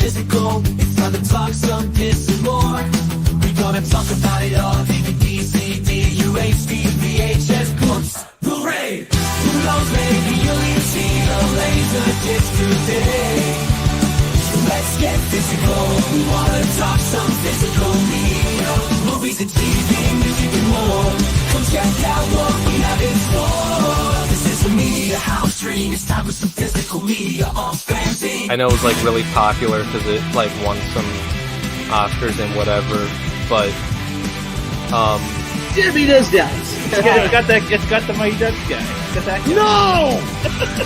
physical. It's time to talk some piss and more. We gonna talk about it all. DVD, CD, UHD, VHS, books, blu-ray. Who knows, maybe you'll even see the laser disc today. Let's get physical. We wanna talk some physical media. Movies and TV, music and more. Come check out what we have in store. This is the media house stream. It's time for some physical media on FanZcene. I know it was like really popular because it like won some Oscars and whatever, but Jimmy does dance. It's got the Mighty Ducks guy. Got that guy. No!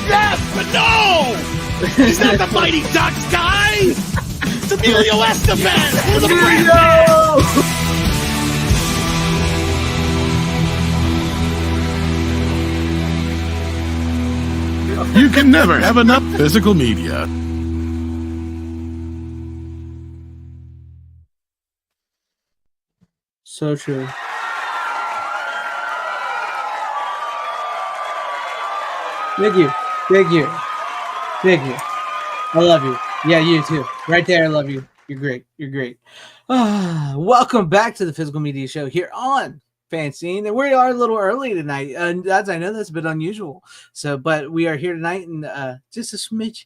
Yes, but no! He's not the Mighty Ducks guy! It's Emilio Estevez! For the You can never have enough physical media. So true. Thank you. Thank you. Thank you. I love you. Yeah, you too. Right there, I love you. You're great. You're great. Welcome back to the Physical Media Show here on FanZcene. And we are a little early tonight. I know that's a bit unusual. But we are here tonight and just a smidge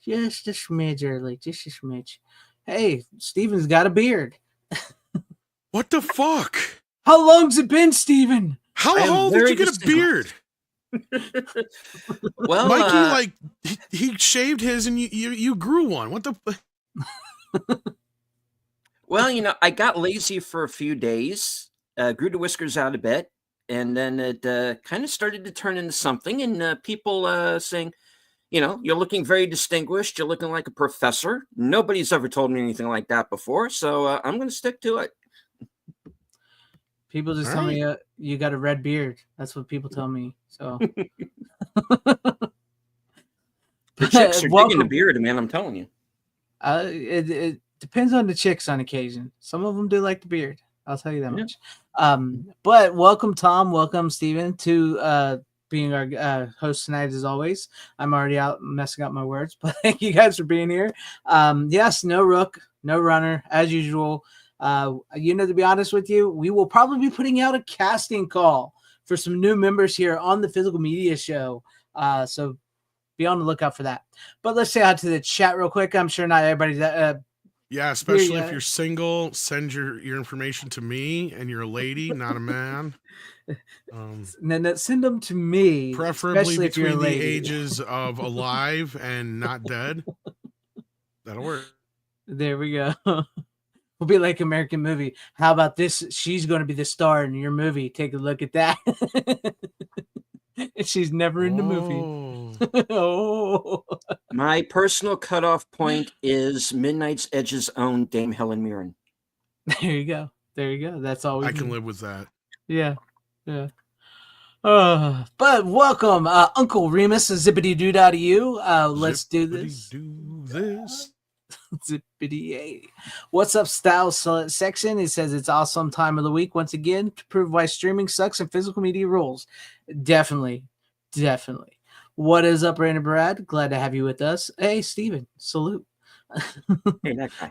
early. Just a smidge. Hey, Steven's got a beard. What the fuck? How long's it been, Steven? How old did you get a beard? Well, Mikey, like he shaved his, and you grew one. What the? Well, you know, I got lazy for a few days, grew the whiskers out a bit, and then it kind of started to turn into something. And people saying, you know, you're looking very distinguished. You're looking like a professor. Nobody's ever told me anything like that before, so I'm going to stick to it. People just tell me you got a red beard. That's what people tell me. So The chicks are digging the beard, man. I'm telling you. it depends on the chicks on occasion. Some of them do like the beard. I'll tell you that much. But welcome, Tom. Welcome, Steven, to being our host tonight, as always. I'm already out messing up my words, but thank you guys for being here. Yes, no Rook, no Runner, as usual. To be honest with you, we will probably be putting out a casting call for some new members here on the Physical Media Show. So be on the lookout for that. But let's say out to the chat real quick. I'm sure not everybody's Yeah, especially if you're single, send your information to me, and you're a lady, not a man. Then send them to me, preferably between the ages of alive and not dead. That'll work. There we go. We'll be like American Movie. How about this? She's going to be the star in your movie. Take a look at that. She's never in the movie. Oh. My personal cutoff point is Midnight's Edge's own Dame Helen Mirren. There you go. There you go. That's all we I can live with that. Yeah. Yeah. But welcome, Uncle Remus, a zippity doo dah to you. Let's do this. Zippity-yay. What's up, style section? It says it's awesome time of the week once again to prove why streaming sucks and physical media rules. Definitely. What is up, Brandon Brad? Glad to have you with us. Hey, Steven, salute. Hey, that guy.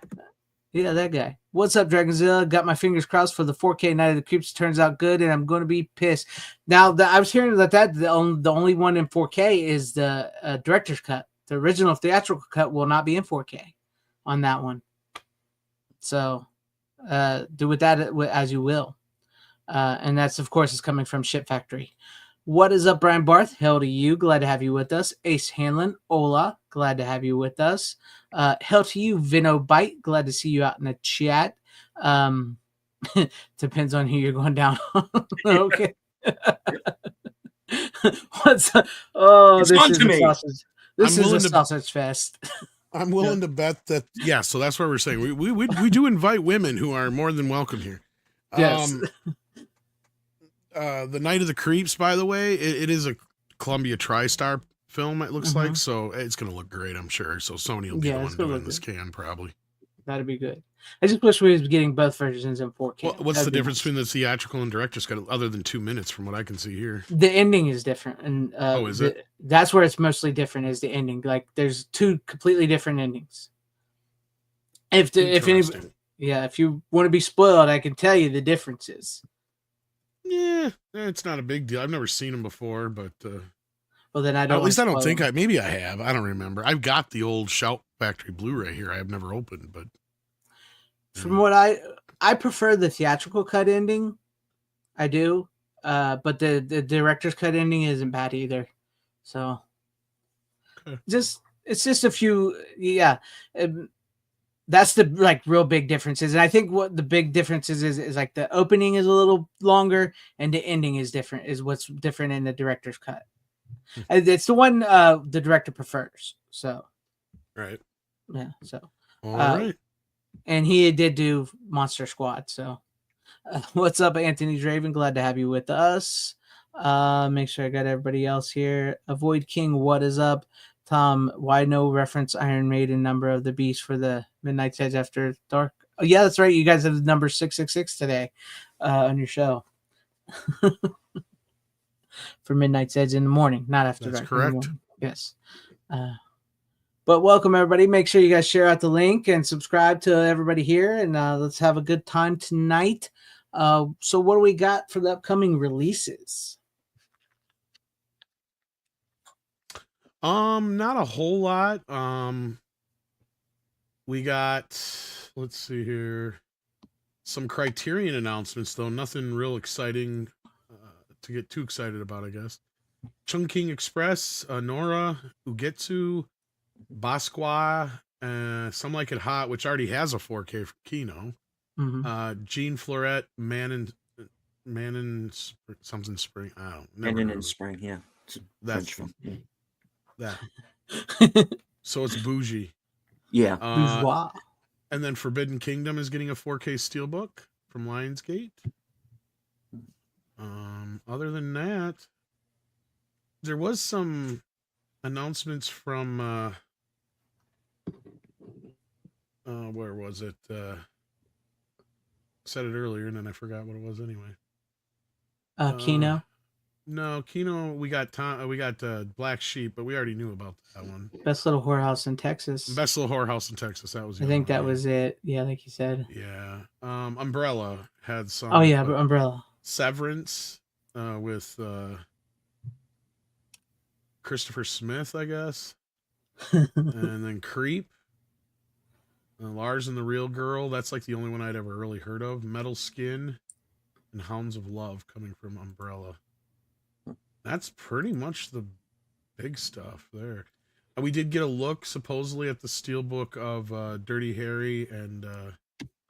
Yeah, that guy. What's up, Dragonzilla? Got my fingers crossed for the 4K Night of the Creeps. Turns out good, and I'm going to be pissed. Now, I was hearing that the only one in 4K is the director's cut. The original theatrical cut will not be in 4K on that one. So do with that as you will. And that's, of course, is coming from Ship Factory. What is up, Brian Barth? Hell to you. Glad to have you with us. Ace Hanlon. Ola. Glad to have you with us. Hell to you, Vino Bite. Glad to see you out in the chat. Depends on who you're going down on. Okay. What's up? Oh, it's this is a sausage. This is a sausage fest. I'm willing to bet that. Yeah, so that's what we're saying. We do invite women who are more than welcome here. Yes. The Night of the Creeps, by the way, it is a Columbia TriStar film, it looks like, so it's going to look great, I'm sure. So Sony will be the one doing this probably. That'd be good. I just wish we was getting both versions in 4K. What's the difference between the theatrical and director's cut, other than 2 minutes from what I can see here? The ending is different. And is it? That's where it's mostly different, is the ending. Like, there's two completely different endings. If anybody, yeah, if you want to be spoiled, I can tell you the differences. Yeah, it's not a big deal. I've never seen them before, but well, then I don't. At least I don't think maybe I have. I don't remember. I've got the old Shout Factory Blu-ray here. I have never opened, but from what I prefer the theatrical cut ending. I do, but the director's cut ending isn't bad either. So, okay. It's just a few, yeah. That's the like real big differences, and I think what the big differences is like the opening is a little longer and the ending is different. Is what's different in the director's cut. It's the one the director prefers. So, right, yeah. So, all right, and he did do Monster Squad. So, what's up, Anthony Draven? Glad to have you with us. Make sure I got everybody else here. Avoid King, what is up? Tom, why no reference Iron Maiden Number of the Beast for the Midnight's Edge After Dark? Oh, yeah, that's right. You guys have the number 666 today on your show. For Midnight's Edge in the morning, not after that's dark. Correct. Yes. But welcome, everybody. Make sure you guys share out the link and subscribe to everybody here. And let's have a good time tonight. So what do we got for the upcoming releases? Not a whole lot. We got, let's see here, some Criterion announcements though. Nothing real exciting to get too excited about, I guess. Chungking Express, Nora, Ugetsu, Basqua, Some Like It Hot, which already has a 4K for Kino. Mm-hmm. Jean Florette, Man in something Spring. I don't know. Man in Spring, yeah. That's French film. Yeah. That. So it's bougie. Yeah. Bourgeois. And then Forbidden Kingdom is getting a 4K Steelbook from Lionsgate. Other than that, there was some announcements from where was it? Said it earlier and then I forgot what it was anyway. Kino. No, Kino. We got Black Sheep, but we already knew about that one. Best Little Whorehouse in Texas. Best Little Whorehouse in Texas. That was. I think that was it. Yeah, like you said. Yeah. Umbrella had some. Oh yeah, Umbrella. Severance, with Christopher Smith, I guess, and then Creep. Lars and the Real Girl. That's like the only one I'd ever really heard of. Metal Skin, and Hounds of Love coming from Umbrella. That's pretty much the big stuff there. We did get a look supposedly at the steelbook of Dirty Harry and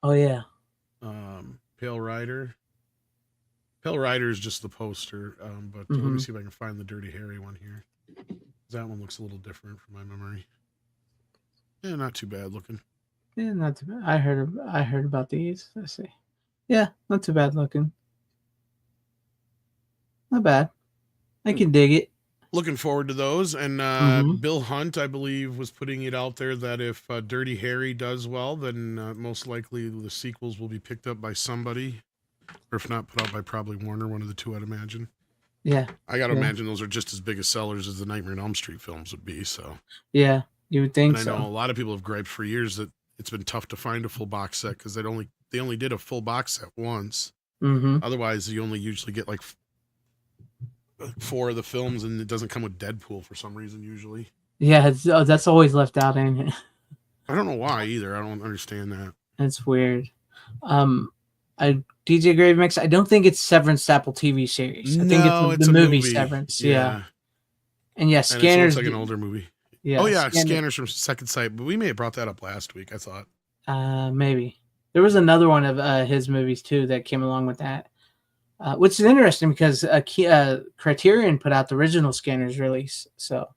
oh yeah, Pale Rider. Pale Rider is just the poster, but let me see if I can find the Dirty Harry one here. That one looks a little different from my memory. Yeah, not too bad looking. Yeah, not too bad. I heard about these. Let's see. Yeah, not too bad looking. Not bad. I can dig it. Looking forward to those. And Bill Hunt, I believe, was putting it out there that if Dirty Harry does well, then most likely the sequels will be picked up by somebody. Or if not, put out by probably Warner, one of the two, I'd imagine. Yeah. I got to imagine those are just as big as sellers as the Nightmare on Elm Street films would be. So. Yeah, you would think so. I know a lot of people have griped for years that it's been tough to find a full box set because they only did a full box set once. Otherwise, you only usually get like 4 of the films, and it doesn't come with Deadpool for some reason usually. Yeah, that's always left out, ain't it? I don't know why either. I don't understand that. That's weird. DJ Grave Mix. I don't think it's Severance Apple TV series. I think it's the movie Severance. Yeah. And yeah, Scanners. And it looks like an older movie. Yeah. Oh yeah, Scanners from Second Sight. But we may have brought that up last week, I thought. Maybe. There was another one of his movies too that came along with that. Which is interesting because Criterion put out the original Scanners release. So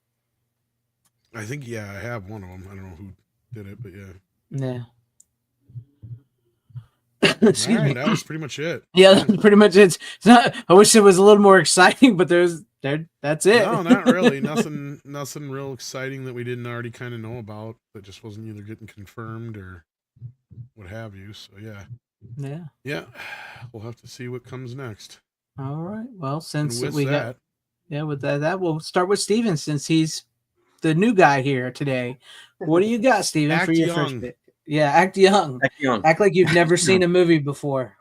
I think I have one of them. I don't know who did it, but yeah. Yeah. Excuse me. That was pretty much it. Yeah, that's pretty much it. It's not, I wish it was a little more exciting, but that's it. No, not really. Nothing real exciting that we didn't already kind of know about that just wasn't either getting confirmed or what have you. So yeah. We'll have to see what comes next. All right. Well, since we got with that, we'll start with Steven since he's the new guy here today. What do you got, Steven, for your first pick? Yeah, act young. Act young. Act like you've never seen a movie before.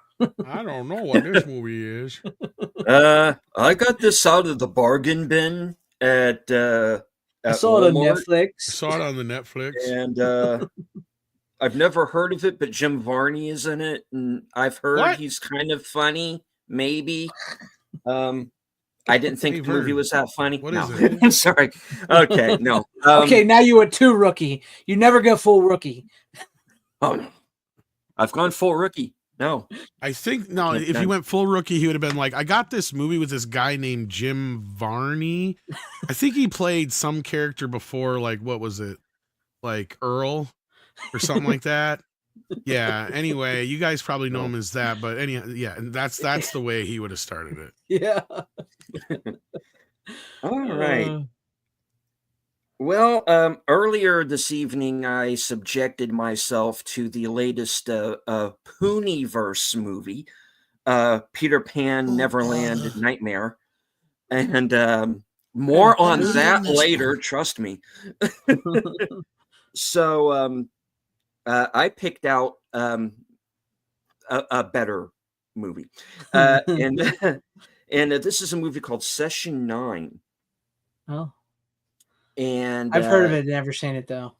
I don't know what this movie is. I got this out of the bargain bin at I saw it on Walmart, I Netflix. saw it on the Netflix. and I've never heard of it, but Jim Varney is in it, and I've heard What? he's kind of funny. Maybe. I didn't think Hey, the movie Vern, was that funny. what No, is it? I'm sorry. Okay, no. Okay, now you went too rookie. You never go full rookie. Oh no, I've gone full rookie. No, I think no. Can't If he done. went full rookie, he would have been like, I got this movie with this guy named Jim Varney. I think he played some character before, like what was it, like Earl or something like that. Yeah. Anyway, you guys probably know him as that, but yeah, and that's the way he would have started it. Yeah. All right. Uh, Well, earlier this evening, I subjected myself to the latest Pooniverse movie, Peter Pan Neverland Nightmare, and more on that later. Trust me. So I picked out a better movie, and and this is a movie called Session 9. oh, And I've heard of it, never seen it though.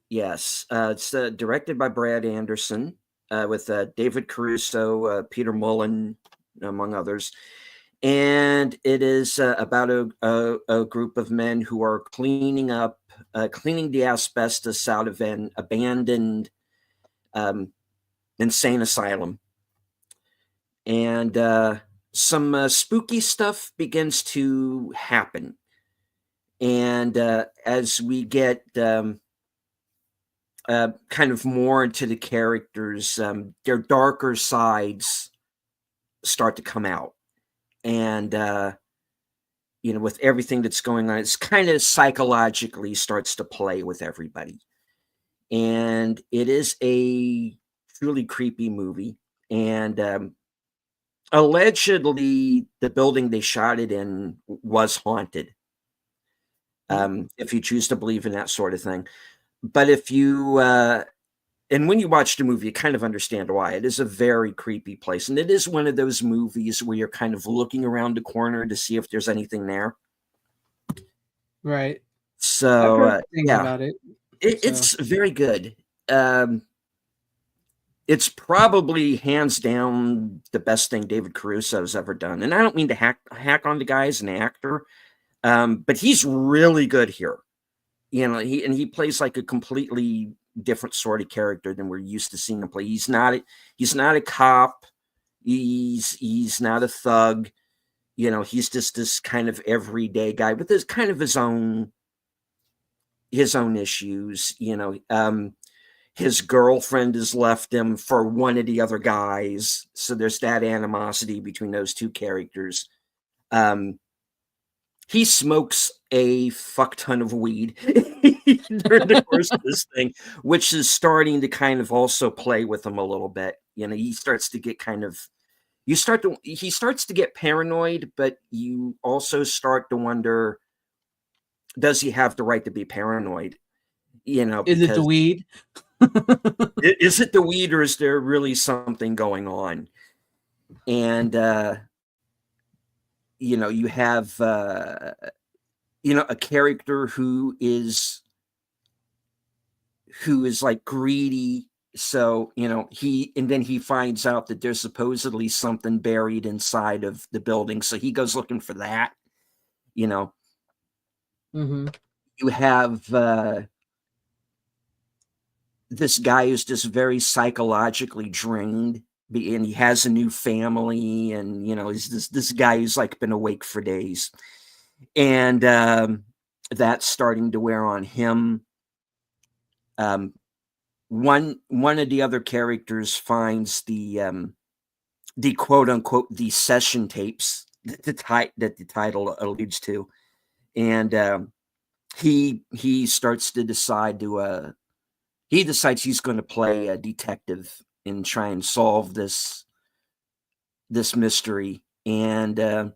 Yes, it's directed by Brad Anderson with David Caruso, Peter Mullen, among others. And it is about a group of men who are cleaning the asbestos out of an abandoned insane asylum. And some spooky stuff begins to happen. And as we get kind of more into the characters, their darker sides start to come out. And, with everything that's going on, it's kind of psychologically starts to play with everybody. And it is a truly creepy movie. And allegedly, the building they shot it in was haunted. If you choose to believe in that sort of thing. But if you, and when you watch the movie, you kind of understand why. It is a very creepy place. And it is one of those movies where you're kind of looking around the corner to see if there's anything there. Right. So, yeah, about it. it's very good. It's probably hands down the best thing David Caruso has ever done. And I don't mean to hack on the guy as an actor. But he's really good here. He plays like a completely different sort of character than we're used to seeing him play. He's not a cop. He's not a thug. He's just this kind of everyday guy with his kind of his own issues. His girlfriend has left him for one of the other guys. So there's that animosity between those two characters. He smokes a fuck ton of weed during the course of this thing, which is starting to kind of also play with him a little bit. He starts to get he starts to get paranoid, but you also start to wonder, does he have the right to be paranoid? Is it the weed? Is it the weed, or is there really something going on? And, you have, a character who is like greedy. So, then he finds out that there's supposedly something buried inside of the building. So he goes looking for that, Mm-hmm. You have, this guy who's just very psychologically drained, and he has a new family, and he's this guy who's like been awake for days, and that's starting to wear on him. One of the other characters finds the quote unquote the session tapes that the title alludes to, and he starts to decide to he decides he's going to play a detective and try and solve this mystery. And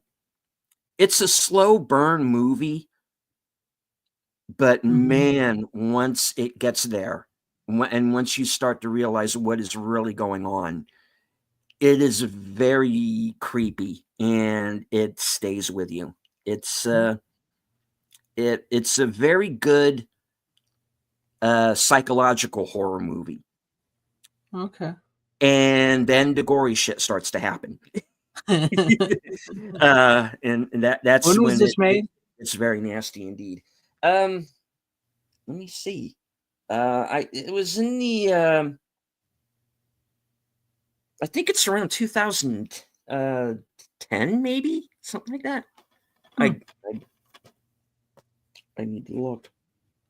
it's a slow burn movie, but man, once it gets there, And once you start to realize what is really going on, it is very creepy and it stays with you. It's it's a very good psychological horror movie. Okay. And then the gory shit starts to happen. And that's When was this made? It's very nasty indeed. Let me see. It was in the I think it's around 2010, maybe something like that. I need to look.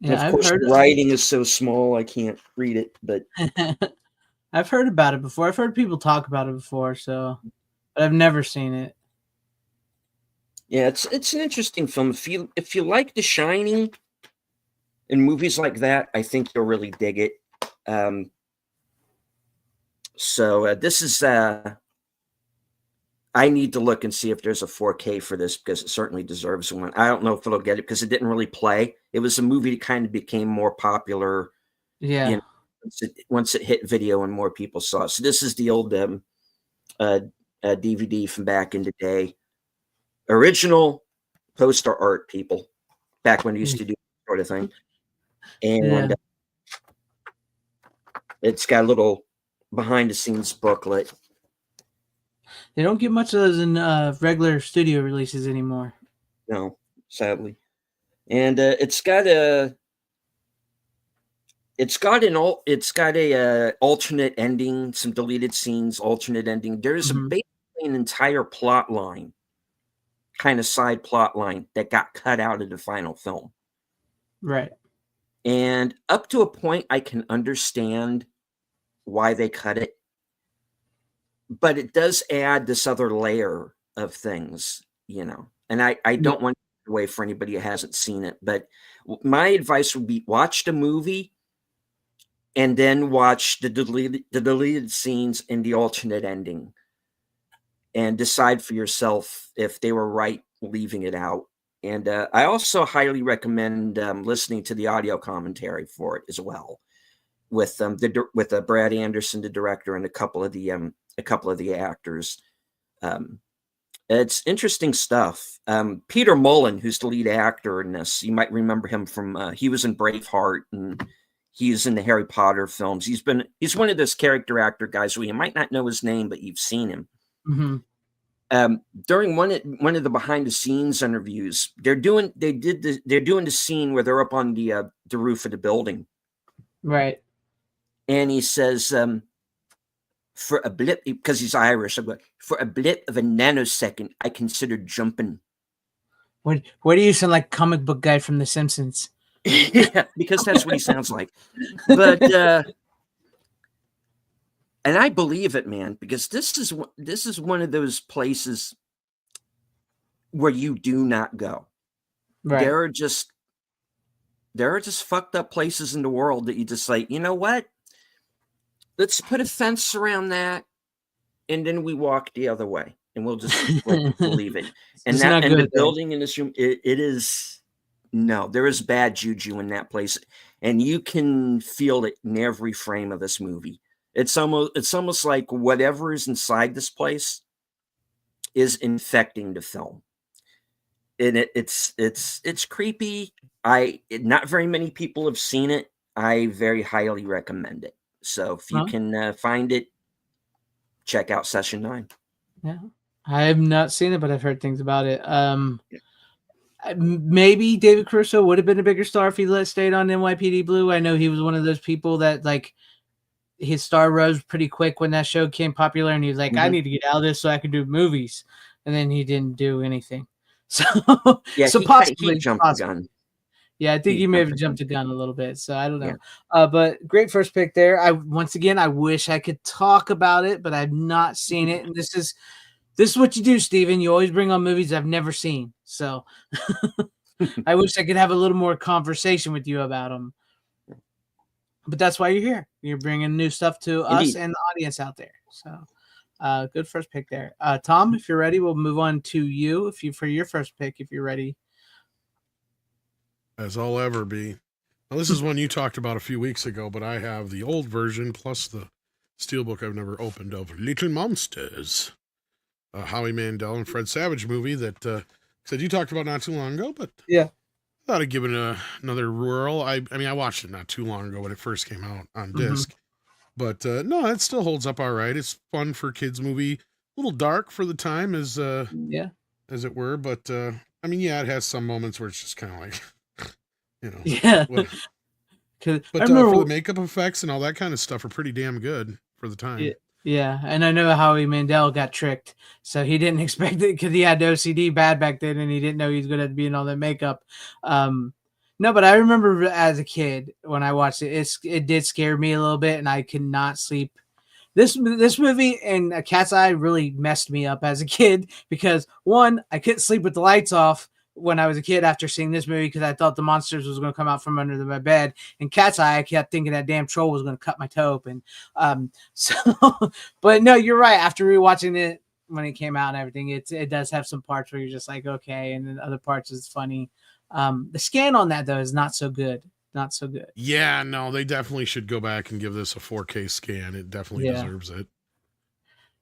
And Yeah, of course, the writing is so small I can't read it, but I've heard about it before. I've heard people talk about it before, but I've never seen it. Yeah, it's an interesting film. If you like The Shining and movies like that, I think you'll really dig it. So this is I need to look and see if there's a 4K for this because it certainly deserves one. I don't know if it'll get it because it didn't really play. It was a movie that kind of became more popular. Yeah. You know, once it hit video and more people saw it. So this is the old DVD from back in the day. Original poster art, people, back when we used to do that sort of thing. And it's got a little behind the scenes booklet. They don't get much of those in regular studio releases anymore. No, sadly. And it's got a alternate ending, some deleted scenes, alternate ending. There's basically an entire plot line, kind of side plot line that got cut out of the final film. Right. And up to a point, I can understand why they cut it. But it does add this other layer of things, you know. And I don't want to take away for anybody who hasn't seen it. But my advice would be watch the movie and then watch the deleted scenes and the alternate ending. And decide for yourself if they were right leaving it out. And I also highly recommend listening to the audio commentary for it as well, with Brad Anderson, the director, and a couple of the actors. It's interesting stuff. Peter Mullen, who's the lead actor in this, you might remember him from he was in Braveheart and he's in the Harry Potter films. He's one of those character actor guys where you might not know his name, but you've seen him. During one of the behind the scenes interviews, they're doing the scene where they're up on the roof of the building, right? And he says, for a blip, because he's Irish, for a blip of a nanosecond, I considered jumping. What do you sound like comic book guy from The Simpsons? Yeah, because that's what he sounds like. But and I believe it, man, because this is one of those places where you do not go. Right. There are just fucked up places in the world that you just like, you know what? Let's put a fence around that, and then we walk the other way, and we'll just leave it. And the building in this room, it is there is bad juju in that place, and you can feel it in every frame of this movie. It's almost like whatever is inside this place is infecting the film, and it's creepy. Not very many people have seen it. I very highly recommend it. So if you can find it, check out Session 9. Yeah, I have not seen it, but I've heard things about it. Maybe David Caruso would have been a bigger star if he stayed on NYPD Blue. I know he was one of those people that like his star rose pretty quick when that show became popular, and he was like, I need to get out of this so I can do movies. And then he didn't do anything. So yeah, so he jumped the gun. Yeah, I think he may have jumped the gun a little bit. So I don't know. Yeah. But great first pick there. I wish I could talk about it, but I've not seen it. And this is what you do, Steven. You always bring on movies I've never seen. So I wish I could have a little more conversation with you about them. But that's why you're here. You're bringing new stuff to us and the audience out there. So good first pick there. Tom, if you're ready, we'll move on to you for your first pick, if you're ready. As I'll ever be. Now, this is one you talked about a few weeks ago, but I have the old version plus the steelbook I've never opened of Little Monsters, a Howie Mandel and Fred Savage movie that said you talked about not too long ago, but Yeah. I thought I'd give it another whirl. I mean, I watched it not too long ago when it first came out on disc, but no, it still holds up all right. It's fun for kids movie, a little dark for the time as it were, but I mean, yeah, it has some moments where it's just kind of like, Yeah. what, Cause but I remember, for the makeup effects and all that kind of stuff are pretty damn good for the time. yeah, and I know Howie Mandel got tricked, so he didn't expect it because he had OCD bad back then, and he didn't know he was going to be in all that makeup. No, but I remember as a kid when I watched it, it did scare me a little bit, and I could not sleep. This movie and A Cat's Eye really messed me up as a kid because one, I couldn't sleep with the lights off when I was a kid after seeing this movie because I thought the monsters was going to come out from under my bed. And Cat's Eye, I kept thinking that damn troll was going to cut my toe open. So, but no, you're right. After rewatching it when it came out and everything, it does have some parts where you're just like, okay, and then other parts is funny. The scan on that though is not so good. Not so good. Yeah, no, they definitely should go back and give this a 4K scan. It definitely deserves it.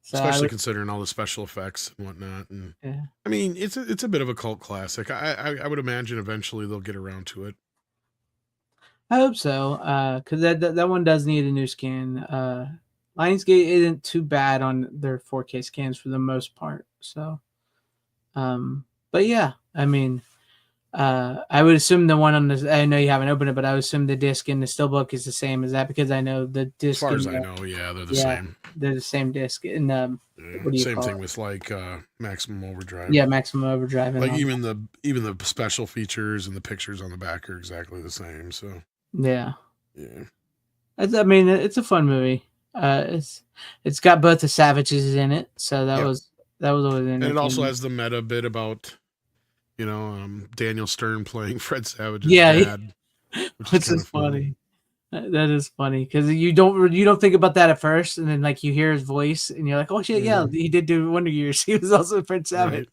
So especially considering all the special effects and whatnot. And I mean, it's a bit of a cult classic. I would imagine eventually they'll get around to it. I hope so. Because that one does need a new scan. Lionsgate isn't too bad on their 4K scans for the most part. So, but yeah, I mean, I would assume the one on the. I know you haven't opened it, but I would assume the disc in the steelbook is the same as that because I know the disc. As far as I know, yeah, they're the same. They're the same disc. And same thing with like Maximum Overdrive. Yeah, Maximum Overdrive. And like even the special features and the pictures on the back are exactly the same. So yeah. I mean, it's a fun movie. It's got both the Savages in it, so that was always in. And it also has the meta bit about. Daniel Stern playing Fred Savage's dad, which is funny. That is funny because you don't think about that at first, and then like you hear his voice, and you're like, oh shit, yeah, he did do Wonder Years. He was also Fred Savage.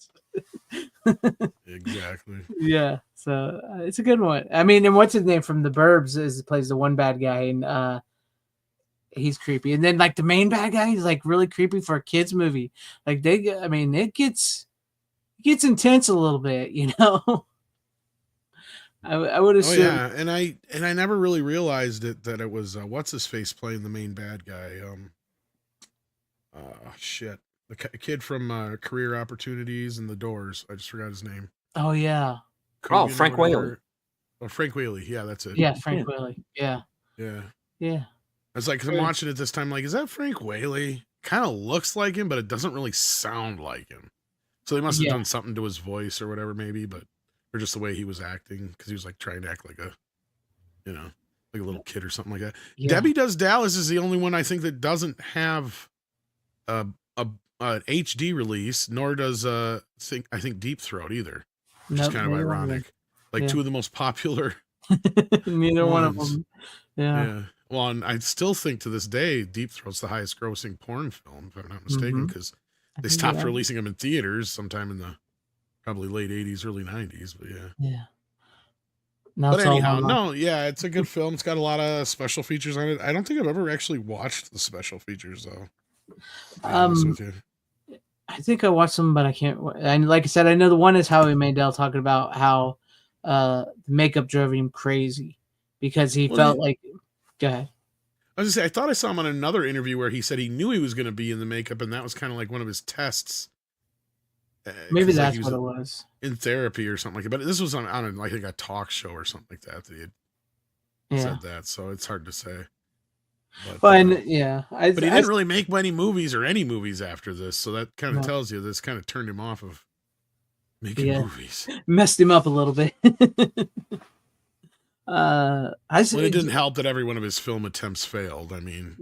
Right. Exactly. Yeah, so it's a good one. I mean, and what's his name from The Burbs plays the one bad guy, and he's creepy. And then like the main bad guy is like really creepy for a kids movie. Like it gets intense a little bit, I would assume. Oh yeah, and I never really realized that it was what's his face playing the main bad guy. Shit, the kid from Career Opportunities and The Doors. I just forgot his name. Oh yeah. Frank Whaley. Oh, Frank Whaley. Yeah, that's it. Yeah, Frank Whaley. Yeah. Yeah. Yeah. I was like, I'm watching it this time. Like, is that Frank Whaley? Kind of looks like him, but it doesn't really sound like him. So they must have done something to his voice or whatever, maybe, or just the way he was acting, because he was like trying to act like like a little kid or something like that. Yeah. Debbie Does Dallas is the only one I think that doesn't have a HD release, nor does I think Deep Throat either, which is kind of ironic. Like two of the most popular. Neither one of them. Yeah. Well, and I still think to this day, Deep Throat's the highest grossing porn film, if I'm not mistaken, because they stopped releasing them in theaters sometime in the probably late 80s, early 90s, but yeah. Yeah. But anyhow, it's a good film. It's got a lot of special features on it. I don't think I've ever actually watched the special features, though. I think I watched them, but I can't. And like I said, I know the one is Howie Mandel talking about how the makeup drove him crazy because he felt like. Go ahead. I was gonna say, I thought I saw him on another interview where he said he knew he was going to be in the makeup, and that was kind of like one of his tests. Maybe that's what it was. In therapy or something like that. But this was on I think a talk show or something like that he had said that. So it's hard to say. But he didn't really make many movies or any movies after this. So that kind of tells you this kind of turned him off of making movies. Messed him up a little bit. It didn't help that every one of his film attempts failed. I mean,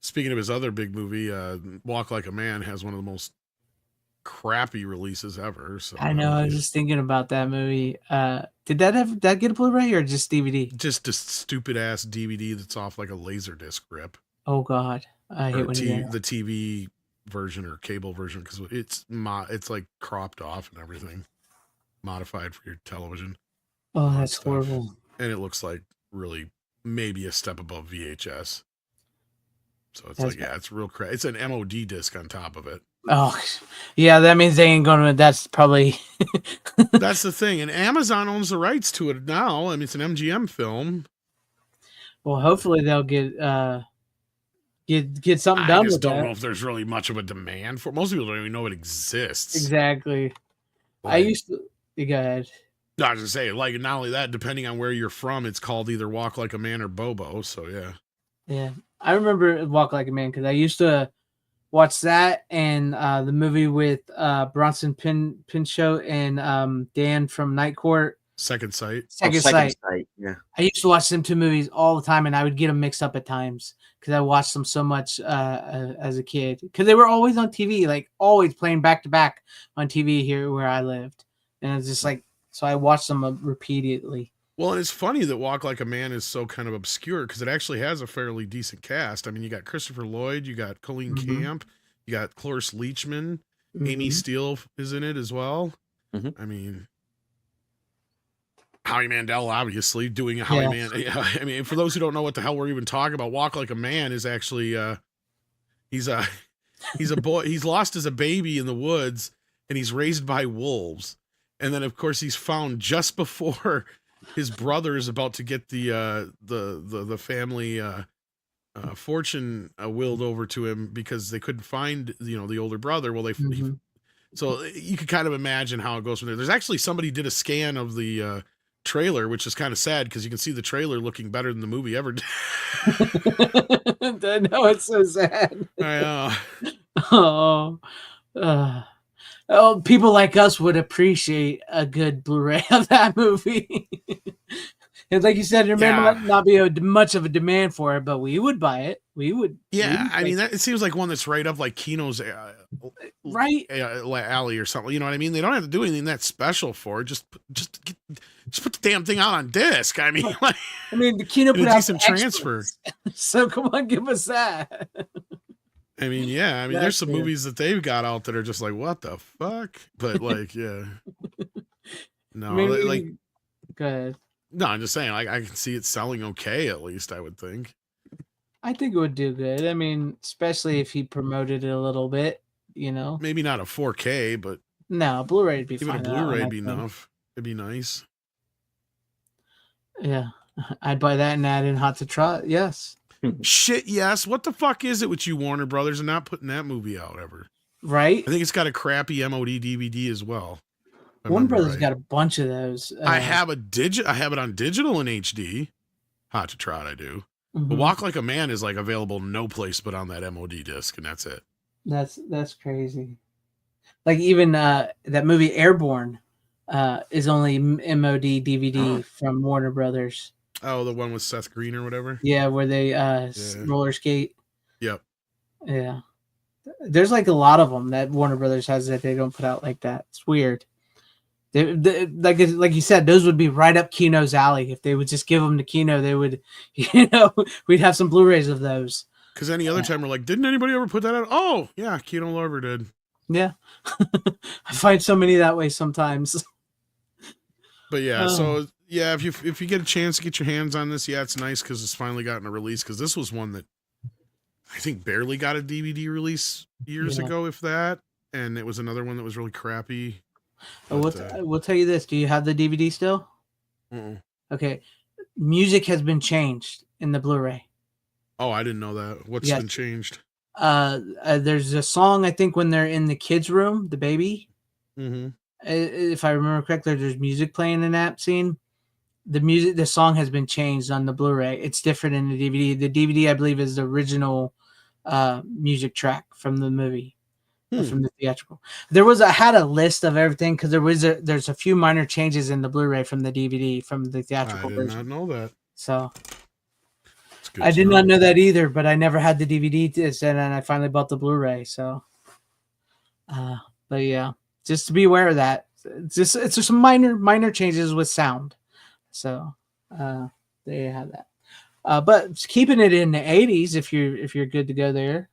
speaking of his other big movie, Walk Like a Man has one of the most crappy releases ever. So I know. I was just thinking about that movie. Did that get a Blu-ray or just DVD? Just a stupid ass DVD that's off like a Laserdisc rip. Oh God, I hate when the TV version or cable version because it's like cropped off and everything, modified for your television. Oh, that's horrible. and it looks like really maybe a step above VHS. So it's That's like, yeah, it's real crap. It's an MOD disc on top of it. Oh, yeah, that means they ain't gonna. That's probably. That's the thing, and Amazon owns the rights to it now. I mean, it's an MGM film. Well, hopefully they'll get something I done just with don't that. know if there's really much of a demand for it. Most people don't even know it exists. Exactly. I Like, used to. You go ahead. I was gonna say, like, not only that, depending on where you're from, it's called either Walk Like a Man or Bobo. So yeah. Yeah, I remember Walk Like a Man because I used to watch that and the movie with Bronson Pinchot and Dan from Night Court. Second Sight. Second Sight. Yeah. I used to watch them two movies all the time, and I would get them mixed up at times because I watched them so much as a kid. Because they were always on TV, like always playing back to back on TV here where I lived, and it's just like so I watched them repeatedly. Well, and it's funny that Walk Like a Man is so kind of obscure because it actually has a fairly decent cast. I mean, you got Christopher Lloyd, you got Colleen Camp, you got Cloris Leachman, Amy Steele is in it as well. I mean, Howie Mandel, obviously, doing a Howie Man. I mean, for those who don't know what the hell we're even talking about, Walk Like a Man is actually he's a boy. He's lost as a baby in the woods, and he's raised by wolves. And then, of course, he's found just before his brother is about to get the family fortune willed over to him because they couldn't find the older brother. Well, so you could kind of imagine how it goes from there. There's actually somebody did a scan of the trailer, which is kind of sad because you can see the trailer looking better than the movie ever did. I know, it's so sad. I Oh, people like us would appreciate a good Blu-ray of that movie. And like you said, there may not be much of a demand for it, but we would buy it. We would. Yeah, I mean, it seems like one that's right up like Kino's alley or something. You know what I mean? They don't have to do anything that special for it. Just put the damn thing out on disc. I mean, like, the Kino put a out decent transfer. So come on, give us that. I mean, yeah. I mean, there's some movies that they've got out that are just like, what the fuck? But like, yeah. No, go ahead. No, I'm just saying, like, I can see it selling okay, at least, I would think. I think it would do good. I mean, especially if he promoted it a little bit, Maybe not a 4K, but no, Blu-ray would be fine. Even a Blu-ray would be enough. It'd be nice. Yeah. I'd buy that and add in Hot to Trot. Yes. Shit, yes. What the fuck is it with you, Warner Brothers, and not putting that movie out ever? Right? I think it's got a crappy MOD DVD as well. Warner Brothers got a bunch of those. I have I have it on digital in HD. Hot to Trot, I do. But Walk Like a Man is like available no place but on that MOD disc, and that's it. That's crazy. Like even that movie Airborne is only MOD DVD from Warner Brothers. Oh, the one with Seth Green or whatever? Yeah, where they roller skate. Yep. Yeah. There's like a lot of them that Warner Brothers has that they don't put out like that. It's weird. Like you said, those would be right up Kino's alley. If they would just give them to Kino, they would, we'd have some Blu-rays of those. Because any other time we're like, didn't anybody ever put that out? Oh, yeah, Kino Lorber did. Yeah. I find so many that way sometimes. But yeah, so yeah, if you get a chance to get your hands on this, yeah, it's nice because it's finally gotten a release. Because this was one that I think barely got a DVD release years ago, if that. And it was another one that was really crappy. We'll tell you this. Do you have the DVD still? Okay. Music has been changed in the Blu-ray. Oh, I didn't know that. What's been changed? There's a song, I think, when they're in the kids' room, the baby. If I remember correctly, there's music playing in that scene. The song has been changed on the Blu-ray. It's different in the DVD. The DVD, I believe, is the original music track from the movie. From the theatrical. I had a list of everything because there's a few minor changes in the Blu-ray from the DVD from the theatrical version. I did not know that. So I did not know that either, but I never had the DVD disc, and I finally bought the Blu-ray. So, but yeah, just to be aware of that. It's just some minor changes with sound. So there you have that. But keeping it in the 80s, if you're good to go there.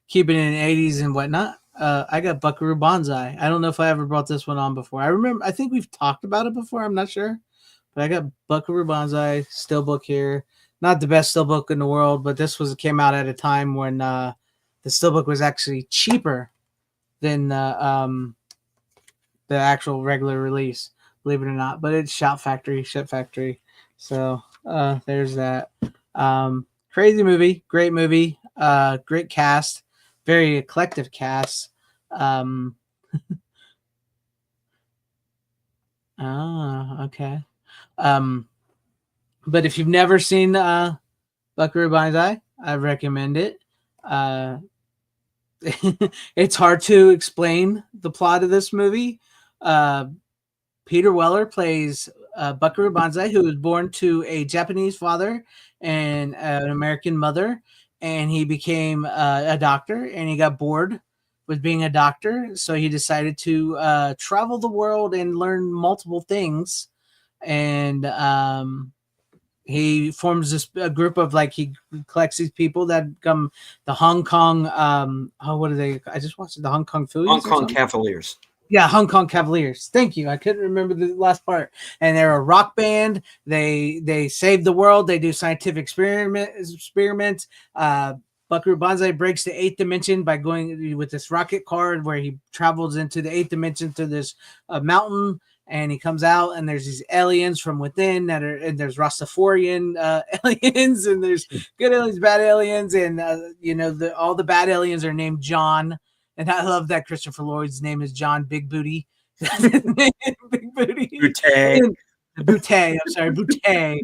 Keeping it in the 80s and whatnot. I got Buckaroo Banzai. I don't know if I ever brought this one on before. I think we've talked about it before. I'm not sure, But I got Buckaroo Banzai Steelbook here. Not the best Steelbook in the world, but this came out at a time when the Steelbook was actually cheaper than the actual regular release, believe it or not. But it's Ship Factory. So there's that. Crazy movie, great movie, great cast, very eclectic cast. Okay. But if you've never seen Buckaroo Banzai, I recommend it. It's hard to explain the plot of this movie. Peter Weller plays Buckaroo Banzai, who was born to a Japanese father and an American mother, and he became a doctor, and he got bored with being a doctor, so he decided to travel the world and learn multiple things, and he forms a group of he collects these people that come the Hong Kong what are they? I just watched the Hong Kong Phillies. Hong Kong Cavaliers. Yeah, Hong Kong Cavaliers. Thank you. I couldn't remember the last part. And they're a rock band. They save the world. They do scientific experiments. Buckaroo Banzai breaks the 8th dimension by going with this rocket car where he travels into the 8th dimension through this mountain. And he comes out, and there's these aliens from within and there's Rastafarian aliens, and there's good aliens, bad aliens, and all the bad aliens are named John. And I love that Christopher Lloyd's name is John Big Booty. Big Booty. Boutte. I'm sorry, Boutte.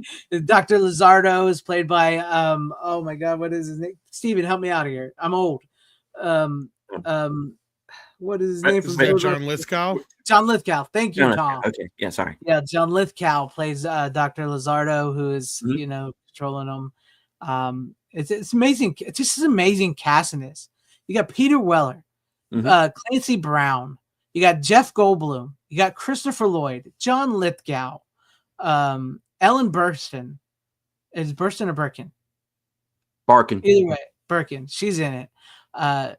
Dr. Lizardo is played by oh my God, what is his name? Steven, help me out here. I'm old. What is his name? John Lithgow. John Lithgow. Thank you, Tom. Okay. Yeah, sorry. Yeah, John Lithgow plays Dr. Lizardo, who is controlling him. It's amazing. It's just an amazing cast in this. You got Peter Weller, Clancy Brown. You got Jeff Goldblum. You got Christopher Lloyd, John Lithgow, Ellen Burstyn. Is Burstyn or Birkin? Barkin. Either way, Birkin. She's in it.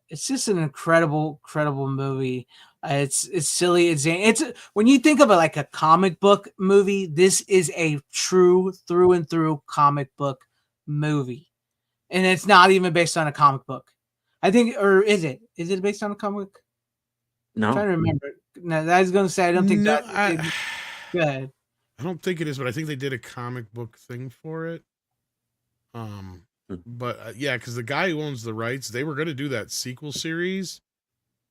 It's just an incredible movie. It's silly. It's when you think of it like a comic book movie, this is a true through and through comic book movie, and it's not even based on a comic book. I think, or is it? Is it based on a comic? No, I'm trying to remember. No, I was going to say I don't think no, that. Go ahead. I don't think it is, but I think they did a comic book thing for it. But yeah, because the guy who owns the rights, they were going to do that sequel series,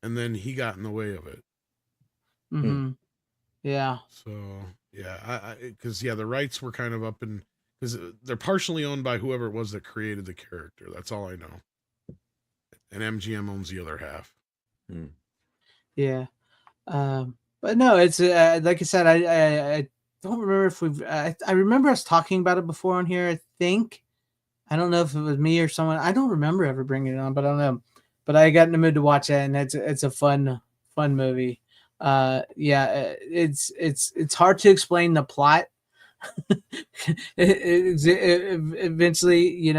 and then he got in the way of it. Mm-hmm. Yeah. So yeah, because the rights were kind of up in because they're partially owned by whoever it was that created the character. That's all I know. And MGM owns the other half. Yeah. But no, it's like I said, I don't remember if we've. I remember us talking about it before on here. I think. I don't know if it was me or someone. I don't remember ever bringing it on, but I don't know. But I got in the mood to watch it, and it's a fun movie. Yeah, it's hard to explain the plot. Eventually,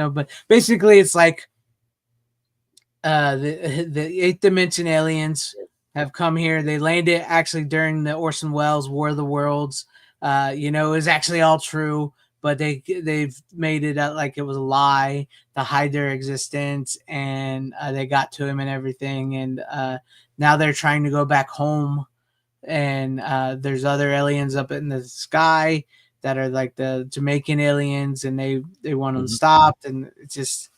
but basically, it's like the 8th dimension aliens have come here. They landed actually during the Orson Welles War of the Worlds. It was actually all true. But they've made it out like it was a lie to hide their existence, and they got to him and everything. And now they're trying to go back home, and there's other aliens up in the sky that are like the Jamaican aliens, and they want them stopped. And it's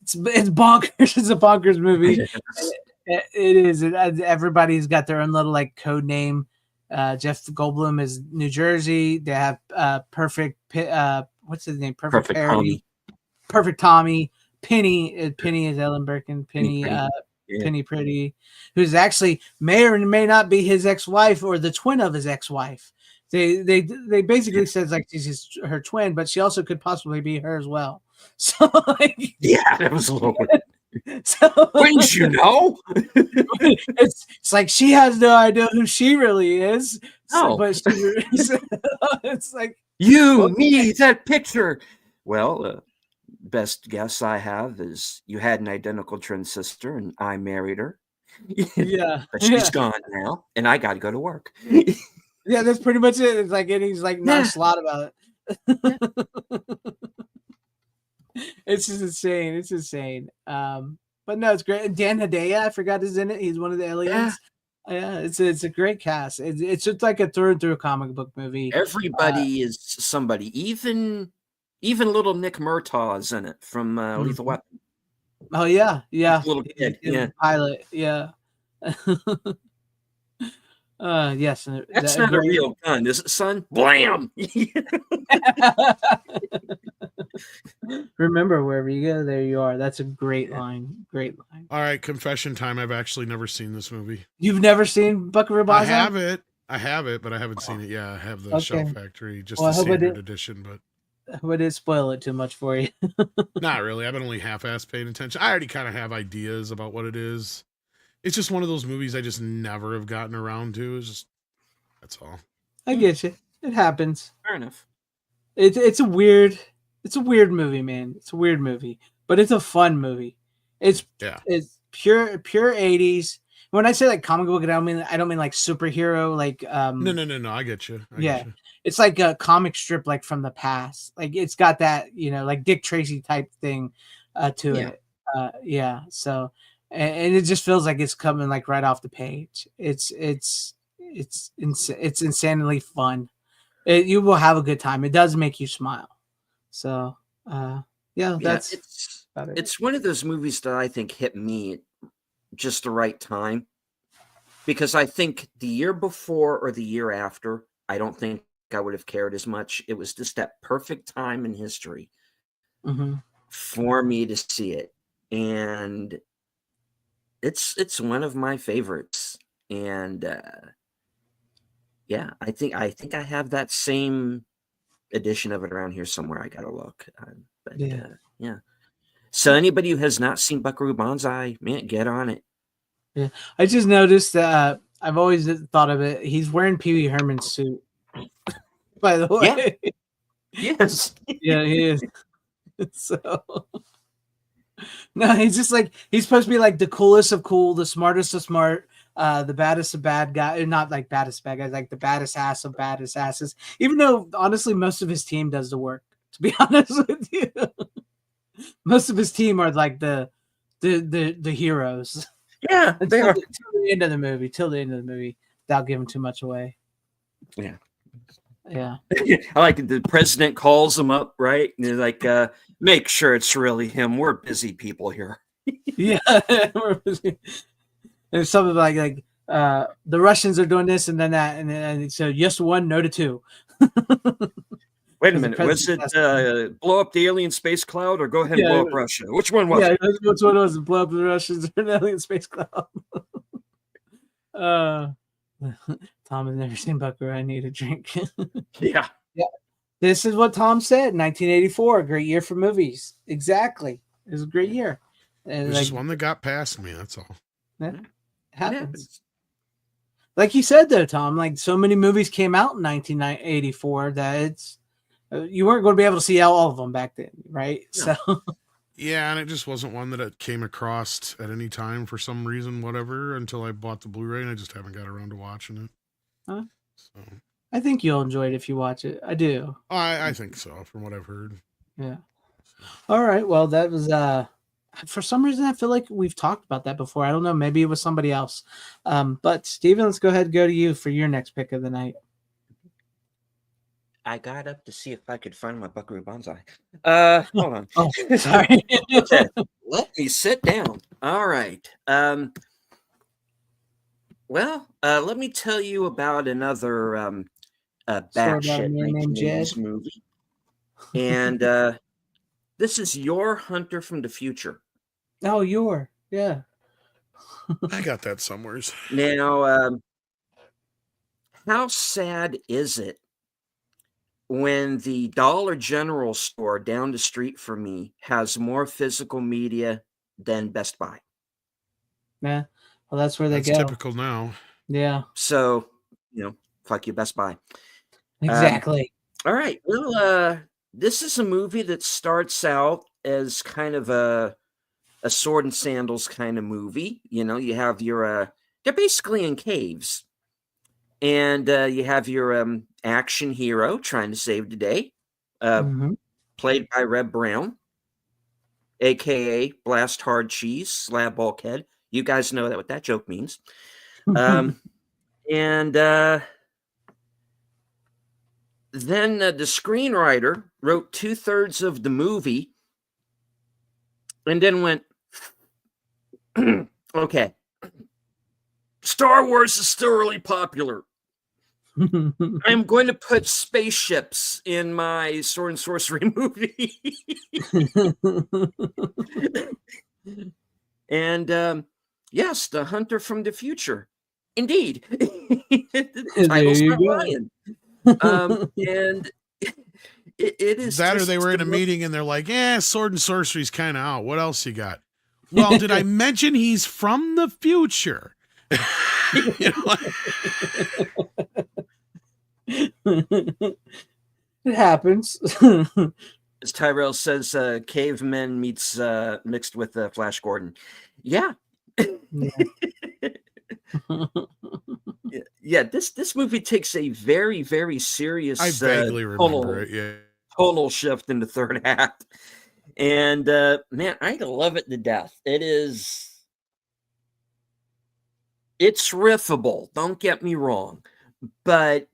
bonkers. It's a bonkers movie. It is. Everybody's got their own little code name. Jeff Goldblum is New Jersey. They have Perfect. What's his name? Perfect Harry. Tommy. Perfect Tommy. Penny is Ellen Birkin. Penny Pretty, who's actually may or may not be his ex-wife or the twin of his ex-wife. They basically says she's her twin, but she also could possibly be her as well. So yeah, that was a little weird. So wouldn't you know? it's like she has no idea who she really is. No. But it's like me, that picture. Well, best guess I have is you had an identical twin sister, and I married her. Yeah, but she's gone now, and I got to go to work. Yeah, that's pretty much it. It's like, and he's like Yeah. nonchalant about it. It's just insane. It's insane. But no, it's great. And Dan Hedaya, I forgot is in it. He's one of the aliens. Yeah, it's a great cast. It's just like a through and through comic book movie. Everybody is somebody. Even little Nick Murtaugh is in it from Lethal Weapon. Oh yeah, yeah. Little kid, yeah. Pilot, yeah. Yes. That's not a real gun, is it, son? Blam! Remember, wherever you go, there you are. That's a great line. Great line. All right, confession time. I've actually never seen this movie. You've never seen Buckaroo Banzai? I have it, but I haven't seen it. Yeah, I have the Shell Factory, just Well, the standard edition, but would it spoil it too much for you? not really. I've been only half-ass paying attention. I already kind of have ideas about what it is. It's just one of those movies I just never have gotten around to. It's just, that's all. I get you. It happens. Fair enough. It's a weird movie, man. It's a weird movie, but it's a fun movie. It's pure 80s. When I say like comic book, I don't mean like superhero, like No. I get you. Get you. It's like a comic strip, like from the past. Like it's got that, like Dick Tracy type thing to it. So, and it just feels like it's coming like right off the page. It's insanely fun. You will have a good time. It does make you smile. So, that's it's one of those movies that I think hit me at just the right time, because I think the year before or the year after, I don't think I would have cared as much. It was just that perfect time in history for me to see it, and it's one of my favorites. And I think I have that same edition of it around here somewhere. I gotta look. So anybody who has not seen Buckaroo Banzai, man, get on it. Yeah, I just noticed that I've always thought of it. He's wearing Pee Wee Herman's suit. By the way, yes, yeah, he is. So no, he's just like, he's supposed to be like the coolest of cool, the smartest of smart, the baddest of bad guy, not like baddest bad guys, like the baddest ass of baddest asses. Even though honestly, most of his team does the work. To be honest with you, most of his team are like the heroes. Yeah, they are. Till the end of the movie, without giving too much away. Yeah. I like it. The president calls them up, right? And they're like, make sure it's really him. We're busy people here. Yeah. We're busy. There's something like the Russians are doing this and then that, and so yes to one, no to two. Wait a minute. Was it blow up the alien space cloud or go ahead and blow up Russia? Which one was it? Which one was it? Blow up the Russians or the alien space cloud? Tom has never seen Buckaroo. I need a drink. Yeah. This is what Tom said. 1984, a great year for movies. Exactly. It was a great year. And There's just one that got past me. That's all. Yeah, it happens. Like you said, though, Tom, like so many movies came out in 1984 that you weren't going to be able to see all of them back then, right? No. So. Yeah, and it just wasn't one that I came across at any time for some reason, whatever, until I bought the Blu-ray, and I just haven't got around to watching it. Huh? So I think you'll enjoy it if you watch it. I do. I think so, from what I've heard. Yeah. All right. Well, that was for some reason I feel like we've talked about that before. I don't know. Maybe it was somebody else. But Steven, let's go ahead and go to you for your next pick of the night. I got up to see if I could find my Buckaroo Banzai. Hold on. Oh, sorry. Okay. Let me sit down. All right. Well, let me tell you about another batshit 1980s movie. And this is Your Hunter from the Future. Oh, yeah. I got that somewheres. Now, how sad is it when the Dollar General store down the street from me has more physical media than Best Buy? Yeah. Well, that's where they go. Typical now. Yeah. So, fuck you, Best Buy. Exactly. All right. Well, this is a movie that starts out as kind of a sword and sandals kind of movie. You have your they're basically in caves. And you have your action hero trying to save the day, Mhm. played by Reb Brown, aka Blast Hard Cheese, Slab Bulkhead. You guys know what that joke means. And then the screenwriter wrote 2/3 of the movie and then went, okay, Star Wars is still really popular. I'm going to put spaceships in my sword and sorcery movie. And yes, the Hunter from the Future. Indeed. The title's There you not go. lying. And it is That or just they were in a meeting and they're like, sword and sorcery's kind of out. What else you got? Well, did I mention he's from the future? You know, It happens. as Tyrell says, cavemen meets mixed with Flash Gordon. Yeah. Yeah, this movie takes a very, very serious I vaguely remember it, yeah. tonal shift in the third act. And man, I love it to death. It's riffable, don't get me wrong, but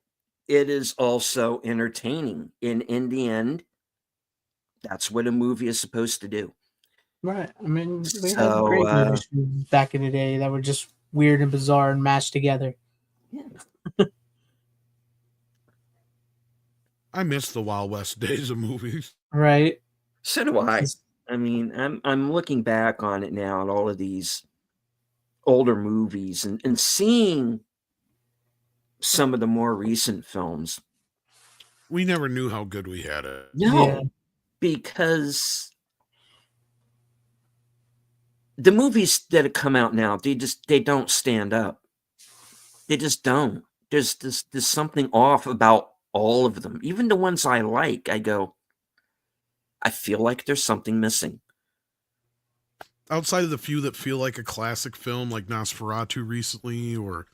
it is also entertaining. In the end, that's what a movie is supposed to do. Right. I mean, we had great movies from back in the day that were just weird and bizarre and mashed together. Yeah. I miss the Wild West days of movies. Right. So do I. I mean, I'm looking back on it now at all of these older movies and seeing some of the more recent films. We never knew how good we had it. No, Yeah. because the movies that have come out now, they don't stand up. They just don't. There's something off about all of them. Even the ones I like, I go, I feel like there's something missing. Outside of the few that feel like a classic film, like Nosferatu recently, or a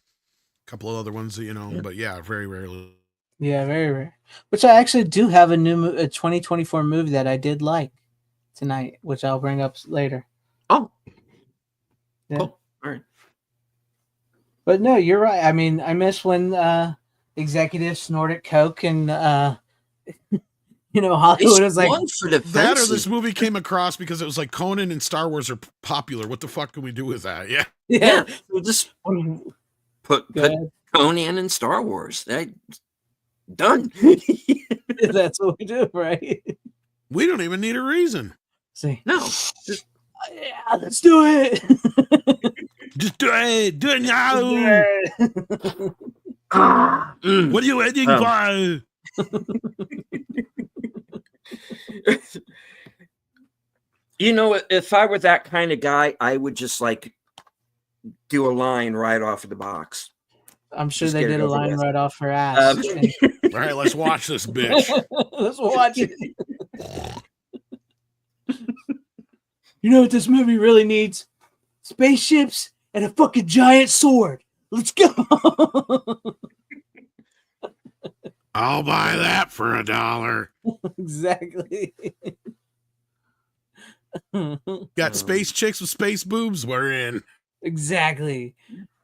couple of other ones that, you know, but yeah, very rarely. Yeah, very rare. Which I actually do have a 2024 movie that I did like tonight, which I'll bring up later. Oh, Yeah. cool. All right. But no, you're right. I mean, I miss when executives snorted coke and Hollywood was like, for the that or this movie came across because it was like Conan and Star Wars are popular. What the fuck can we do with that? Yeah. yeah. We'll just put ahead. Conan and Star Wars. Done. That's what we do, right? We don't even need a reason. See, No, just yeah, let's do it. Just do it. Do it now. What are you waiting for? You know, if I were that kind of guy, I would just like do a line right off of the box. I'm sure Just they get it did a over line with. right off her ass. All right, let's watch this bitch. Let's watch it. You know what this movie really needs? Spaceships and a fucking giant sword. Let's go. I'll buy that for $1. Exactly. Got space chicks with space boobs. We're in. Exactly.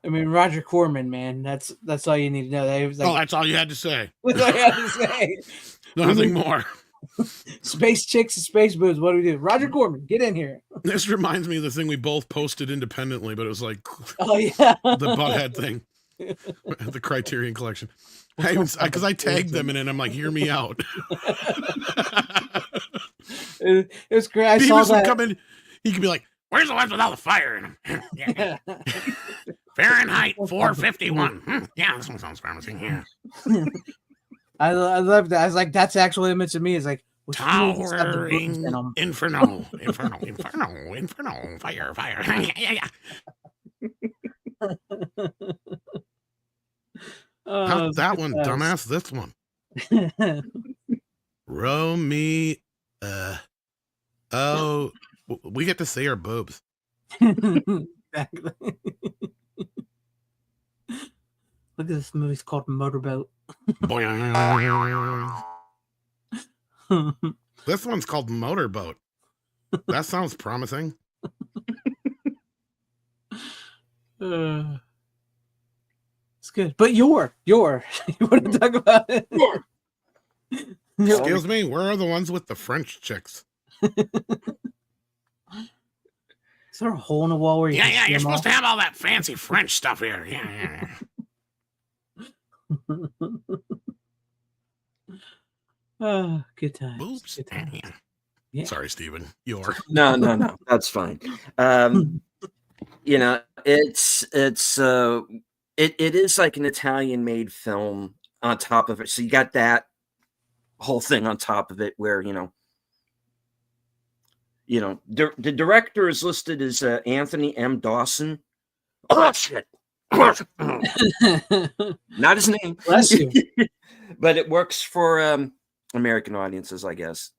I mean, Roger Corman, man. That's all you need to know. That was like, That's all you had to say. that's all I had to say. Nothing more. Space chicks and space boobs. What do we do? Roger Corman, get in here. This reminds me of the thing we both posted independently, but it was like Oh yeah, the Butthead thing, the Criterion Collection. Because I tagged them in it, and I'm like, hear me out. It was great. I Beavis saw would that. come in. He could be like, "Where's the ones with all the fire in them?" Yeah. Fahrenheit 451. Yeah, this one sounds promising. Yeah. I love that. I was like, that's actual image of me. It's like Towering inferno, fire. Yeah. Not that one, dumbass. This one. Row me. Oh, we get to see our boobs. Exactly. Look at this movie. It's called Motorboat. Boing. This one's called Motorboat. That sounds promising. It's good. But you want to talk about it? Excuse me, where are the ones with the French chicks? Is there a hole in the wall where you Yeah, you're supposed to have all that fancy French stuff here. Oh, good times. Oops. Good times. Yeah. Sorry, Steven. You're No, that's fine. You know, it is like an Italian-made film on top of it. So you got that whole thing on top of it, where the director is listed as Anthony M. Dawson. Oh shit! Not his name. Bless you. But it works for American audiences, I guess.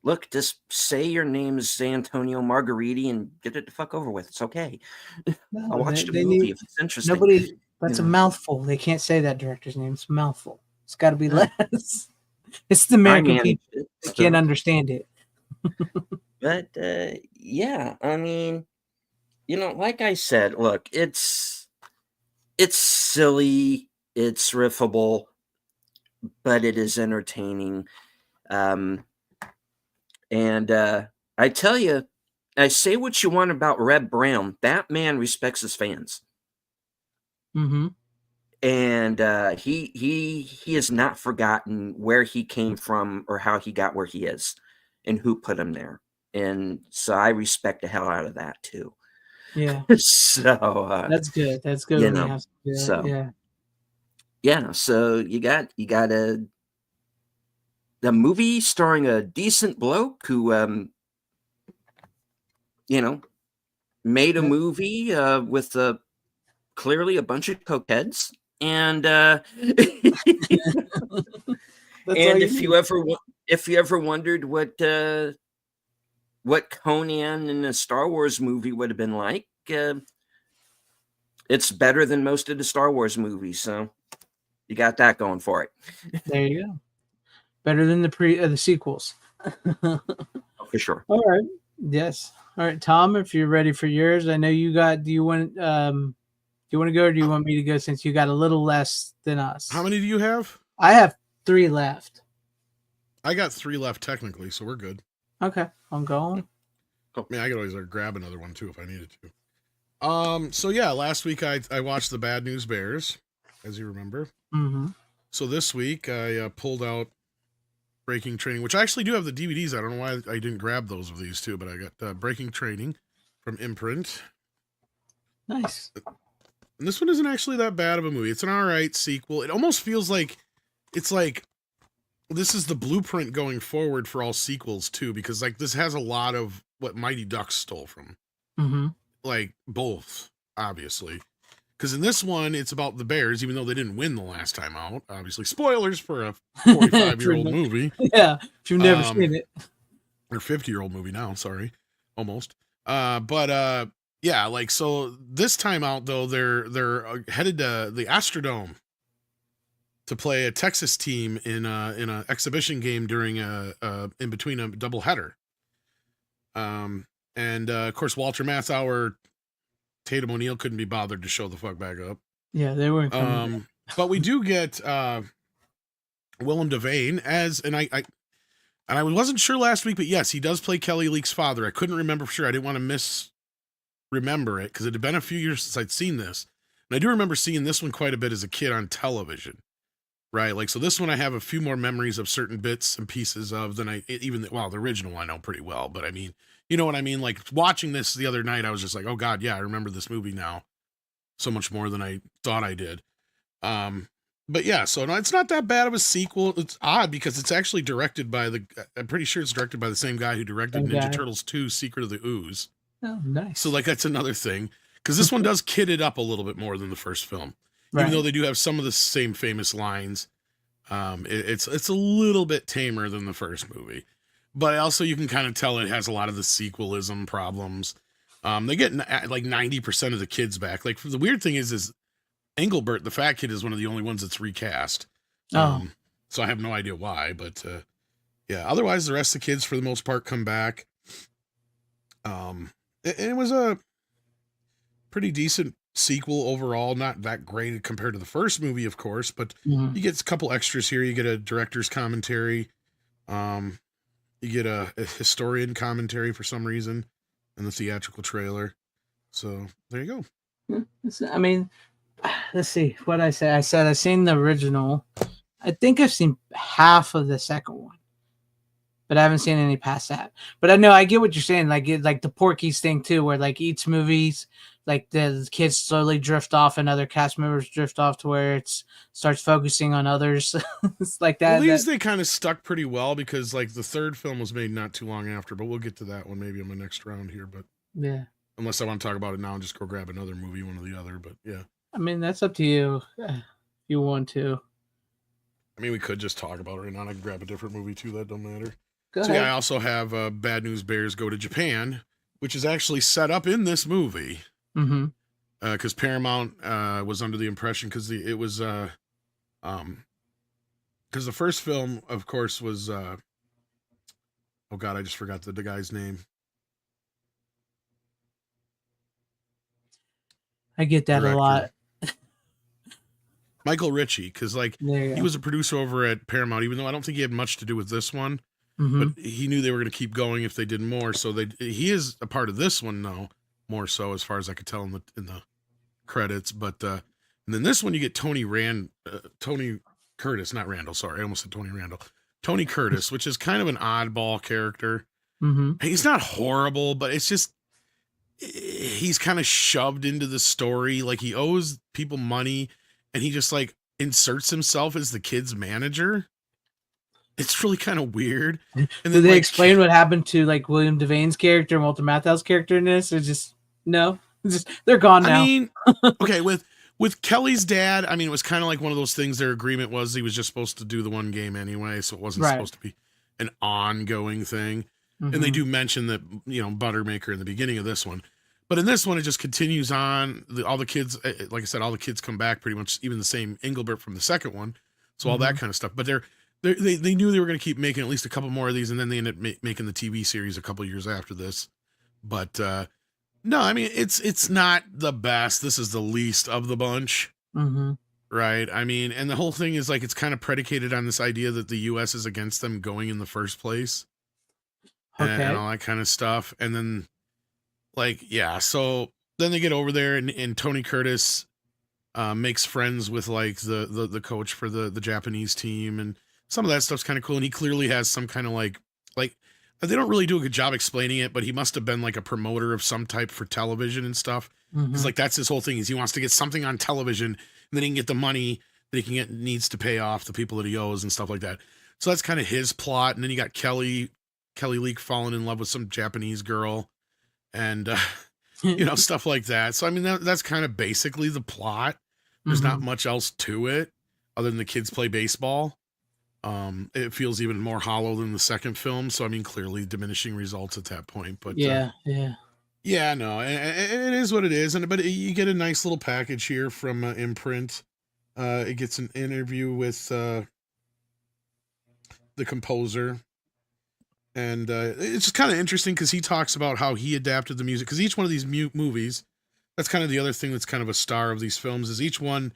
Look, just say your name is Antonio Margheriti and get it the fuck over with. It's okay. No, I'll watch the movie if it's interesting. That's a mouthful. They can't say that director's name. It's a mouthful. It's got to be less. It's the American people. They can't understand it. But yeah, I mean, like I said, look, it's silly, it's riffable, but it is entertaining. And I tell you, I say what you want about Reb Brown. That man respects his fans. Mm-hmm. And he has not forgotten where he came from or how he got where he is and who put him there. And so I respect the hell out of that too. Yeah. So that's good. That's good. You when you know, have to do that. so yeah. So you got a movie starring a decent bloke who made a movie with clearly a bunch of cokeheads. And and if you ever wondered what Conan in a Star Wars movie would have been like, it's better than most of the Star Wars movies. So you got that going for it. There you go. Better than the sequels. For sure. All right. Yes. All right, Tom. If you're ready for yours, I know you got. Do you want to go, or do you want me to go? Since you got a little less than us. How many do you have? I have 3 left. I got 3 left technically, so we're good. Okay, I'm going. I mean, I could always grab another one too if I needed to. So yeah, last week I watched the Bad News Bears, as you remember. Mm-hmm. So this week I pulled out Breaking Training, which I actually do have the DVDs. I don't know why I didn't grab those of these two, but I got Breaking Training from Imprint. Nice. And this one isn't actually that bad of a movie. It's an alright sequel. It almost feels like it's like this is the blueprint going forward for all sequels too, because like this has a lot of what Mighty Ducks stole from. Mm-hmm. Like both, obviously. Because in this one, it's about the Bears, even though they didn't win the last time out. Obviously, spoilers for a 45-year-old movie. Yeah, if you've never seen it. Or 50-year-old movie now, sorry. Almost. Yeah, like, so this time out, though, they're headed to the Astrodome to play a Texas team in a exhibition game during in between a doubleheader. And of course, Walter Matthau, Tatum O'Neal couldn't be bothered to show the fuck back up. Yeah, they weren't. But we do get Willem Devane and I wasn't sure last week, but yes, he does play Kelly Leak's father. I couldn't remember for sure. I didn't want to misremember it because it had been a few years since I'd seen this. And I do remember seeing this one quite a bit as a kid on television, right? Like, so this one I have a few more memories of certain bits and pieces of than the original I know pretty well. But I mean, you know what I mean? Like watching this the other night, I was just like, oh God, yeah, I remember this movie now so much more than I thought I did. But yeah, so no, it's not that bad of a sequel. It's odd because it's actually directed by I'm pretty sure it's directed by the same guy who directed Ninja Turtles 2 Secret of the Ooze. Oh, nice. So like that's another thing. Because this one does kid it up a little bit more than the first film. Right. Even though they do have some of the same famous lines. It's a little bit tamer than the first movie. But also you can kind of tell it has a lot of the sequelism problems. They get like 90% of the kids back. Like the weird thing is Engelbert, the fat kid, is one of the only ones that's recast. Oh. So I have no idea why, but yeah. Otherwise, the rest of the kids, for the most part, come back. It was a pretty decent sequel overall. Not that great compared to the first movie, of course, but Mhm. you get a couple extras here. You get a director's commentary. You get a historian commentary for some reason in the theatrical trailer. So there you go. I mean, let's see what I said. I said I've seen the original. I think I've seen half of the second one, but I haven't seen any past that. But I know I get what you're saying, like like the Porky's thing too, where like each movies, like the kids slowly drift off and other cast members drift off to where it's starts focusing on others. It's like that. Well, these they kind of stuck pretty well because like the third film was made not too long after, but we'll get to that one maybe on the next round here. But yeah, unless I want to talk about it now and just go grab another movie, one or the other. But yeah, I mean that's up to you if you want to. I mean we could just talk about it right now. And I can grab a different movie too. That don't matter. Go So ahead. yeah, I also have Bad News Bears Go to Japan, which is actually set up in this movie. Mm-hmm. Because Paramount was under the impression because it was because the first film, of course, was oh god, I just forgot the guy's name. I get that Director. a lot. Michael Ritchie, because like There you he go. was a producer over at Paramount, even though I don't think he had much to do with this one, Mhm. but he knew they were going to keep going if they did more. So he is a part of this one now, more so as far as I could tell in the credits. But and then this one you get Tony Curtis, not Randall. Sorry, I almost said Tony Randall. Tony Curtis, which is kind of an oddball character. Mhm. He's not horrible, but it's just he's kind of shoved into the story. Like he owes people money, and he just like inserts himself as the kid's manager. It's really kind of weird. And Did then they like, explain what happened to like William Devane's character and Walter Matthau's character in this? Or just no, just they're gone now. I mean, okay, with Kelly's dad, I mean, it was kind of like one of those things. Their agreement was he was just supposed to do the one game anyway, so it wasn't Right. supposed to be an ongoing thing. And they Mhm. do mention that, you know, Buttermaker in the beginning of this one. But in this one, it just continues on. All the kids, like I said, all the kids come back pretty much, even the same Engelbert from the second one. So all that kind of stuff. But they knew they were going to keep making at least a couple more of these, and then they ended up making the TV series a couple years after this. But no, I mean, it's not the best. This is the least of the bunch. Mhm. Right. I mean, and the whole thing is like it's kind of predicated on this idea that the US is against them going in the first place. Okay. And all that kind of stuff. And then like, yeah, so then they get over there and Tony Curtis makes friends with like the coach for the Japanese team, and some of that stuff's kind of cool. And he clearly has some kind of like they don't really do a good job explaining it, but he must have been like a promoter of some type for television and stuff. Because Mhm. like that's his whole thing is he wants to get something on television, and then he can get the money that he needs to pay off the people that he owes and stuff like that. So that's kind of his plot. And then you got Kelly Leak falling in love with some Japanese girl, and you know, stuff like that. So I mean that's kind of basically the plot. There's not Mhm. much else to it other than the kids play baseball. It feels even more hollow than the second film. So I mean, clearly diminishing results at that point. But Yeah. yeah, no, it is what it is. But you get a nice little package here from Imprint. It gets an interview with the composer. And it's just kind of interesting because he talks about how he adapted the music. Because each one of these movies, that's kind of the other thing that's kind of a star of these films, is each one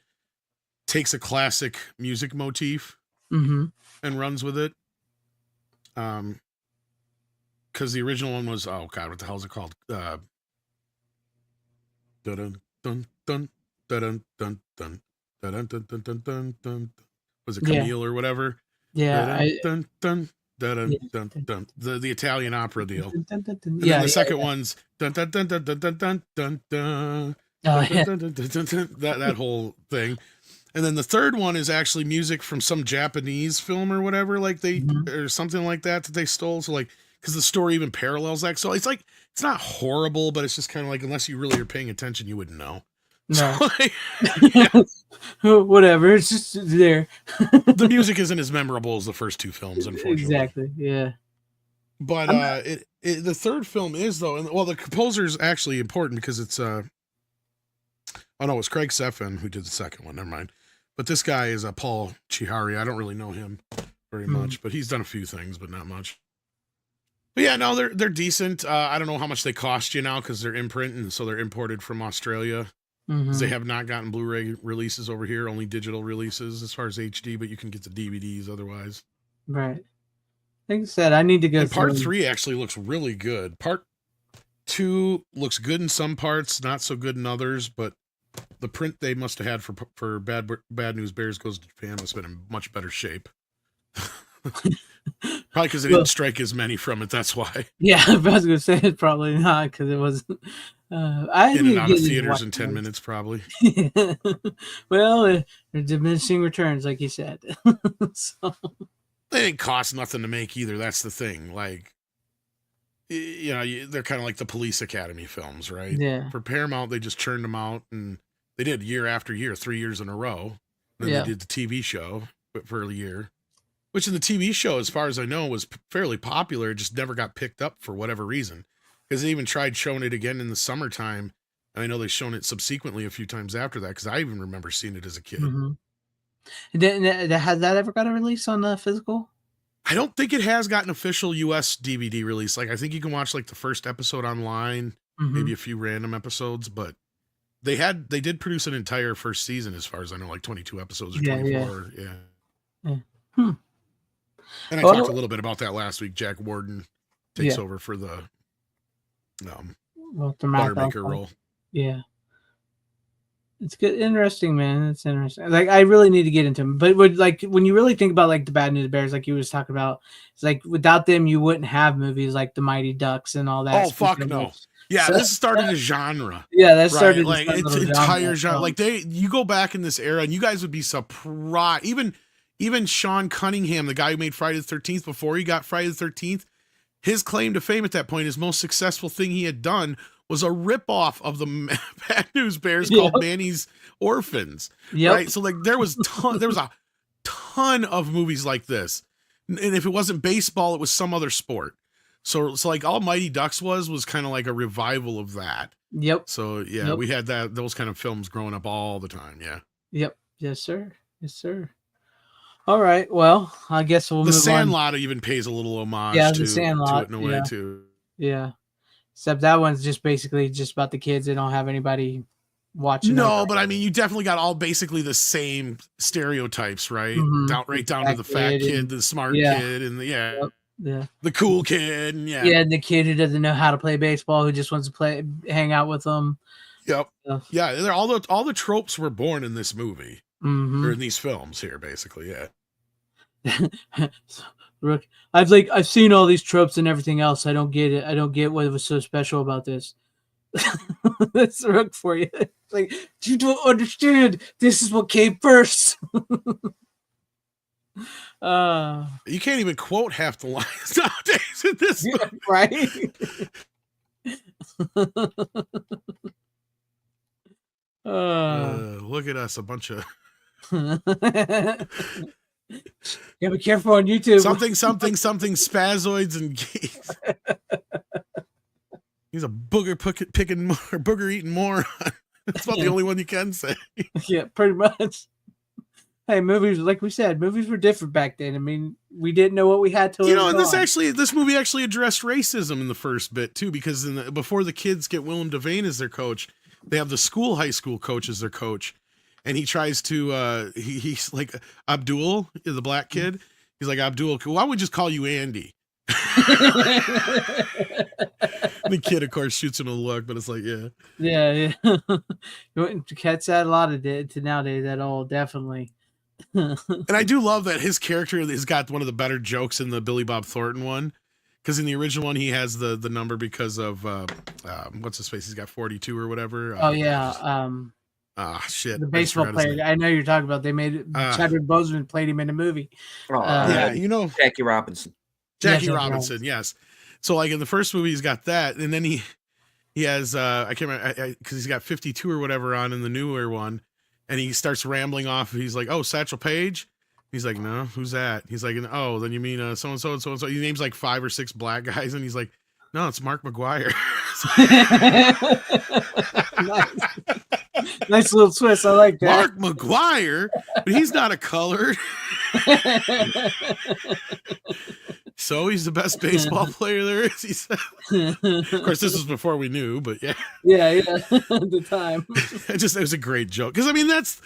takes a classic music motif Mhm. and runs with it. Because the original one was, oh god, what the hell is it called? Dun dun dun dun dun dun dun dun dun dun dun dun dun. Was it Yeah. Camille or whatever? Yeah. Dun dun dun Yeah. dun dun. The Italian opera deal. Dun, dun, dun, dun. And Yeah. then the Yeah. second one's dun dun dun dun dun dun dun dun dun. Oh, yeah. Dun, dun, dun, dun, dun, that whole thing. And then the third one is actually music from some Japanese film or whatever, like Mhm. or something like that they stole. So like, because the story even parallels that. So it's like, it's not horrible, but it's just kind of like, unless you really are paying attention, you wouldn't know. No. So, like, yeah, Whatever. It's just there. the music isn't as memorable as the first two films, unfortunately. Exactly. Yeah. But the third film is though, and well, the composer is actually important because it's Oh no, it was Craig Seffin who did the second one. Never mind. But this guy is Paul Chihari. I don't really know him very much, but he's done a few things, but not much. But yeah, no, they're decent. I don't know how much they cost you now because they're imprint and so they're imported from Australia. Because they have not gotten Blu-ray releases over here, only digital releases as far as HD, but you can get the DVDs otherwise. Right. Like I said, I need to go. And part 3 actually looks really good. Part 2 looks good in some parts, not so good in others, but the print they must have had for Bad News Bears Goes to Japan must have been in much better shape. Probably because they didn't strike as many from it. That's why. Yeah, I was going to say it probably not because it wasn't. I in and out of theaters in 10 minutes, probably. Well, they're diminishing returns, like you said. So. They didn't cost nothing to make either. That's the thing. Like, you know, they're kind of like the Police Academy films, right? Yeah. For Paramount, they just churned them out, and they did year after year, 3 years in a row. Then they did the TV show for a year, which in the TV show, as far as I know, was fairly popular. It just never got picked up for whatever reason. Because they even tried showing it again in the summertime. And I know they've shown it subsequently a few times after that, because I even remember seeing it as a kid. Has that ever got a release on the physical? I don't think it has gotten official US DVD release. Like, I think you can watch like the first episode online, maybe a few random episodes, but they did produce an entire first season, as far as I know, like 22 episodes or 24. Yeah. And I talked a little bit about that last week. Jack Warden takes over for the Buttermaker role. Yeah. It's good, interesting, man. It's interesting. Like, I really need to get into them. But when you really think about like the Bad News Bears, like you was talking about, it's like without them, you wouldn't have movies like the Mighty Ducks and all that. Oh, fuck no. Yeah, so, this started a genre. Yeah, that started like it's an entire genre. Like you go back in this era, and you guys would be surprised. Even Sean Cunningham, the guy who made Friday the 13th, before he got Friday the 13th, his claim to fame at that point, his most successful thing he had done, was a ripoff of the Bad News Bears called Manny's Orphans. Right? So like there was a ton of movies like this. And if it wasn't baseball, it was some other sport. So like all Mighty Ducks was kind of like a revival of that. Yep. So yeah, we had those kind of films growing up all the time. Yeah. Yep. Yes, sir. Yes, sir. All right. Well, I guess we'll move on. The Sandlot even pays a little homage to it in a way too. Yeah. Except that one's just basically just about the kids. They don't have anybody watching. No, but I mean, you definitely got all basically the same stereotypes, right? Right down to the fat kid, the smart kid, and the cool kid, and and the kid who doesn't know how to play baseball, who just wants to hang out with them. Yep. Yeah, all the tropes were born in this movie, or in these films here, basically. Yeah. Rook, I've seen all these tropes and everything else. I don't get it. I don't get what was so special about this. That's Rook for you. Like, you don't understand. This is what came first. You can't even quote half the lines nowadays in this movie. Right? Look at us, a bunch of yeah, be careful on YouTube. Something spazoids and geeks. He's a booger eating moron. That's about the only one you can say. Yeah, pretty much. Hey, movies, like we said, movies were different back then. I mean, we didn't know what we had to. And this movie actually addressed racism in the first bit too, because before the kids get Willem Devane as their coach, they have the high school coach as their coach. And he tries to, he's like, Abdul, the black kid. He's like, Abdul, why don't we just call you Andy? The kid, of course, shoots him a look, but it's like, yeah. Yeah. Cats add a lot of it to nowadays at all, definitely. And I do love that his character has got one of the better jokes in the Billy Bob Thornton one. Because in the original one, he has the number because of, what's his face? He's got 42 or whatever. Shit. The baseball player. I know you're talking about. They made Chadwick Boseman played him in a movie. Jackie Robinson. Jackie Robinson, yes. So like in the first movie, he's got that, and then he has I can't remember because he's got 52 or whatever on in the newer one, and he starts rambling off. He's like, "Oh, Satchel Paige." He's like, "No, who's that?" He's like, "Oh, then you mean so and so and so and so." He names like 5 or 6 black guys, and he's like, "No, it's Mark McGuire." Nice little twist. I like that. Mark McGuire, but he's not a colored. So he's the best baseball player there is, he said. Of course, this was before we knew, but yeah. Yeah, at the time. It was a great joke. Because I mean, that's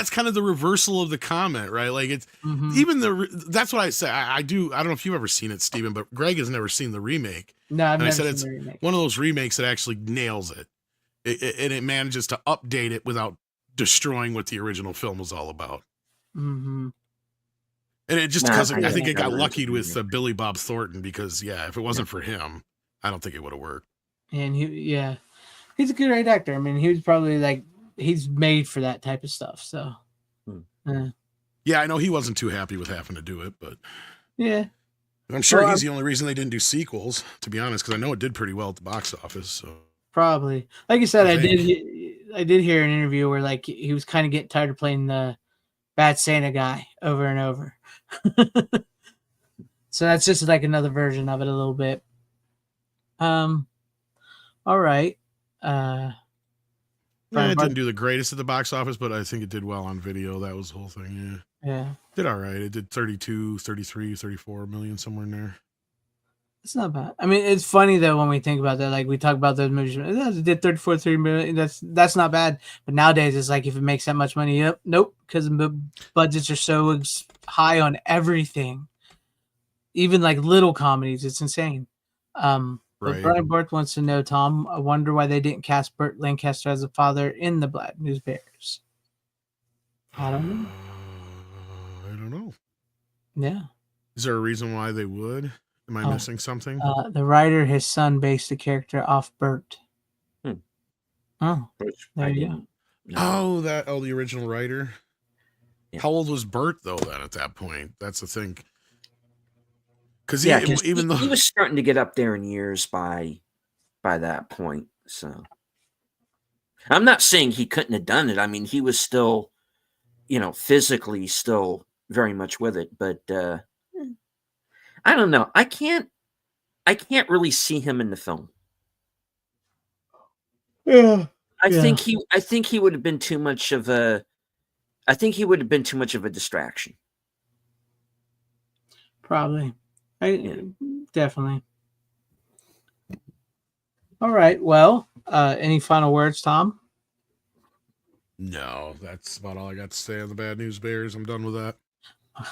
kind of the reversal of the comment, right? Like it's even that's what I say. I don't know if you've ever seen it, Steven, but Greg has never seen the remake. No, I've and never I said seen it's the remake. one of those remakes that actually nails it. And it manages to update it without destroying what the original film was all about. Mm-hmm. And it just because I think it got never lucky with seen it. Billy Bob Thornton because if it wasn't for him, I don't think it would have worked. And he's a great actor. I mean, he was probably he's made for that type of stuff. So, Yeah, I know he wasn't too happy with having to do it, but yeah, I'm sure he's the only reason they didn't do sequels, to be honest, because I know it did pretty well at the box office. So probably, like you said, I did hear an interview where he was kind of getting tired of playing the bad Santa guy over and over. So that's just like another version of it a little bit. All right. It didn't do the greatest at the box office, but I think it did well on video. That was the whole thing. Yeah. Did all right. It did 32, 33, 34 million, somewhere in there. It's not bad. I mean, it's funny though when we think about that. Like we talk about those movies, it did 34, 30 million. That's not bad. But nowadays, it's like if it makes that much money, nope, because the budgets are so high on everything, even like little comedies. It's insane. But Brian Barth wants to know, Tom, I wonder why they didn't cast Burt Lancaster as a father in the Bad News Bears. I don't know. I don't know. Yeah. Is there a reason why they would? Am I missing something? The writer, his son, based the character off Burt. Oh, there you go. No. The original writer. Yeah. How old was Burt though? Then at that point, that's the thing. Because he was starting to get up there in years by that point. So I'm not saying he couldn't have done it. I mean, he was still, physically still very much with it. But I don't know. I can't really see him in the film. Yeah. I think he would have been too much of a. I think he would have been too much of a distraction. Probably. Definitely. All right. Well, any final words, Tom? No, that's about all I got to say on the Bad News Bears. I'm done with that.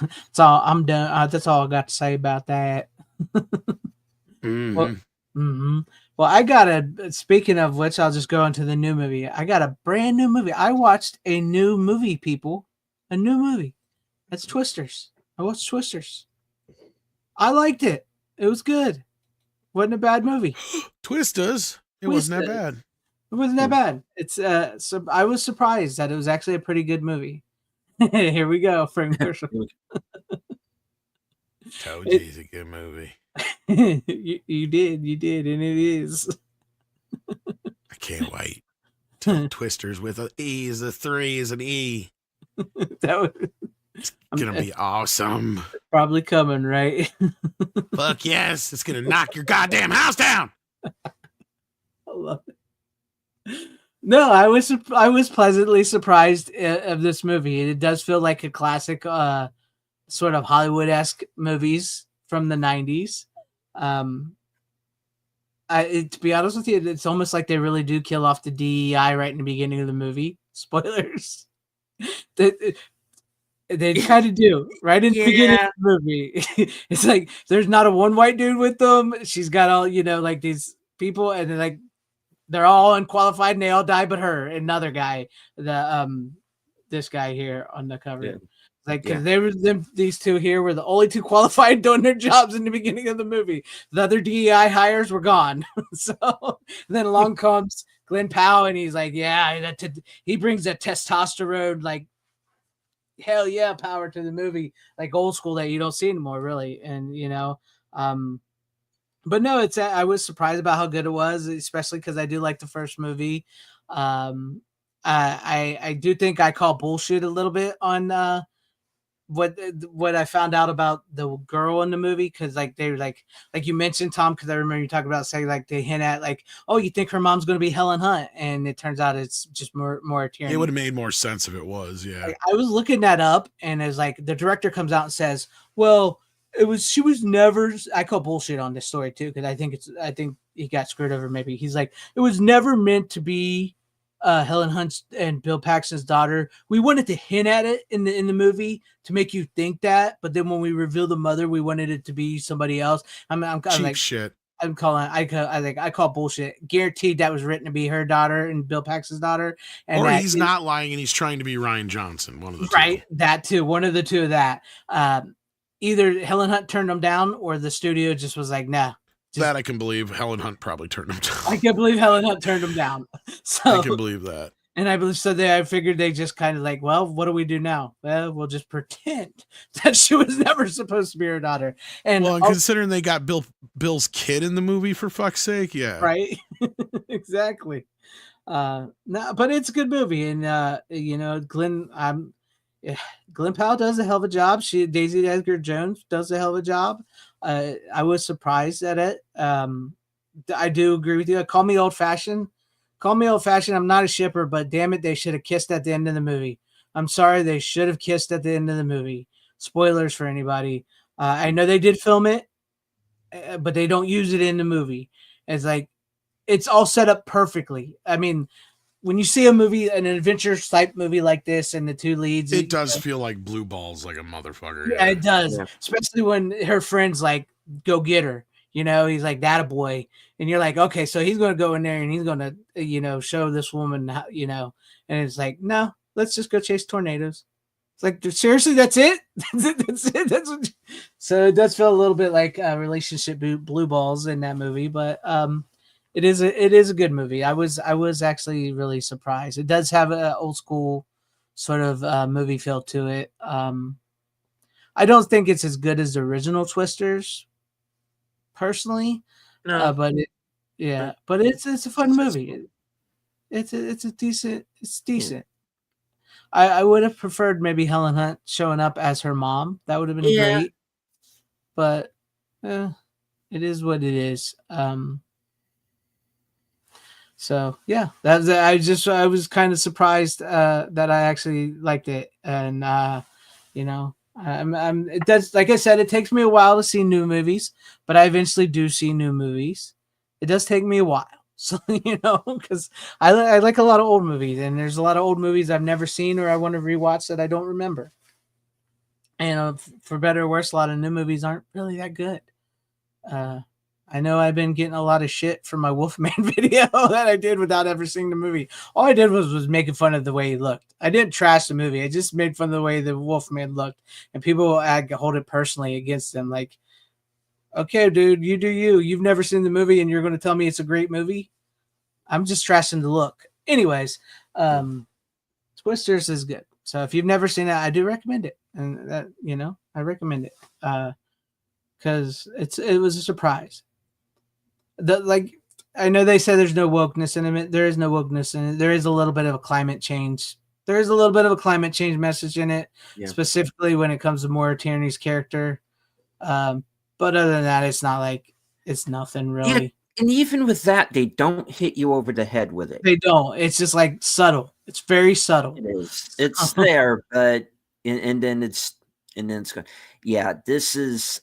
That's all. I'm done. That's all I got to say about that. Well, I got speaking of which, I'll just go into the new movie. I got a brand new movie. I watched a new movie, people. A new movie. That's Twisters. I watched Twisters. I liked it. It was good. Wasn't a bad movie. Twisters. It wasn't that bad. It wasn't that bad. It's so I was surprised that it was actually a pretty good movie. Here we go, Frank Marshall. Told you it's a good movie. you did, and it is. I can't wait. Twisters with an E is a 3 is an E. It's gonna be awesome. Probably coming, right? Fuck yes, it's gonna knock your goddamn house down. I love it. No, I was pleasantly surprised of this movie. It does feel like a classic, sort of Hollywood-esque movies from the 90s. To be honest with you, it's almost like they really do kill off the DEI right in the beginning of the movie. Spoilers. They kind of do right in the beginning of the movie. It's like there's not a one white dude with them. She's got all like these people, and they're all unqualified, and they all die, but her and another guy, this guy here on the cover. Yeah. Like these two here were the only two qualified doing their jobs in the beginning of the movie. The other DEI hires were gone. So then along comes Glenn Powell, and he's like, yeah, he brings that testosterone, like, hell yeah, power to the movie, like old school that you don't see anymore, really. And but no, I was surprised about how good it was, especially because I do like the first movie. I do think I call bullshit a little bit on what I found out about the girl in the movie, because like they were like you mentioned, Tom, because I remember you talking about saying like they hint at like, oh, you think her mom's going to be Helen Hunt, and it turns out it's just more It would Tierney. have made more sense if it was, yeah. Like, I was looking that up, and it's like the director comes out and says, well, she was never. I call bullshit on this story too, because I think he got screwed over. Maybe he's like, it was never meant to be Helen Hunt and Bill Paxton's daughter. We wanted to hint at it in the movie to make you think that, but then when we reveal the mother, we wanted it to be somebody else. I'm Cheap like shit. I'm calling. I call bullshit. Guaranteed that was written to be her daughter and Bill Paxton's daughter, and Or that he's not lying and he's trying to be Ryan Johnson. One of the right. two. That too. One of the two of that. Either Helen Hunt turned them down, or the studio just was like, nah. That I can believe. Helen Hunt probably turned him down. I can't believe Helen Hunt turned them down. So I can believe that. And I believe so. I figured they just kind of like, well, what do we do now? Well, we'll just pretend that she was never supposed to be her daughter. And Considering they got Bill's kid in the movie, for fuck's sake, yeah, right, exactly. No, but it's a good movie, and Glenn Powell does a hell of a job. Daisy Edgar Jones does a hell of a job. I was surprised at it. I do agree with you. Call me old fashioned. I'm not a shipper, but damn it, they should have kissed at the end of the movie. I'm sorry, they should have kissed at the end of the movie. Spoilers for anybody. I know they did film it, but they don't use it in the movie. It's like it's all set up perfectly. I mean, when you see a movie, an adventure type movie like this, and the two leads, it does feel like blue balls, like a motherfucker. Yeah, it does. Yeah. Especially when her friends like go get her. He's like that a boy, and you're like, okay, so he's going to go in there and he's going to, show this woman, how, and it's like, no, let's just go chase tornadoes. It's like, seriously, that's it. That's it. So it does feel a little bit like a relationship blue balls in that movie, but it is a good movie. I was actually really surprised. It does have an old school sort of movie feel to it. I don't think it's as good as the original Twisters, personally, No. but it's a fun movie. It's decent. Yeah. I would have preferred maybe Helen Hunt showing up as her mom. That would have been great. But it is what it is. So yeah, I was kind of surprised that I actually liked it, and it does, like I said, it takes me a while to see new movies, but I eventually do see new movies. It does take me a while. So, because I like a lot of old movies, and there's a lot of old movies I've never seen or I want to rewatch that I don't remember. And for better or worse, a lot of new movies aren't really that good. I know I've been getting a lot of shit from my Wolfman video that I did without ever seeing the movie. All I did was making fun of the way he looked. I didn't trash the movie. I just made fun of the way the Wolfman looked. And people hold it personally against them. Like, okay, dude, you do you. You've never seen the movie and you're going to tell me it's a great movie? I'm just trashing the look. Anyways, Twisters is good. So if you've never seen it, I do recommend it. And that, I recommend it. Because it was a surprise. I know they say there's no wokeness in it. There is no wokeness in it. There is a little bit of a climate change. There is a little bit of a climate change message in it, specifically when it comes to Maura Tierney's character. But other than that, it's not like it's nothing really. Yeah, and even with that, they don't hit you over the head with it. They don't. It's just like subtle. It's very subtle. It is. It's there, but and then it's gone. Yeah,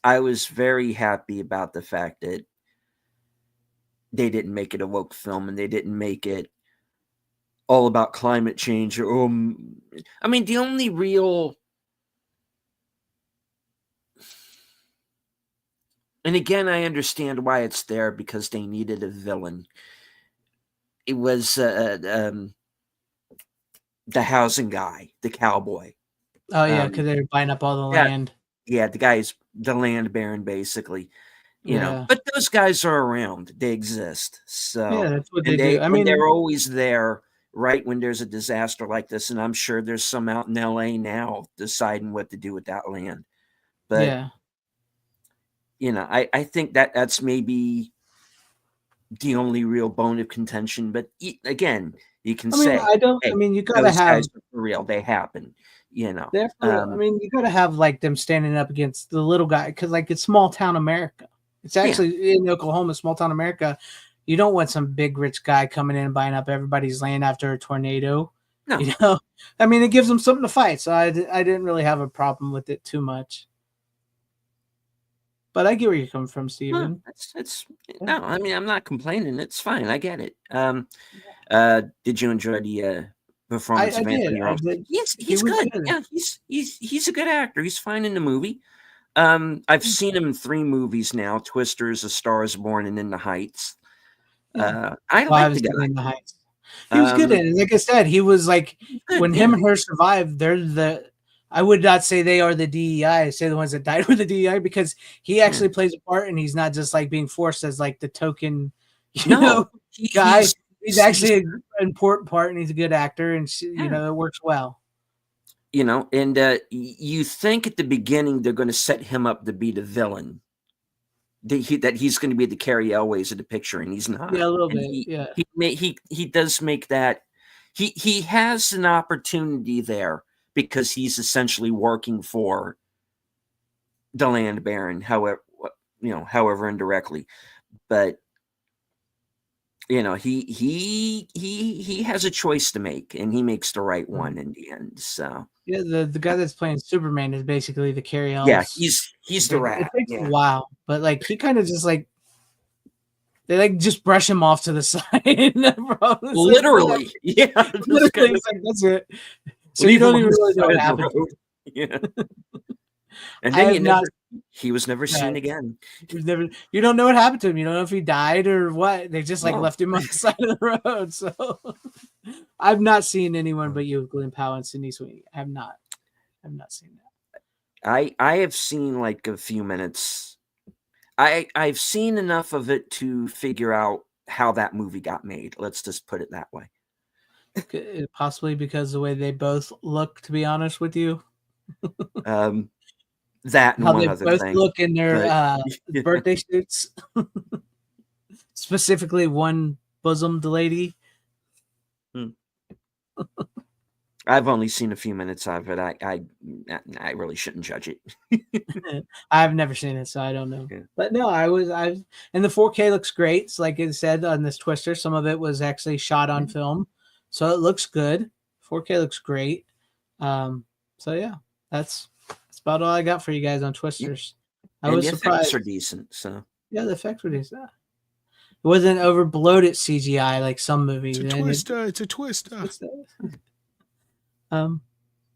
I was very happy about the fact that they didn't make it a woke film, and they didn't make it all about climate change. I mean, the only real, and again, I understand why it's there, because they needed a villain. It was the housing guy, the cowboy. Oh yeah, because they were buying up all the land. Yeah, the guy's the land baron, basically. But those guys are around. They exist. So yeah, that's what they do. I mean, they're always there, right, when there's a disaster like this. And I'm sure there's some out in LA now deciding what to do with that land. But I think that's maybe the only real bone of contention. But again, you can say, I don't. hey, I mean, you gotta those have guys are for real. They happen. you know. Definitely. I mean, you got to have like them standing up against the little guy because like it's small town America. It's actually in Oklahoma, small town America. You don't want some big rich guy coming in and buying up everybody's land after a tornado. No. You know, I mean, it gives them something to fight. So I didn't really have a problem with it too much. But I get where you're coming from, Steven. No, I mean, I'm not complaining. It's fine. I get it. Did you enjoy the performance I of did. Anthony I Ramos? did. Yes, He he's was good. good. Yeah, he's a good actor. He's fine in the movie. I've seen him in 3 movies now: Twisters, A Star Is Born, and In the Heights. Yeah. I Well, I like was the guy. in the Heights. He was good in it. Like I said, he was like Good, when him and her survived. They're the. I would not say they are the DEI. I say the ones that died with the DEI because he actually plays a part, and he's not just like being forced as like the token, guy. He's actually an important part, and he's a good actor, and you know it works well. You know, and you think at the beginning they're going to set him up to be the villain. That he's going to be the Carrie Elways of the picture, and he's not. Yeah, a little and bit. He does make that. He has an opportunity there because he's essentially working for the land baron, however indirectly. But you know, he has a choice to make, and he makes the right one in the end. So yeah, the guy that's playing Superman is basically the Carrie Elves. Yeah, he's the rat. It takes a while, but like he kind of just like they like just brush him off to the side. Literally, yeah. Literally, it's like that's it. So you don't even really know what happened. Yeah. And then he was never seen again. You don't know what happened to him. You don't know if he died or what. They just like left him on the side of the road. So I've not seen anyone but you, Glenn Powell and Sydney Sweeney. I've not seen that. I have seen like a few minutes. I've seen enough of it to figure out how that movie got made. Let's just put it that way. Possibly because the way they both look, to be honest with you. That and how one they other both thing. look in their birthday suits. Specifically one bosomed lady. I've only seen a few minutes of it. I really shouldn't judge it. I've never seen it, so I don't know. Yeah. But no, I and the 4K looks great. It's like it said on this Twister, some of it was actually shot on film, so it looks good. 4K looks great. So yeah, that's about all I got for you guys on Twisters. I was surprised. The effects are decent, so yeah, the effects were decent. It wasn't over bloated CGI like some movies. It's a twister. And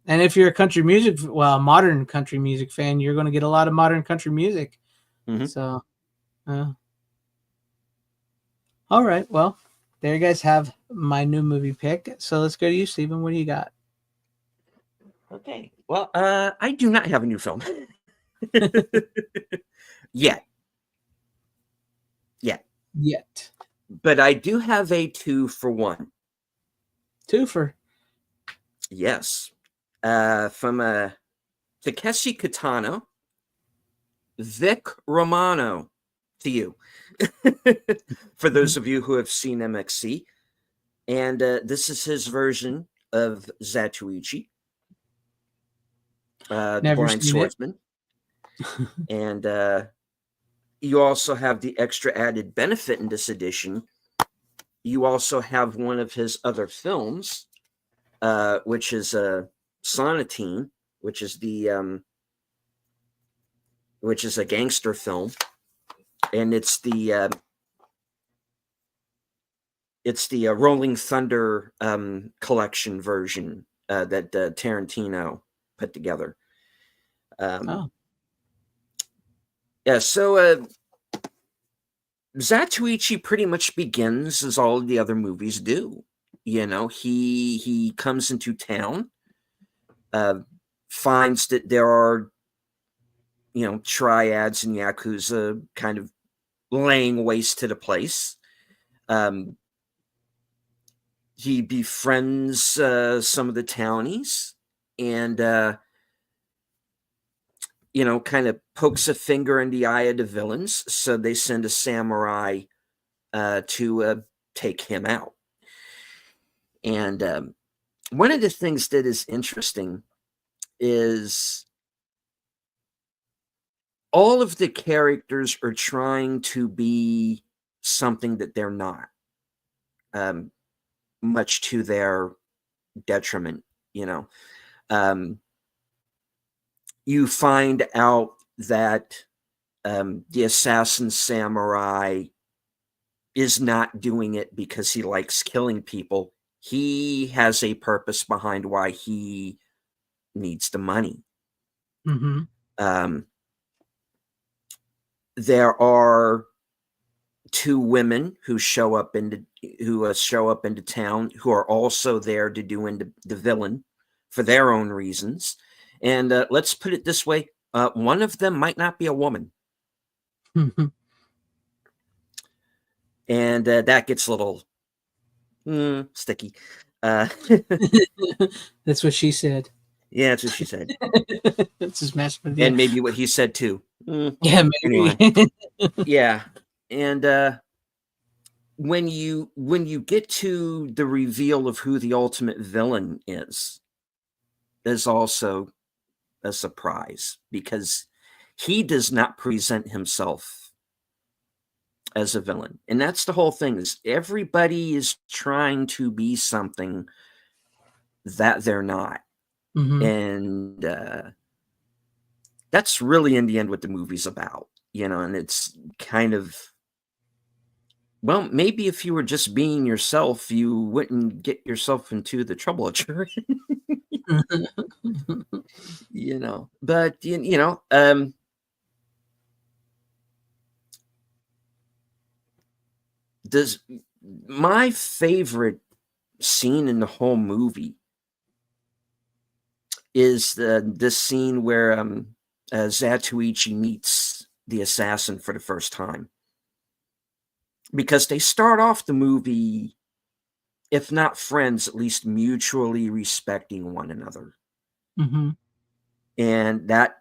if you're a country music, modern country music fan, you're going to get a lot of modern country music. Mm-hmm. So, all right. Well, there you guys have my new movie pick. So let's go to you, Stephen. What do you got? Okay. Well, I do not have a new film yet. But I do have a 2-for-1. 2-for. Yes. From Takeshi Kitano, Vic Romano to you. For those of you who have seen MXC. And this is his version of Zatoichi. The Blind Swordsman. And you also have the extra added benefit in this edition. You also have one of his other films, which is Sonatine, which is a gangster film, and it's the Rolling Thunder collection version that Tarantino put together. Yeah, so Zatoichi pretty much begins as all of the other movies do. You know, he comes into town, finds that there are, triads and Yakuza kind of laying waste to the place. He befriends some of the townies and, kind of pokes a finger in the eye of the villains. So they send a samurai to take him out. And one of the things that is interesting is all of the characters are trying to be something that they're not, much to their detriment, you know. You find out that the assassin samurai is not doing it because he likes killing people. He has a purpose behind why he needs the money. There are two women who show up into town who are also there to do the villain for their own reasons. And let's put it this way: one of them might not be a woman. And that gets a little sticky. That's what she said. Yeah, that's what she said. That's just messing with you. And maybe what he said too. Yeah, maybe. Anyway. Yeah. And when you get to the reveal of who the ultimate villain is, there's also a surprise, because he does not present himself as a villain. And that's the whole thing, is everybody is trying to be something that they're not. And that's really in the end what the movie's about, you know. And it's kind of, well, maybe if you were just being yourself, you wouldn't get yourself into the trouble that you're in. You know, but you know, my favorite scene in the whole movie is this scene where Zatoichi meets the assassin for the first time, because they start off the movie, if not friends, at least mutually respecting one another. And that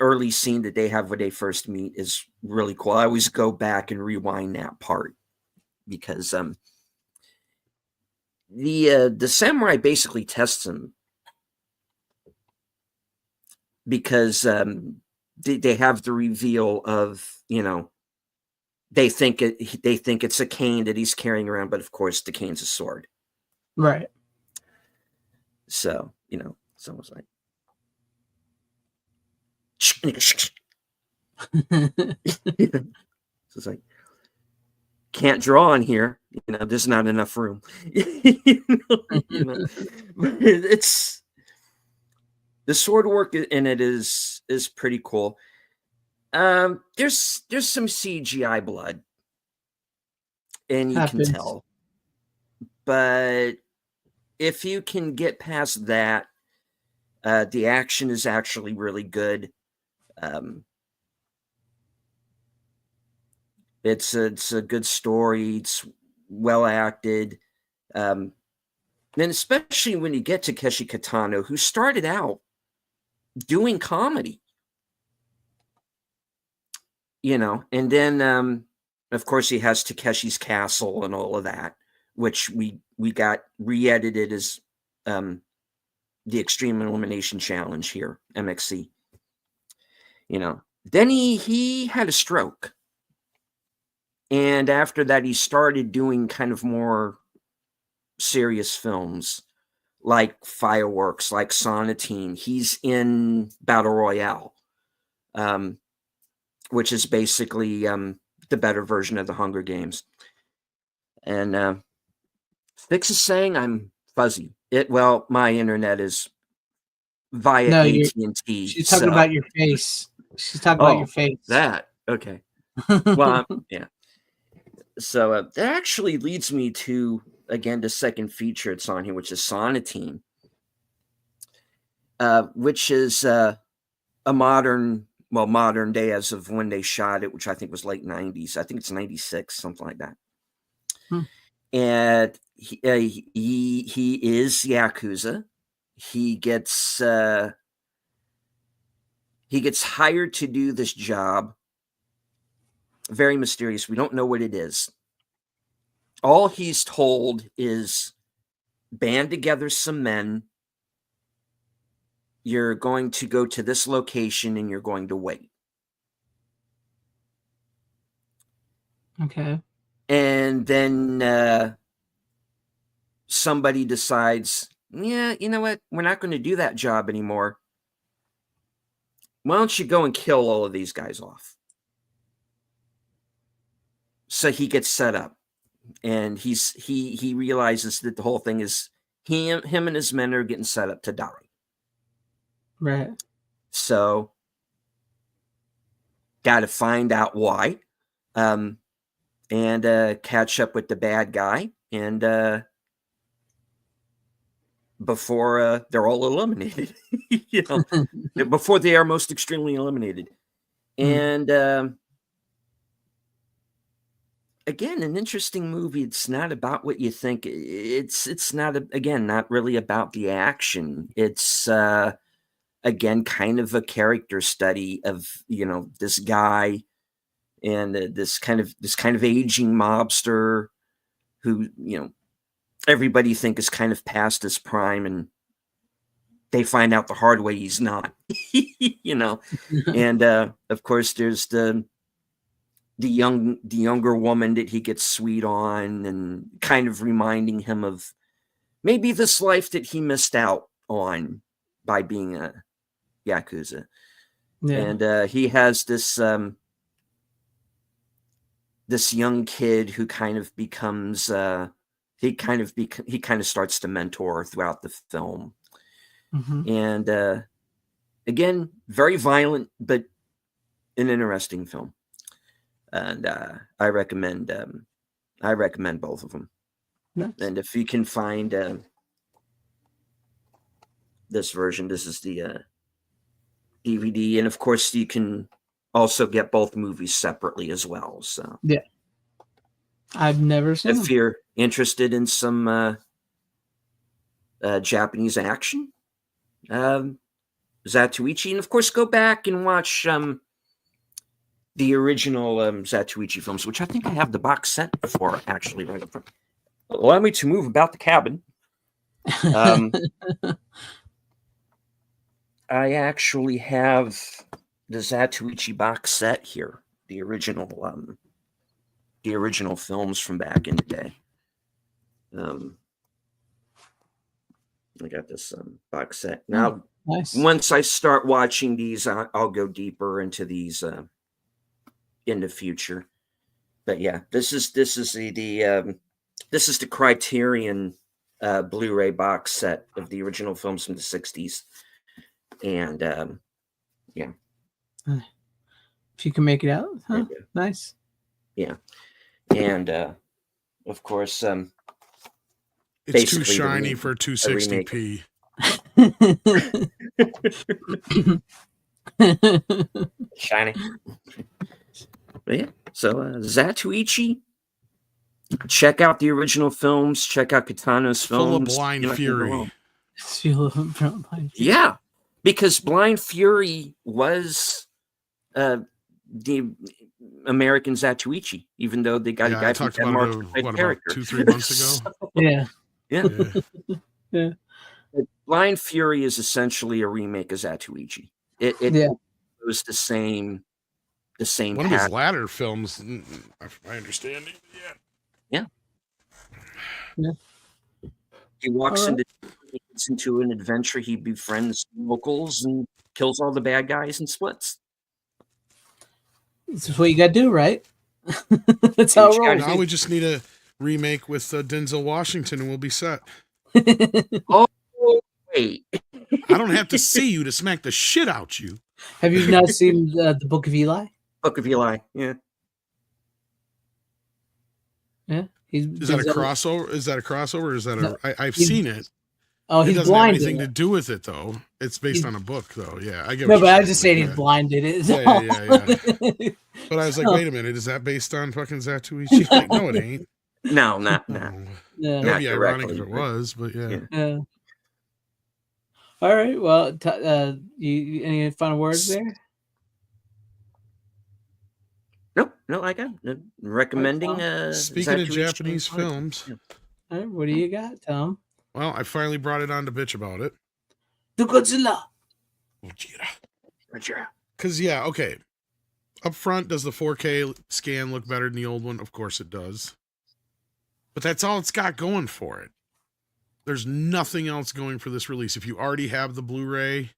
early scene that they have when they first meet is really cool. I always go back and rewind that part, because the samurai basically tests him, because they have the reveal of, you know, they think it's a cane that he's carrying around, but of course the cane's a sword. Right. So, you know, it's almost like so it's like, can't draw in here, you know, there's not enough room. You know, it's, the sword work in it is pretty cool. There's some CGI blood, and you can tell, but if you can get past that, the action is actually really good. It's a good story. It's well acted. And especially when you get to Keshi Kitano, who started out doing comedy, you know, and then of course he has Takeshi's Castle and all of that, which we got re-edited as the Extreme Elimination Challenge here, MXC. You know, then he had a stroke, and after that he started doing kind of more serious films like Fireworks, like Sonatine. He's in Battle Royale, which is basically the better version of the Hunger Games. And Fix is saying I'm fuzzy. Well, my internet is via AT&T. She's talking about your face. She's talking about your face. That, okay. Well, yeah. So that actually leads me to, again, the second feature it's on here, which is Sonatine, which is a modern day as of when they shot it, which I think was late 90s. I think it's 96, something like that. And he is Yakuza. He gets hired to do this job. Very mysterious. We don't know what it is. All he's told is band together some men you're going to go to this location and you're going to wait. Okay. And then somebody decides, yeah, you know what? We're not going to do that job anymore. Why don't you go and kill all of these guys off? So he gets set up, and he realizes that the whole thing is him and his men are getting set up to die. Right. So got to find out why, and catch up with the bad guy, and before they're all eliminated, you know, before they are most extremely eliminated. And again, an interesting movie. It's not about what you think. It's not not really about the action. It's again kind of a character study of, you know, this guy and this kind of aging mobster who, you know, everybody think is kind of past his prime, and they find out the hard way he's not. You know, and of course there's the younger woman that he gets sweet on, and kind of reminding him of maybe this life that he missed out on by being a Yakuza. Yeah. And he has this this young kid who kind of becomes he kind of starts to mentor throughout the film. And again, very violent, but an interesting film. And I recommend both of them. Nice. And if you can find this version, this is the DVD, and of course you can also get both movies separately as well. So yeah, I've never seen if you're interested in some Japanese action, Zatoichi, and of course go back and watch the original Zatoichi films, which I think I have the box set for, actually, right up front. Allow me to move about the cabin. I actually have the Zatoichi box set here, the original films from back in the day. I got this box set now. Nice. Once I start watching these, I'll go deeper into these in the future. But yeah, this is the Criterion Blu-ray box set of the original films from the 60s. And yeah, if you can make it out, huh? Nice. Yeah. And of course, it's too shiny for 260p. Shiny. But yeah, so Zatoichi, check out the original films, check out Kitano's films. Full of Blind Fury. Yeah, because Blind Fury was the American Zatoichi, even though they got a guy from Denmark to play the character. About 2-3 months ago? Yeah. Blind Fury is essentially a remake of Zatoichi. It was the same one of his latter films, my understanding. Yeah. He walks into an adventure. He befriends locals and kills all the bad guys and splits. This is what you got to do, right? That's how it rolls. Now we just need a remake with Denzel Washington, and we'll be set. Oh wait! I don't have to see you to smack the shit out you. Have you not seen the Book of Eli? Book of Eli, yeah. Yeah. Is that a crossover? Is that a crossover? Or is that I've seen it. Oh, it he's doesn't blinded. have anything to do with it, though. It's based on a book, though. Yeah, I get. No, but I just saying he's blinded. Yeah. But I was like, wait a minute, is that based on fucking Zatoichi? Like, no, it ain't. No, not. That would be ironic if it was, but yeah. All right. Well, you any final words there? No, I got recommending. Speaking of Japanese films, all right, what do you got, Tom? Well, I finally brought it on to bitch about it. The Godzilla. Because, yeah, okay. Up front, does the 4K scan look better than the old one? Of course it does. But that's all it's got going for it. There's nothing else going for this release. If you already have the Blu-ray,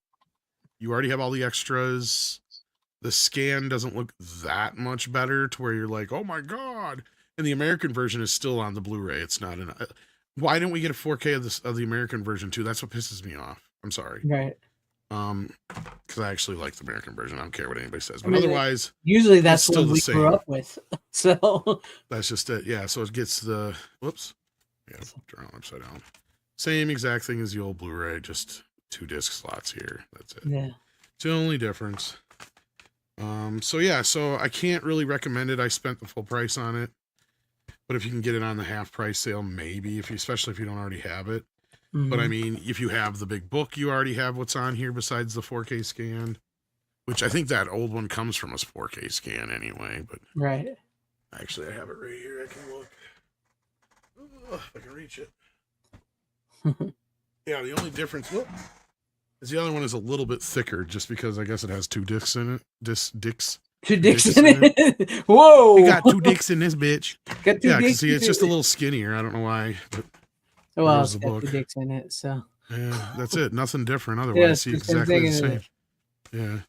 you already have all the extras. The scan doesn't look that much better to where you're like, oh my God. And the American version is still on the Blu-ray. It's not in. Why don't we get a 4K of the American version too? That's what pisses me off. I'm sorry. Right. Because I actually like the American version. I don't care what anybody says. But otherwise, usually that's what we same. grew up with. So that's just it. Yeah. So it gets the whoops. Yeah, turn it upside down. Same exact thing as the old Blu-ray, just 2 disc slots here. That's it. Yeah. It's the only difference. So yeah, so I can't really recommend it. I spent the full price on it. But if you can get it on the half price sale, maybe, especially if you don't already have it. Mm-hmm. But I mean, if you have the big book, you already have what's on here besides the 4K scan, which I think that old one comes from a 4K scan anyway. But right. Actually, I have it right here. I can look. If I can reach it. Yeah, the only difference is the other one is a little bit thicker, just because I guess it has 2 discs in it. Dicks. 2 dicks in it. Whoa! We got 2 dicks in this bitch. Got 2 dicks. See, it's just a little skinnier. I don't know why. But well, it's got 2 dicks in it, so. Yeah, that's it. Nothing different. Otherwise, see exactly the same. Yeah.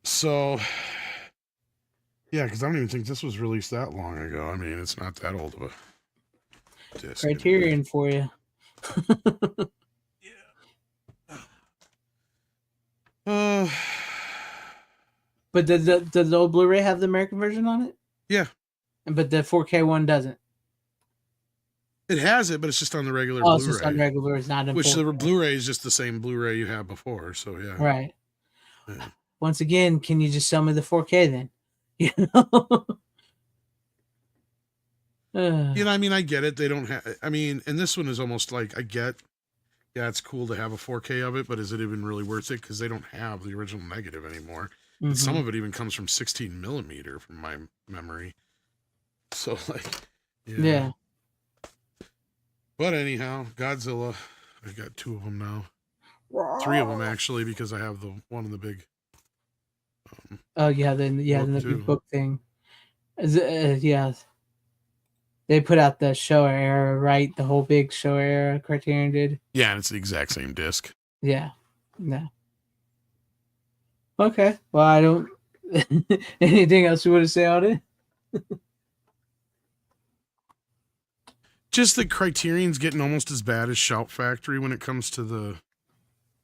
So, yeah, because I don't even think this was released that long ago. I mean, it's not that old of a disc. Criterion for you. Yeah. But does the old Blu-ray have the American version on it? Yeah. But the 4K one doesn't. It has it, but it's just on the regular Blu-ray. It's just on regular Blu-ray. It's not in 4K. The Blu-ray is just the same Blu-ray you had before, so yeah. Right. Yeah. Once again, can you just sell me the 4K then? You know? I mean, I get it. They don't have, I mean, and this one is almost like, I get, yeah, it's cool to have a 4K of it, but is it even really worth it? Because they don't have the original negative anymore. Mm-hmm. Some of it even comes from 16 millimeter from my memory. So, like, yeah. But anyhow, Godzilla, I've got 2 of them now. 3 of them, actually, because I have the one in the big. The big book thing. Yeah. They put out the Showa era, right? The whole big Showa era Criterion did. Yeah, and it's the exact same disc. Yeah. No. Okay. Well, I don't. Anything else you want to say on it? Just that Criterion's getting almost as bad as Shout Factory when it comes to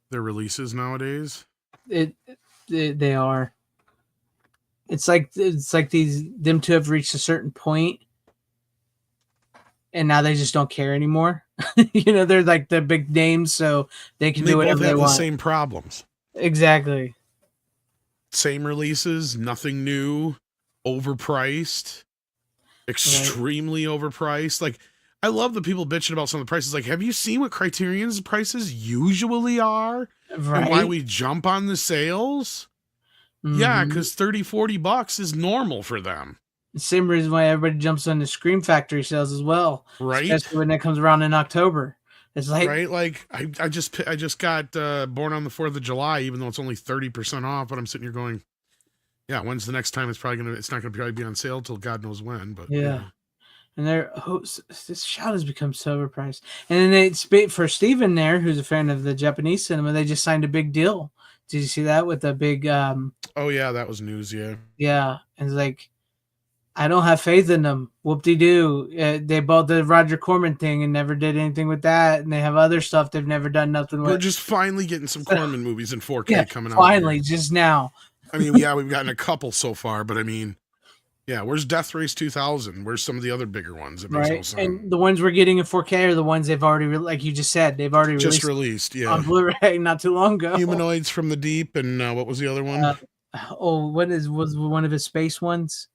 their releases nowadays. They are. It's like them two have reached a certain point, and now they just don't care anymore. They're like the big names, so they can do whatever they want. The same problems. Exactly. Same releases, nothing new, overpriced, extremely overpriced. Like, I love the people bitching about some of the prices. Like, have you seen what Criterion's prices usually are? Right. And why we jump on the sales? Mm-hmm. Yeah, because $30-$40 is normal for them. The same reason why everybody jumps on the Scream Factory sales as well. Right. Especially when that comes around in October. It's like, right, like I just got Born on the 4th of July, even though it's only 30% off. But I'm sitting here going, yeah, when's the next time it's not gonna probably be on sale till God knows when. But yeah. And this Shout has become so overpriced. And then for Steven there, who's a fan of the Japanese cinema, they just signed a big deal. Did you see that with the big? Oh yeah, that was news. Yeah. Yeah, and it's like, I don't have faith in them. Whoop-de-doo. They bought the Roger Corman thing and never did anything with that. And they have other stuff they've never done nothing with. We're just finally getting some Corman movies in 4K coming out. Finally, just now. I mean, yeah, we've gotten a couple so far, but I mean, yeah, where's Death Race 2000? Where's some of the other bigger ones? It makes no sense. And the ones we're getting in 4K are the ones they've already, like you just said, they've already released on Blu-ray not too long ago. Humanoids from the Deep, and what was the other one? Was one of his space ones?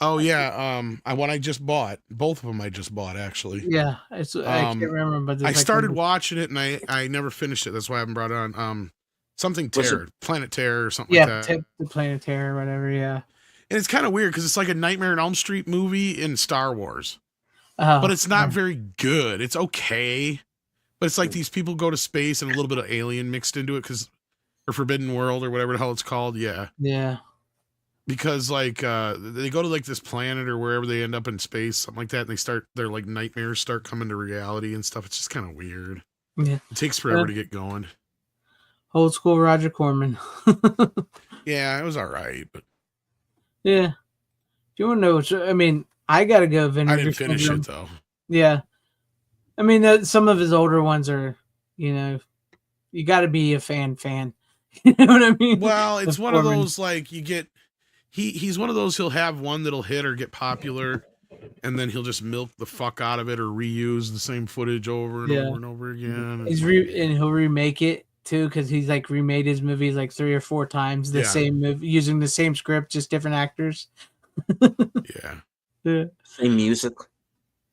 Oh yeah, one I just bought. Both of them I just bought, actually. Yeah, I can't remember, but I started watching it and I never finished it. That's why I haven't brought it on. Something Terror, Planet Terror, or something like that. Yeah, the Planet Terror, whatever. Yeah. And it's kind of weird because it's like a Nightmare on Elm Street movie in Star Wars, but it's not very good. It's okay, but it's like these people go to space and a little bit of Alien mixed into it because or Forbidden World or whatever the hell it's called. Yeah. Yeah. Because like they go to like this planet or wherever they end up in space, something like that, and their like nightmares start coming to reality and stuff. It's just kind of weird. Yeah. It takes forever to get going. Old school Roger Corman. Yeah, it was all right, but yeah. Do you want to know? I mean, I gotta go. Vinegar I didn't finish Syndrome. it though. Yeah. I mean, some of his older ones are, you got to be a fan. You know what I mean? Well, it's one of those like you get. He's one of those. He'll have one that'll hit or get popular, and then he'll just milk the fuck out of it or reuse the same footage over and over and over again. And he'll remake it too, because he's like remade his movies like 3 or 4 times, the same movie, using the same script, just different actors. Yeah. Same music.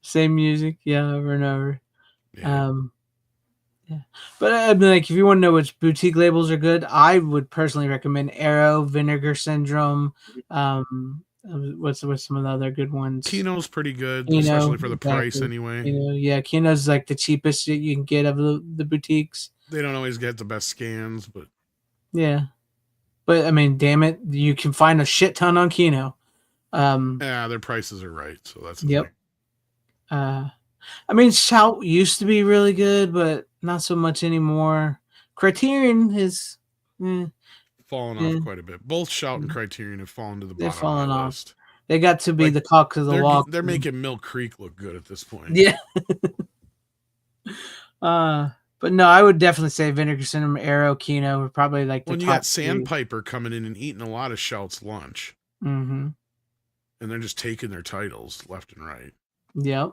Same music, over and over. Yeah. But I mean, like, if you want to know which boutique labels are good, I would personally recommend Arrow, Vinegar Syndrome. What's some of the other good ones? Kino's pretty good, especially for the price anyway. Kino's like the cheapest that you can get of the boutiques. They don't always get the best scans, but yeah. But I mean, damn it, you can find a shit ton on Kino. Their prices are right, so that's yep. I mean, Shout used to be really good, but not so much anymore. Criterion is fallen off quite a bit. Both Shout and Criterion have fallen to the bottom fallen of my off. list. They got to be like, the cock of the walk. They're making Mill Creek look good at this point. Yeah. But no, I would definitely say Vinegar Syndrome, Arrow, Kino were probably like the when you top got Sandpiper coming in and eating a lot of Shout's lunch. Mm-hmm. And they're just taking their titles left and right. Yep.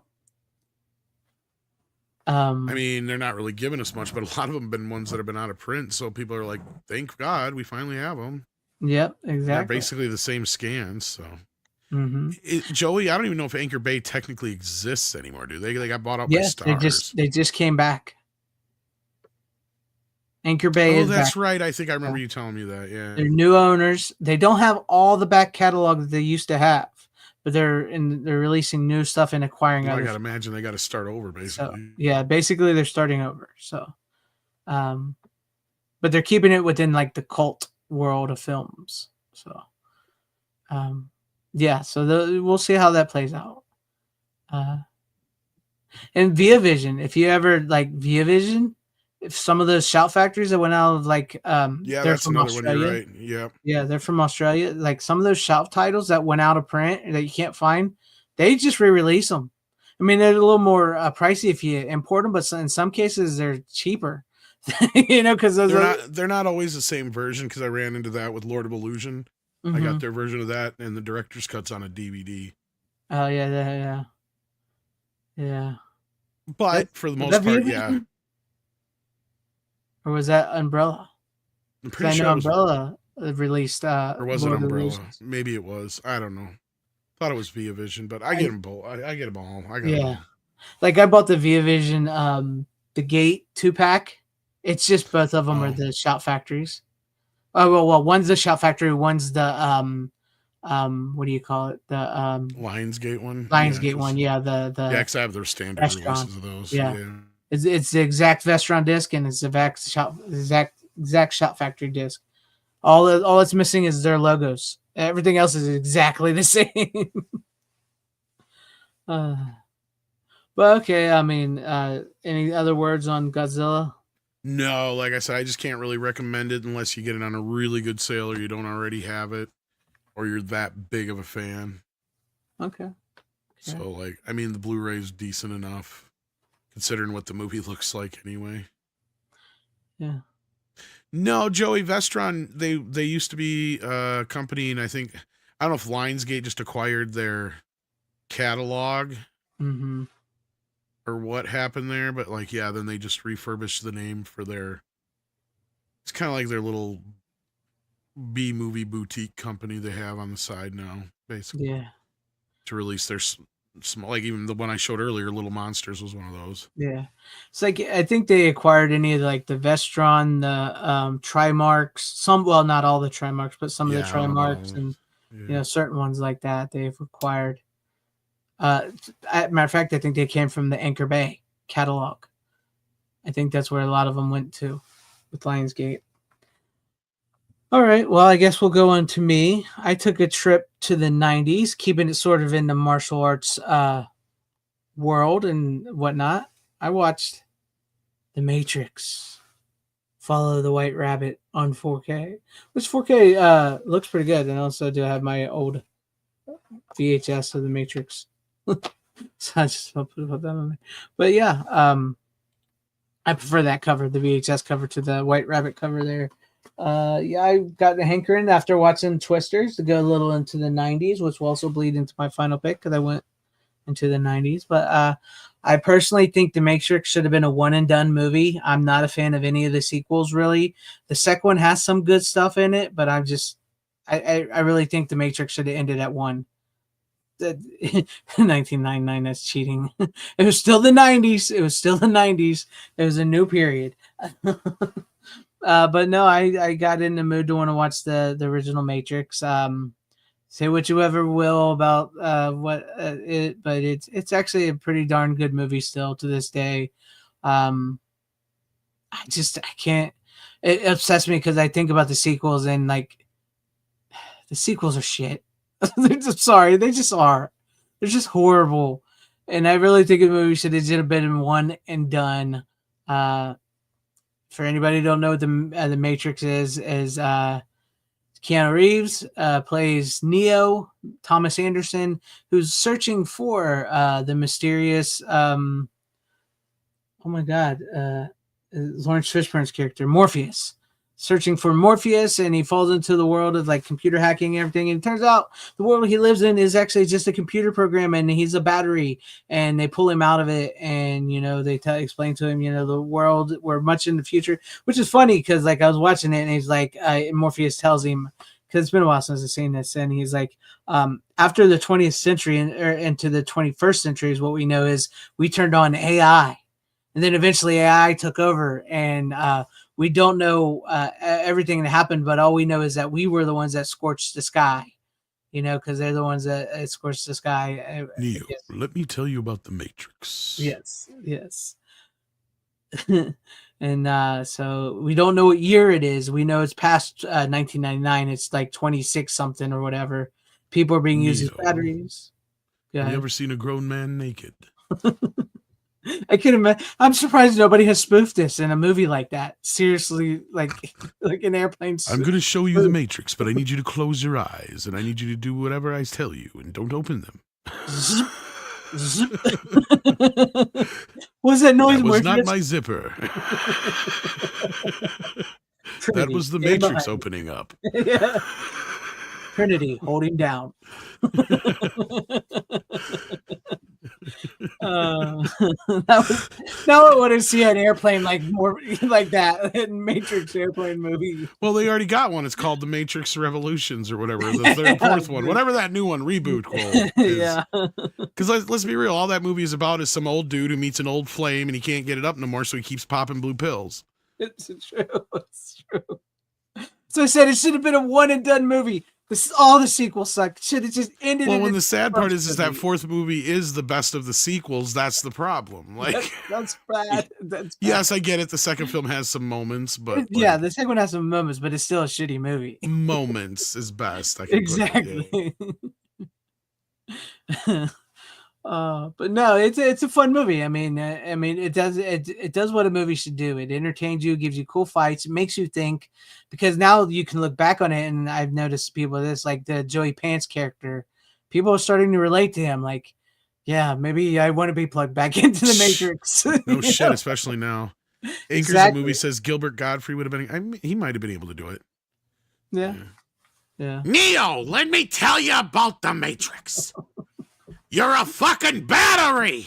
I mean, they're not really giving us much, but a lot of them have been ones that have been out of print. So people are like, thank God we finally have them. Yep, exactly. They're basically the same scans. So, mm-hmm. Joey, I don't even know if Anchor Bay technically exists anymore, do they? They got bought out by Stars. They just came back. Anchor Bay is that's back. right. I think I remember you telling me that. Yeah. They're new owners. They don't have all the back catalog that they used to have. But they're releasing new stuff and acquiring I others. got to imagine they got to start over, basically. So, basically they're starting over. So, but they're keeping it within like the cult world of films. So, so we'll see how that plays out. And Via Vision, if you ever like Via Vision, if some of those Shout factories that went out of like that's from another Australia. One, you're right. Yeah, they're from Australia. Like some of those Shout titles that went out of print that you can't find, they just re-release them. I mean, they're a little more pricey if you import them, but in some cases they're cheaper. Because they're not always the same version. Because I ran into that with Lord of Illusion. I got their version of that, and the director's cut's on a DVD. Oh yeah. But for the most part, yeah. Or was that Umbrella? I'm pretty sure Umbrella released. Or was it Umbrella? Maybe it was. I don't know. Thought it was Via Vision, but I get them both. I get them all. I got them all. Like I bought the Via Vision, the Gate 2-pack. It's just both of them are the Shout factories. Oh well, one's the Shout factory, one's the what do you call it? The Lionsgate one. Lionsgate one, yeah. The because I have their standard releases of those. Yeah. It's the exact Vestron disc and it's the exact Shout factory disc. All it's missing is their logos. Everything else is exactly the same. But okay, I mean, any other words on Godzilla? No, like I said, I just can't really recommend it unless you get it on a really good sale or you don't already have it or you're that big of a fan. Okay. So, like, I mean, the Blu-ray is decent enough considering what the movie looks like anyway. Yeah. No, Joey, Vestron, they used to be a company, and I don't know if Lionsgate just acquired their catalog or what happened there, but like, yeah, then they just refurbished the name for it's kind of like their little B-movie boutique company they have on the side now, basically. Yeah. To release their small, like even the one I showed earlier, Little Monsters was one of those. Yeah. It's like, I think they acquired any of like the Vestron, the Trimarks, not all the Trimarks, but some of the Trimarks and, certain ones like that they've acquired. Matter of fact, I think they came from the Anchor Bay catalog. I think that's where a lot of them went to with Lionsgate. All right. Well, I guess we'll go on to me. I took a trip to the 90s, keeping it sort of in the martial arts world and whatnot. I watched The Matrix, Follow the White Rabbit on 4K, which 4K looks pretty good. And also do have my old VHS of The Matrix. So I just put that on there. But yeah, I prefer that cover, the VHS cover, to the White Rabbit cover there. Yeah, I got the hankering after watching Twisters to go a little into the 90s, which will also bleed into my final pick because I went into the 90s. But I personally think The Matrix should have been a one and done movie. I'm not a fan of any of the sequels, really. The second one has some good stuff in it, but I really think The Matrix should have ended at one. 1999, that's cheating. It was still the 90s. It was still the 90s. It was a new period. But no, I got in the mood to want to watch the original Matrix. Say what you ever will about it, but it's actually a pretty darn good movie still to this day. I can't. It upsets me because I think about the sequels and like the sequels are shit. They're just sorry, they just are. They're just horrible, and I really think the movie should have been one and done. For anybody who don't know what the Matrix is Keanu Reeves plays Neo, Thomas Anderson, who's searching for the mysterious oh my god, Lawrence Fishburne's character Morpheus, searching for Morpheus, and he falls into the world of like computer hacking and everything. And it turns out the world he lives in is actually just a computer program, and he's a battery. And they pull him out of it, and they explain to him, the world we're much in the future, which is funny because like I was watching it, and he's like, Morpheus tells him, because it's been a while since I've seen this, and he's like, after the 20th century and into the 21st century is what we know is we turned on AI. And then eventually AI took over, and we don't know everything that happened, but all we know is that we were the ones that scorched the sky, because they're the ones that scorched the sky. Neo, let me tell you about the Matrix. Yes. And so we don't know what year it is. We know it's past 1999. It's like 26 something or whatever. People are being used as batteries. Have you ever seen a grown man naked? I can imagine. I'm surprised nobody has spoofed this in a movie like that. Seriously, like an airplane. I'm going to show you the Matrix, but I need you to close your eyes, and I need you to do whatever I tell you, and don't open them. What's that noise? That was not my zipper. That was the Matrix opening up. Yeah. Trinity, hold him down. Now I want to see an airplane like more like that Matrix airplane movie. Well, they already got one. It's called the Matrix Revolutions or whatever. The third, fourth one, whatever that new one reboot is. Yeah. Because let's be real, all that movie is about is some old dude who meets an old flame and he can't get it up no more, so he keeps popping blue pills. It's true. It's true. So I said it should have been a one and done movie. All the sequels suck. Should have just ended. Well, when the sad part is that fourth movie is the best of the sequels. That's the problem. Like that's bad. Yes, I get it. The second film has some moments, but yeah, the second one has some moments, but it's still a shitty movie. Moments is best. I can exactly. But no, it's a fun movie. I mean, it does what a movie should do. It entertains you, gives you cool fights, it makes you think. Because now you can look back on it, and I've noticed people this, like the Joey Pants character, people are starting to relate to him. Like, yeah, maybe I want to be plugged back into the Matrix. No shit, especially now. Anchors the movie says Gilbert Godfrey would have been. He might have been able to do it. Yeah. Neo, let me tell you about the Matrix. You're a fucking battery.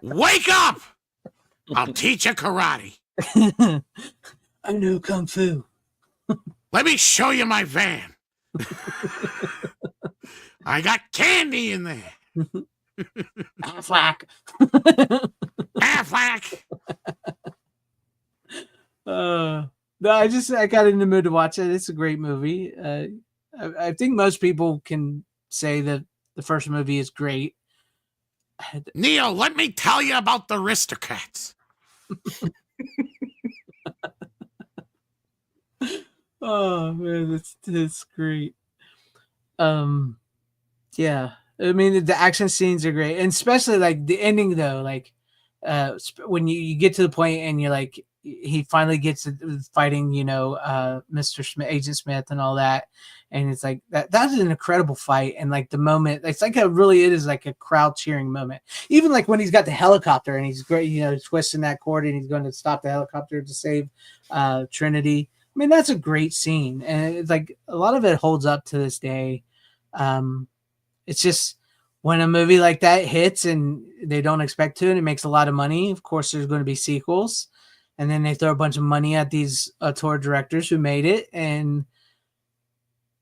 Wake up. I'll teach you karate. I know kung fu. Let me show you my van. I got candy in there. Affleck. Affleck. No, I got in the mood to watch it. It's a great movie. I think most people can say that the first movie is great. Neo, let me tell you about the Aristocats. Oh man, that's great. Um, yeah. I mean, the action scenes are great, and especially like the ending though. Like, when you get to the point and you're like, he finally gets fighting, Mr. Smith, Agent Smith, and all that, and it's like that's an incredible fight, and like the moment, it's like it is like a crowd cheering moment. Even like when he's got the helicopter and he's great, twisting that cord and he's going to stop the helicopter to save Trinity. I mean, that's a great scene, and it's like a lot of it holds up to this day. It's just when a movie like that hits and they don't expect to, and it makes a lot of money. Of course, there's going to be sequels, and then they throw a bunch of money at these auteur directors who made it, and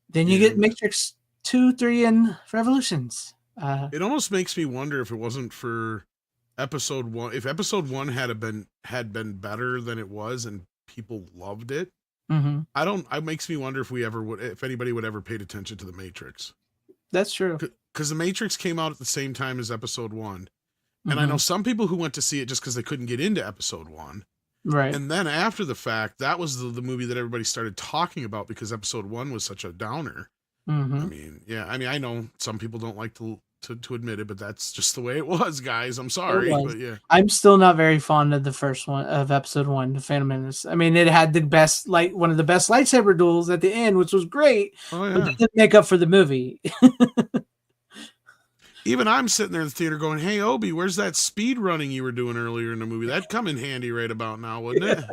then you get Matrix 2, 3, and Revolutions. It almost makes me wonder if it wasn't for episode 1, if episode 1 had been better than it was and people loved it. Mm-hmm. It makes me wonder if anybody would ever paid attention to the Matrix. That's true. Because the Matrix came out at the same time as episode 1. And I know some people who went to see it just because they couldn't get into episode 1. Right. And then after the fact, that was the movie that everybody started talking about because episode 1 was such a downer. Mm-hmm. I know some people don't like to admit it, but that's just the way it was, guys. I'm sorry, but yeah. I'm still not very fond of the first one of episode 1, The Phantom Menace. I mean, it had one of the best lightsaber duels at the end, which was great. Oh, yeah. But it didn't make up for the movie. Even I'm sitting there in the theater going, "Hey, Obi, where's that speed running you were doing earlier in the movie? That'd come in handy right about now, wouldn't it?"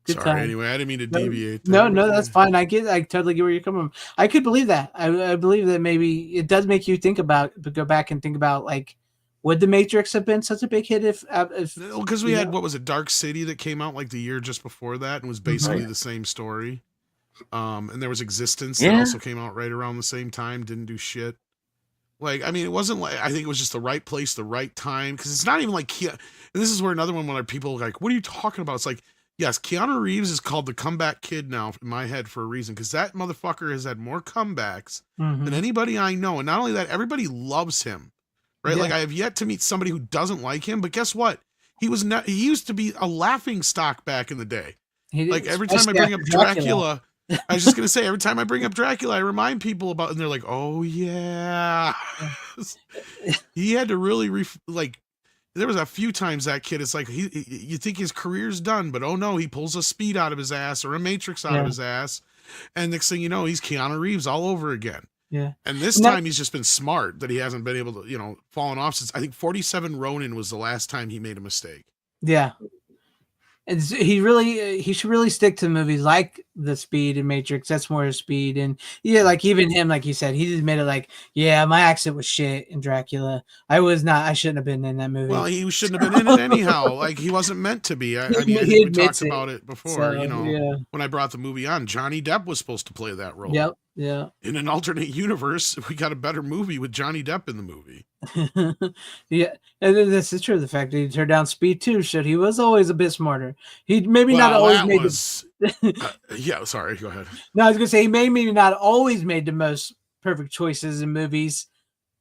Good Sorry. time. Anyway, I didn't mean to deviate. No, that's fine. I totally get where you're coming from. I could believe that. I believe that maybe it does make you go back and think about, like, would the Matrix have been such a big hit if because we had, what was it, Dark City that came out like the year just before that and was basically the same story. And there was Existence that also came out right around the same time, didn't do shit. Like, I mean, it wasn't like, I think it was just the right place, the right time, because it's not even like and this is where another one when people are like, what are you talking about? It's like, yes, Keanu Reeves is called the comeback kid now in my head for a reason, because that motherfucker has had more comebacks than anybody I know. And not only that, everybody loves him, right? Yeah. Like, I have yet to meet somebody who doesn't like him, but guess what? He used to be a laughing stock back in the day. Like, every time I bring up Dracula I was just going to say, every time I bring up Dracula, I remind people about, and they're like, oh yeah. He had to really, there was a few times that kid, it's like, you think his career's done, but oh no, he pulls a Speed out of his ass or a Matrix out of his ass. And next thing you know, he's Keanu Reeves all over again. Yeah. And this time he's just been smart that he hasn't been able to, fallen off since, I think 47 Ronin was the last time he made a mistake. Yeah. And he should really stick to movies like the Speed and Matrix. That's more his speed. And yeah, like even him, like you said, he just made it like, yeah, my accent was shit in Dracula. I shouldn't have been in that movie. Well, he shouldn't have been in it anyhow. Like, he wasn't meant to be. I think we talked about it before, when I brought the movie on, Johnny Depp was supposed to play that role. Yep. Yeah. In an alternate universe, we got a better movie with Johnny Depp in the movie. Yeah, and this is true. The fact that he turned down Speed 2 showed he was always a bit smarter. He maybe not always made yeah, sorry, go ahead. No, I was gonna say he maybe not always made the most perfect choices in movies,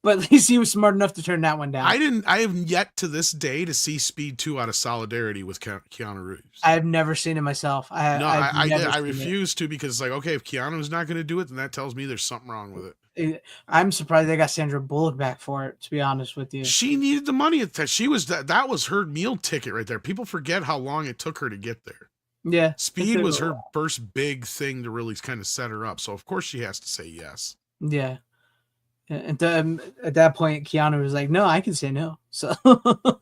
but at least he was smart enough to turn that one down. I have yet to this day to see Speed 2 out of solidarity with Keanu Reeves. I've never seen it myself. I refuse to, because like, okay, if Keanu's not going to do it, then that tells me there's something wrong with it. I'm surprised they got Sandra Bullock back for it, to be honest with you. She needed the money. That was her meal ticket right there. People forget how long it took her to get there. Yeah. Speed was her first big thing to really kind of set her up. So of course she has to say yes. Yeah. And at that point, Keanu was like, no, I can say no. So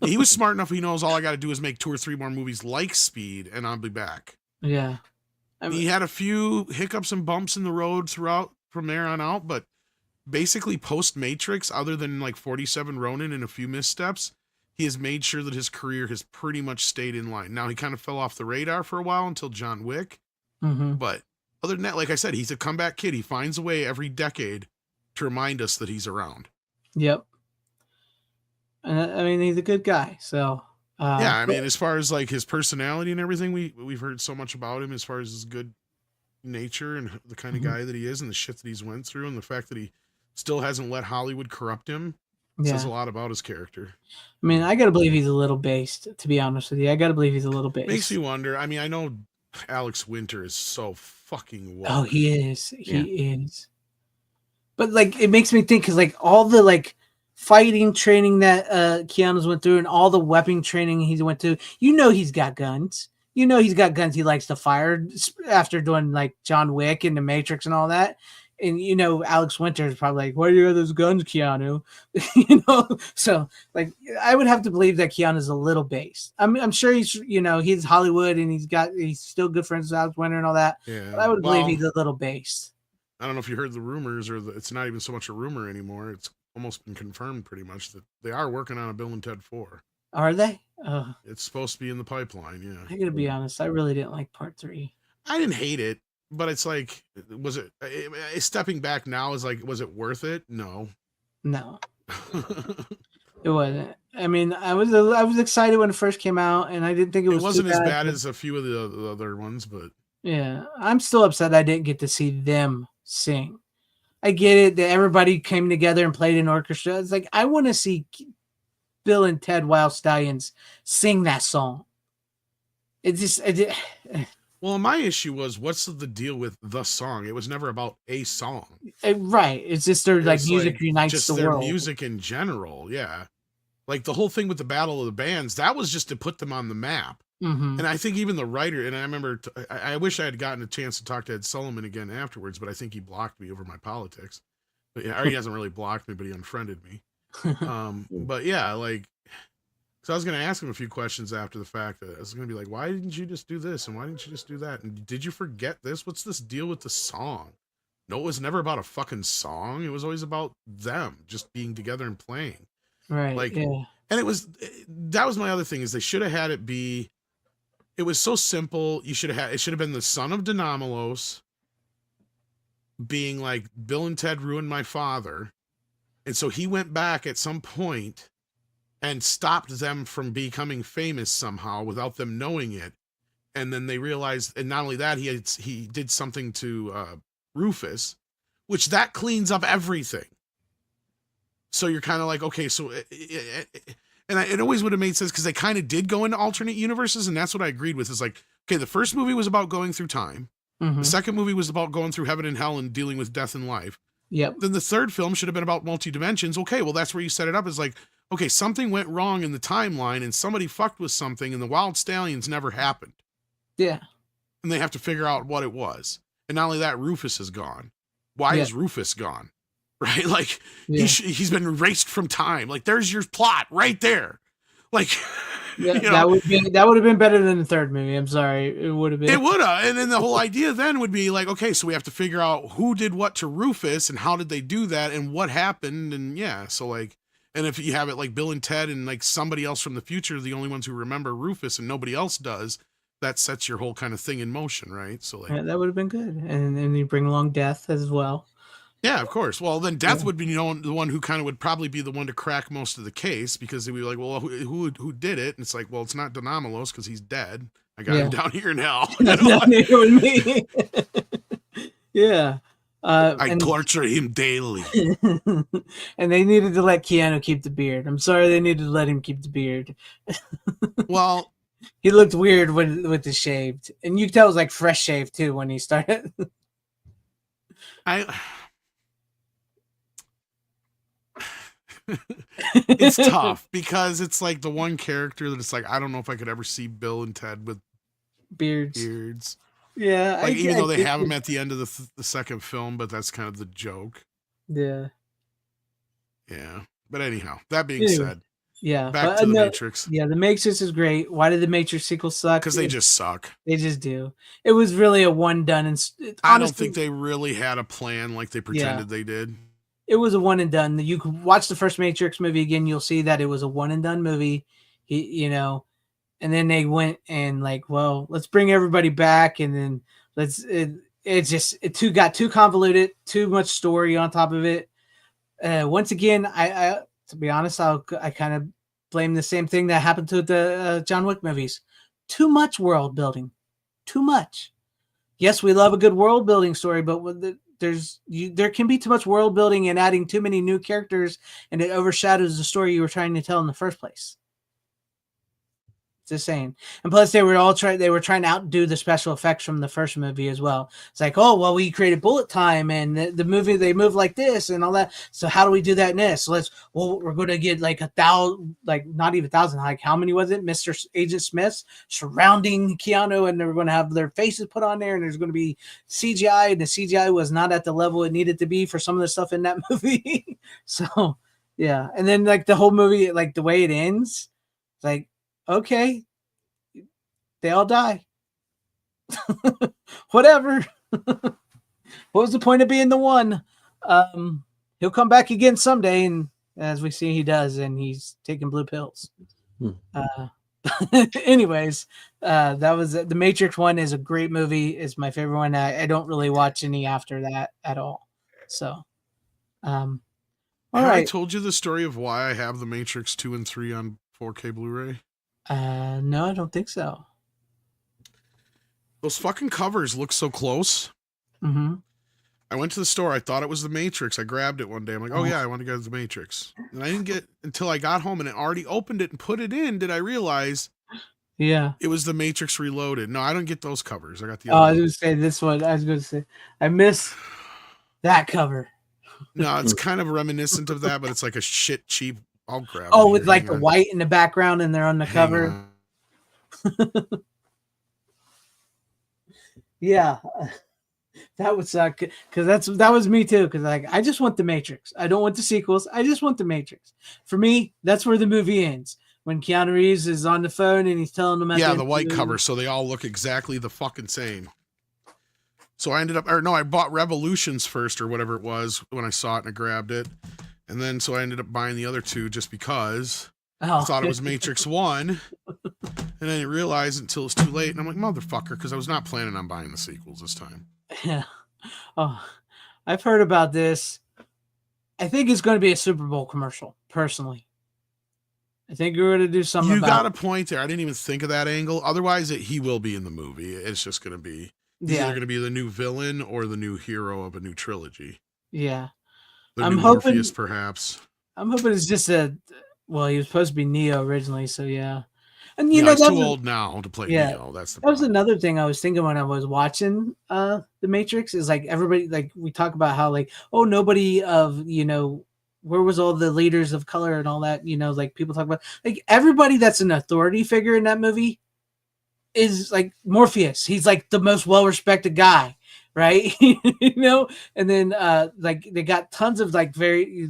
he was smart enough. He knows all I got to do is make 2 or 3 more movies like Speed and I'll be back. Yeah. He had a few hiccups and bumps in the road throughout from there on out, but basically post Matrix, other than like 47 Ronin and a few missteps, he has made sure that his career has pretty much stayed in line. Now he kind of fell off the radar for a while until John Wick. But other than that, like I said, he's a comeback kid. He finds a way every decade to remind us that he's around. Yep. I mean, he's a good guy. So yeah, I mean, as far as like his personality and everything, we've heard so much about him as far as his good nature and the kind of guy that he is and the shit that he's went through and the fact that he still hasn't let Hollywood corrupt him. It Yeah. says a lot about his character. I mean, I gotta believe he's a little based, to be honest with you. I gotta believe he's a little based. Makes me wonder. I mean, I know Alex Winter is so fucking woke. Oh, he is. Yeah. He is. But like, it makes me think because like all the like fighting training that Keanu's went through and all the weapon training he went through, he's got guns. He's got guns he likes to fire after doing like John Wick and The Matrix and all that. And Alex Winter is probably like, "Why do you have those guns, Keanu?" So like, I would have to believe that Keanu's a little based. I'm sure he's Hollywood and he's still good friends with Alex Winter and all that. Yeah, But I would believe he's a little based. I don't know if you heard the rumors, or it's not even so much a rumor anymore. It's almost been confirmed pretty much that they are working on a Bill and Ted 4. Are they? It's supposed to be in the pipeline. Yeah, I gotta be honest. I really didn't like part 3. I didn't hate it, but it's like, was it stepping back now? Is like, was it worth it? No. No, it wasn't. I mean, I was excited when it first came out, and I didn't think it wasn't as bad but, as a few of the other ones, but yeah, I'm still upset I didn't get to see them sing. I get it that everybody came together and played an orchestra. It's like I want to see Bill and Ted Wild Stallions sing that song. It's just. Well, my issue was, what's the deal with the song? It was never about a song. Right. It's just their like music unites just the their world. music in general, yeah. Like the whole thing with the Battle of the Bands, that was just to put them on the map. Mm-hmm. And I think even the writer, and I remember, I wish I had gotten a chance to talk to Ed Sullivan again afterwards, but I think he blocked me over my politics. But yeah, or he hasn't really blocked me, but he unfriended me. But yeah, like, so I was going to ask him a few questions after the fact. I was going to be like, why didn't you just do this? And why didn't you just do that? And did you forget this? What's this deal with the song? No, it was never about a fucking song. It was always about them just being together and playing. Right. Like, yeah. And that was my other thing, is they should have had it be, it was so simple. It should have been the son of Denomalos being like, Bill and Ted ruined my father. And so he went back at some point and stopped them from becoming famous somehow without them knowing it. And then they realized, and not only that, he did something to Rufus, which that cleans up everything. So you're kind of like, okay, so, it always would have made sense because they kind of did go into alternate universes, and that's what I agreed with. Is like, okay, the first movie was about going through time. Mm-hmm. The second movie was about going through heaven and hell and dealing with death and life. Yep. Then the third film should have been about multi-dimensions. Okay, well, that's where you set it up. Is like, okay, something went wrong in the timeline and somebody fucked with something, and the Wild Stallions never happened. Yeah. And they have to figure out what it was. And not only that, Rufus is gone. Why is Rufus gone? Right? Like, he's been erased from time. Like, there's your plot right there. Like, that would have been better than the third movie. I'm sorry. It would have been. It would have. And then the whole idea then would be like, okay, so we have to figure out who did what to Rufus and how did they do that and what happened. And yeah, so like, and if you have it like Bill and Ted and like somebody else from the future, the only ones who remember Rufus and nobody else does, that sets your whole kind of thing in motion, right? So like, that would have been good. And then you bring along Death as well. Yeah, of course. Well, then Death would be the one who kind of would probably be the one to crack most of the case, because they'd be like, well, who did it? And it's like, well, it's not Denomalos because he's dead. I got him down here in hell. Down here with me. Yeah. I torture him daily. And they needed to let Keanu keep the beard. I'm sorry, they needed to let him keep the beard. Well, he looked weird with the shaved, and you could tell it was like fresh shaved too when he started. It's tough because it's like the one character that it's like, I don't know if I could ever see Bill and Ted with beards. Yeah, like even though they have them at the end of the second film, but that's kind of the joke. Yeah. But anyhow, that being said, back to the Matrix. Yeah, the Matrix is great. Why did the Matrix sequel suck? Because they just suck. They just do. It was really a one done, and I don't think they really had a plan like they pretended they did. It was a one and done. You can watch the first Matrix movie again. You'll see that it was a one and done movie. And then they went and like, well, let's bring everybody back, and then it got too convoluted, too much story on top of it. Once again, I to be honest, I kind of blame the same thing that happened to the John Wick movies. Too much world building, too much. Yes, we love a good world building story, but there can be too much world building and adding too many new characters, and it overshadows the story you were trying to tell in the first place. Just saying. And plus they were trying to outdo the special effects from the first movie as well. It's like, oh well, we created bullet time and the movie they move like this and all that. So how do we do that in this? So we're gonna get like 1,000, like not even 1,000, like how many was it? Mr. Agent Smiths surrounding Keanu, and they're gonna have their faces put on there, and there's gonna be CGI, and the CGI was not at the level it needed to be for some of the stuff in that movie. So yeah. And then like the whole movie, like the way it ends, it's like, okay, they all die. Whatever. What was the point of being the one? He'll come back again someday, and as we see, he does, and he's taking blue pills. Anyways, that was the Matrix one. Is a great movie. Is my favorite one. I don't really watch any after that at all. So, all right. I told you the story of why I have the Matrix 2 and 3 on 4K Blu-ray? No, I don't think so. Those fucking covers look so close. Mm-hmm. I went to the store. I thought it was the Matrix. I grabbed it one day. I'm like, oh yeah, I want to go to the Matrix. And I didn't get until I got home and it already opened it and put it in. Did I realize? Yeah, it was the Matrix Reloaded. No, I don't get those covers. I got the. I was going to say this one. I was going to say I miss that cover. No, it's kind of reminiscent of that, but it's like a shit cheap. I'll grab. Oh, with like the white in the background, and they're on the cover. Yeah, that would suck because that was me too. Because like I just want the Matrix. I don't want the sequels. I just want the Matrix. For me, that's where the movie ends. When Keanu Reeves is on the phone and he's telling them, the white cover, so they all look exactly the fucking same. So I I bought Revolutions first or whatever it was when I saw it and I grabbed it. And then so I ended up buying the other two just because I thought it was Matrix 1. And I didn't realize until it was too late. And I'm like, motherfucker, because I was not planning on buying the sequels this time. Yeah. Oh, I've heard about this. I think it's going to be a Super Bowl commercial, personally. I think we're going to do something. You got a point there. I didn't even think of that angle. Otherwise, he will be in the movie. It's just going to be either going to be the new villain or the new hero of a new trilogy. Yeah. I'm hoping, Morpheus, perhaps. I'm hoping it's just he was supposed to be Neo originally, so yeah. And he's too old now to play Neo. That was another thing I was thinking when I was watching The Matrix. Is like everybody, like we talk about how like, oh, nobody of where was all the leaders of color and all that, like people talk about like everybody that's an authority figure in that movie is like Morpheus. He's like the most well-respected guy. Right. And then like they got tons of like very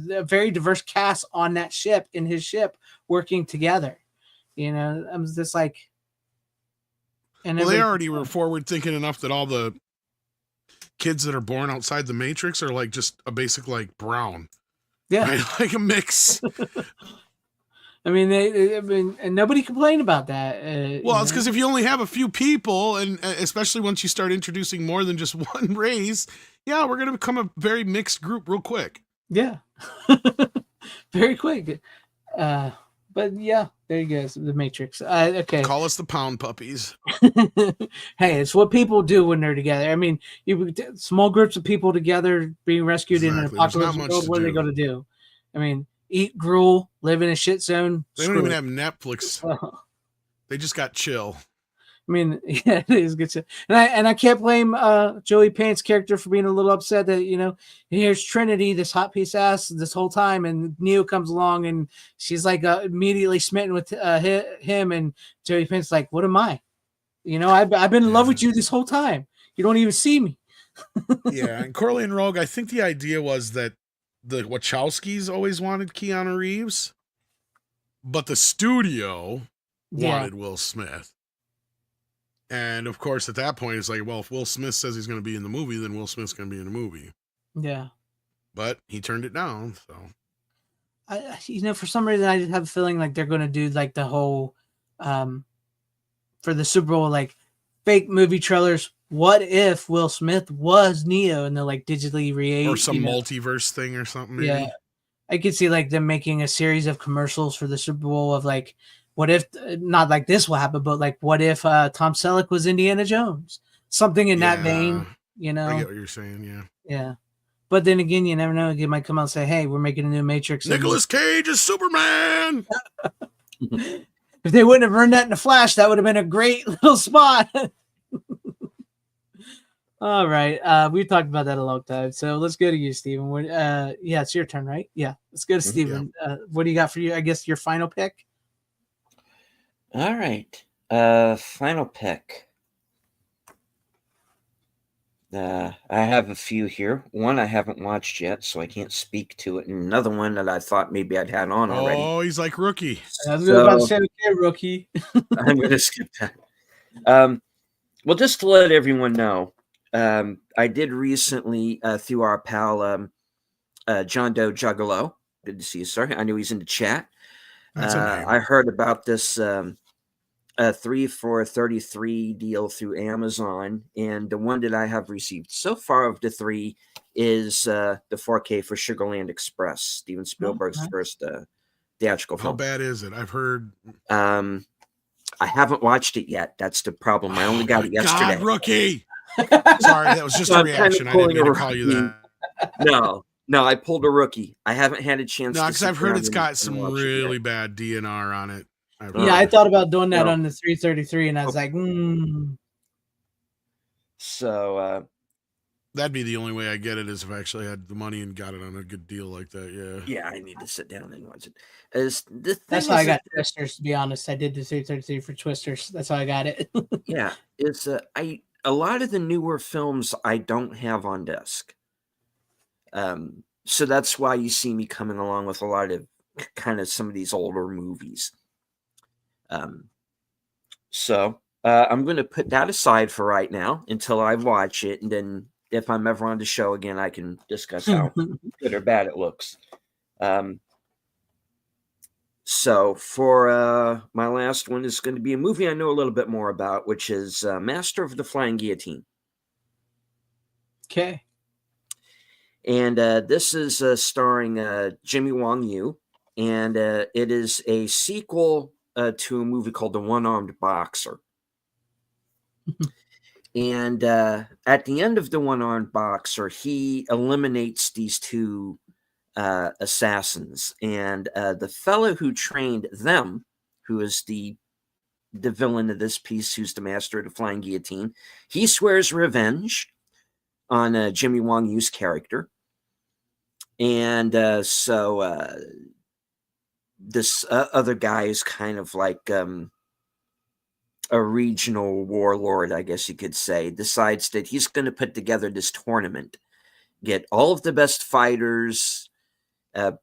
diverse cast on that ship, in his ship, working together. I'm just like, and they already were forward thinking enough that all the kids that are born outside the Matrix are like just a basic like brown. Yeah. Right? Like a mix. I mean, and nobody complained about that. Well, it's because if you only have a few people, and especially once you start introducing more than just one race, we're going to become a very mixed group real quick. Yeah. Very quick. But yeah, there you go. The Matrix. Okay. Call us the pound puppies. Hey, it's what people do when they're together. I mean, small groups of people together being rescued in an apocalypse world. What are they going to do? I mean, eat gruel, live in a shit zone. They don't even have Netflix. They just got chill. I mean, yeah, it is good shit. And I can't blame Joey Pants' character for being a little upset that, here's Trinity, this hot piece of ass this whole time, and Neo comes along and she's like immediately smitten with him, and Joey Pants like, what am I? I've been in love with you this whole time. You don't even see me. Yeah, and Corley and Rogue, I think the idea was that the Wachowskis always wanted Keanu Reeves, but the studio wanted Will Smith. And of course, at that point, it's like, well, if Will Smith says he's going to be in the movie, then Will Smith's going to be in the movie. Yeah. But he turned it down. So, for some reason, I just have a feeling like they're going to do like the whole, for the Super Bowl, like fake movie trailers. What if Will Smith was Neo and they're like digitally create or some multiverse thing or something? Maybe? Yeah, I could see like them making a series of commercials for the Super Bowl of like, what if not like this will happen, but like what if Tom Selleck was Indiana Jones? Something in that vein. You know, I get what you're saying. Yeah. yeah. But then again, you never know. They might come out and say, "Hey, we're making a new Matrix." Nicolas Cage is Superman. If they wouldn't have run that in the Flash, that would have been a great little spot. All right. We've talked about that a long time. So let's go to you, Steven. Yeah, it's your turn, right? Yeah. Let's go to Steven. What do you got for you? I guess your final pick? All right. Final pick. I have a few here. One I haven't watched yet, so I can't speak to it. And another one that I thought maybe I'd had on already. Oh, he's like Rookie. I was about to say, okay, Rookie. I'm going to skip that. Well, just to let everyone know, I did recently, through our pal John Doe Juggalo. Good to see you, sir. I knew he's in the chat. That's a name. I heard about this 3 for $33 deal through Amazon, and the one that I have received so far of the 3 is the 4K for Sugarland Express, Steven Spielberg's first theatrical film. How bad is it? I've heard. I haven't watched it yet. That's the problem. I only got it yesterday. God, Rookie. Sorry, that was just a reaction. I didn't mean to call you that. No, I pulled a Rookie. I haven't had a chance. No, because I've heard it's got some really bad DNR on it. Yeah, I thought about doing that on the 333, and I was like, So that'd be the only way I get it is if I actually had the money and got it on a good deal like that. Yeah. Yeah, I need to sit down and watch it. That's how I got Twisters. To be honest, I did the 333 for Twisters. That's how I got it. Yeah, it's a lot of the newer films I don't have on disc. So that's why you see me coming along with a lot of kind of some of these older movies. So I'm going to put that aside for right now until I watch it, and then if I'm ever on the show again, I can discuss how good or bad it looks. So for my last one is going to be a movie I know a little bit more about, which is Master of the Flying Guillotine. Okay. And this is starring Jimmy Wong Yu, and it is a sequel to a movie called The One-Armed Boxer. And at the end of The One-Armed Boxer, he eliminates these 2 assassins, and the fellow who trained them, who is the villain of this piece, who's the master of the flying guillotine, he swears revenge on Jimmy Wong Yu's character. And so this other guy is kind of like a regional warlord, I guess you could say, decides that he's going to put together this tournament, get all of the best fighters,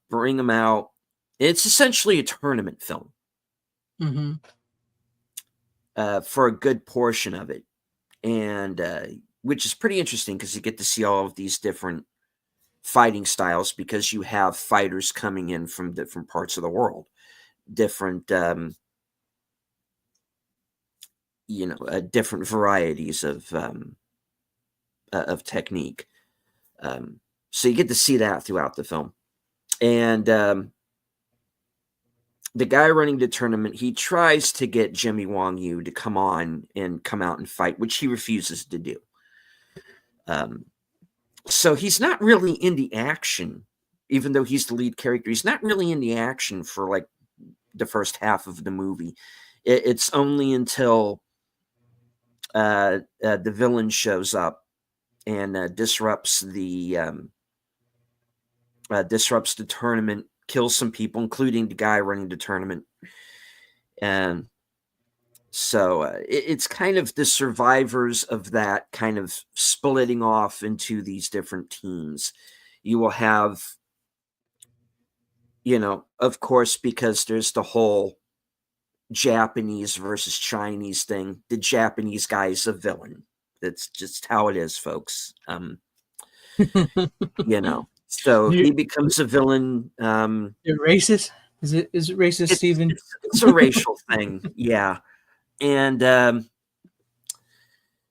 bring them out. It's essentially a tournament film for a good portion of it, and which is pretty interesting because you get to see all of these different fighting styles because you have fighters coming in from different parts of the world, different different varieties of technique. So you get to see that throughout the film. And the guy running the tournament, he tries to get Jimmy Wong Yu to come out and fight, which he refuses to do. So he's not really in the action, even though he's the lead character. He's not really in the action for like the first half of the movie. It's only until the villain shows up and disrupts the tournament, kills some people, including the guy running the tournament. And so it's kind of the survivors of that kind of splitting off into these different teams. You will have, of course, because there's the whole Japanese versus Chinese thing. The Japanese guy is a villain. That's just how it is, folks. So he becomes a villain. You're racist? Is it racist, Steven? It's a racial thing, yeah. And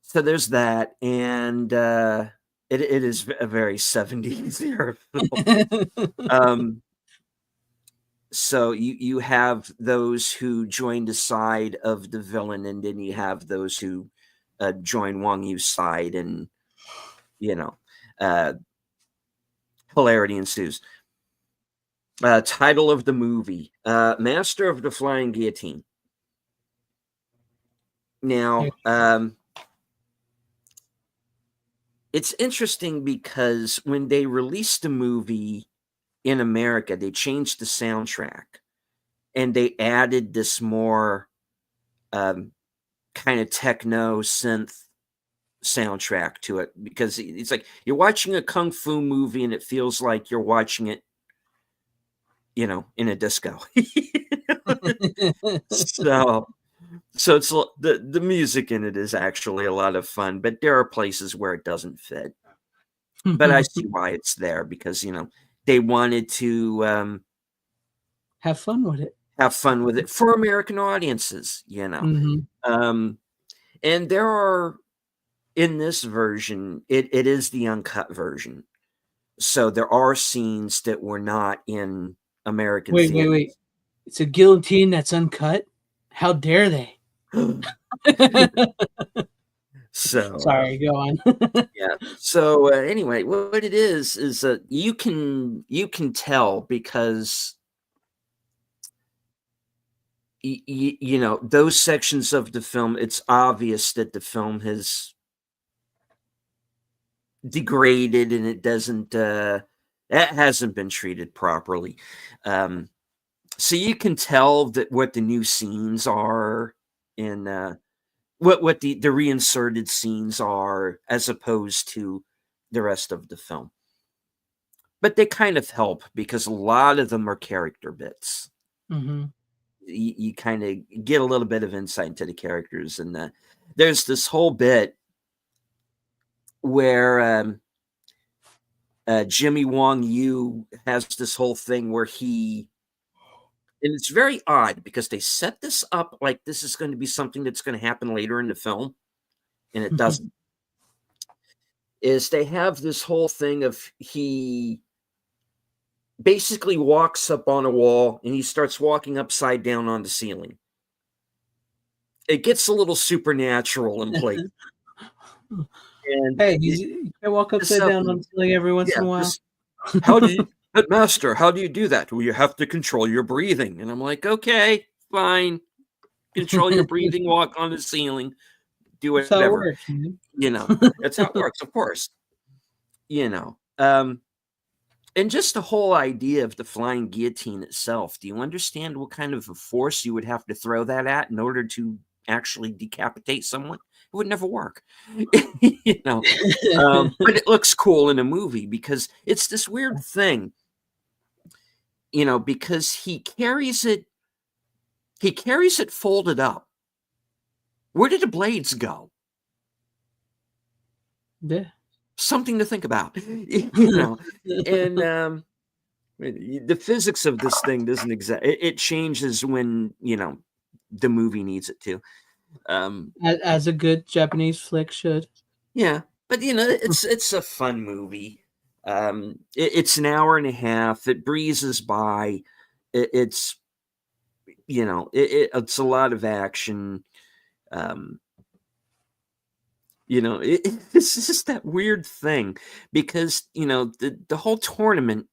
so there's that, and it is a very 70s era film. So you have those who join the side of the villain, and then you have those who join Wong Yu's side, and you know, uh, hilarity ensues. Title of the movie, Master of the Flying Guillotine. Now, it's interesting because when they released the movie in America, they changed the soundtrack and they added this more kind of techno synth soundtrack to it, because it's like you're watching a kung fu movie and it feels like you're watching it, in a disco. So it's the music in it is actually a lot of fun, but there are places where it doesn't fit. But I see why it's there, because they wanted to have fun with it. Have fun with it for American audiences, Mhm. And there are, in this version, it is the uncut version. So there are scenes that were not in American theaters. Wait. It's a guillotine that's uncut? How dare they? So sorry, go on. yeah. So anyway, what it is you can tell, because those sections of the film, it's obvious that the film has degraded and it hasn't been treated properly. So you can tell that what the new scenes are in what the reinserted scenes are, as opposed to the rest of the film. But they kind of help, because a lot of them are character bits. Mm-hmm. You kind of get a little bit of insight into the characters, and there's this whole bit where Jimmy Wong Yu has this whole thing where and it's very odd, because they set this up like this is going to be something that's going to happen later in the film, and it doesn't. Is they have this whole thing of he basically walks up on a wall and he starts walking upside down on the ceiling. It gets a little supernatural in place. And hey, I walk upside down on the ceiling every once in a while. How do you, Master, how do you do that? Well, you have to control your breathing. And I'm like, okay, fine. Control your breathing, walk on the ceiling, do whatever. That's how it works, man. That's how it works, of course. And just the whole idea of the flying guillotine itself. Do you understand what kind of a force you would have to throw that at in order to actually decapitate someone? It would never work. But it looks cool in a movie, because it's this weird thing, because he carries it folded up. Where did the blades go? Yeah. Something to think about. And the physics of this thing doesn't it changes when the movie needs it to. As a good Japanese flick should. Yeah, but it's a fun movie. It's an hour and a half. It breezes by. It's it's a lot of action. It's just that weird thing, because the whole tournament,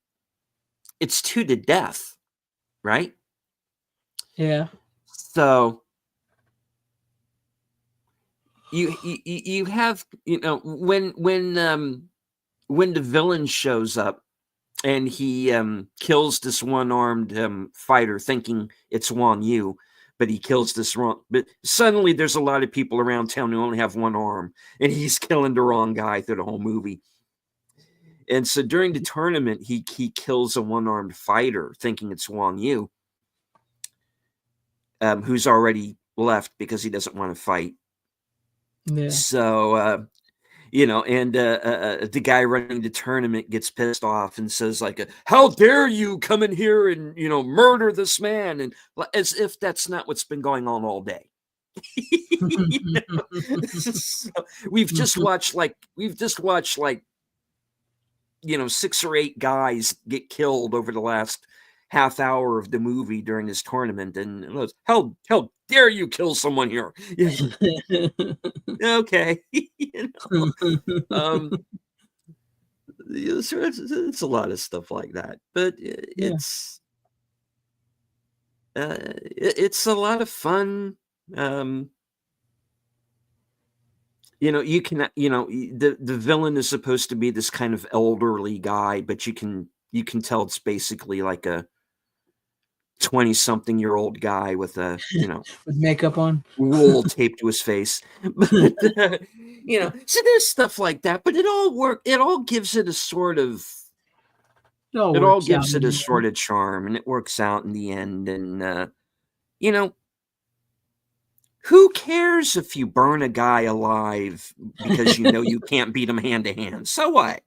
it's 2 to death, right? Yeah. So you have when the villain shows up and he kills this one-armed fighter, thinking it's Wang Yu, but he kills this wrong. But suddenly there's a lot of people around town who only have one arm, and he's killing the wrong guy through the whole movie. And so during the tournament, he kills a one-armed fighter, thinking it's Wang Yu, who's already left because he doesn't want to fight. Yeah. So, the guy running the tournament gets pissed off and says, like, how dare you come in here and, murder this man? And as if that's not what's been going on all day. So we've just watched 6 or 8 guys get killed over the last half hour of the movie during this tournament, and it was, how dare you kill someone here? Okay. it's a lot of stuff like that, but Yeah. it's a lot of fun. You can, the villain is supposed to be this kind of elderly guy, but you can tell it's basically like a 20-something-year-old guy with a, With makeup on. wool taped to his face. But so there's stuff like that, but it all gives it a sort of It all it all works out gives in it a the sort end. of charm, and it works out in the end. And you know, who cares if you burn a guy alive because you can't beat him hand to hand? So what?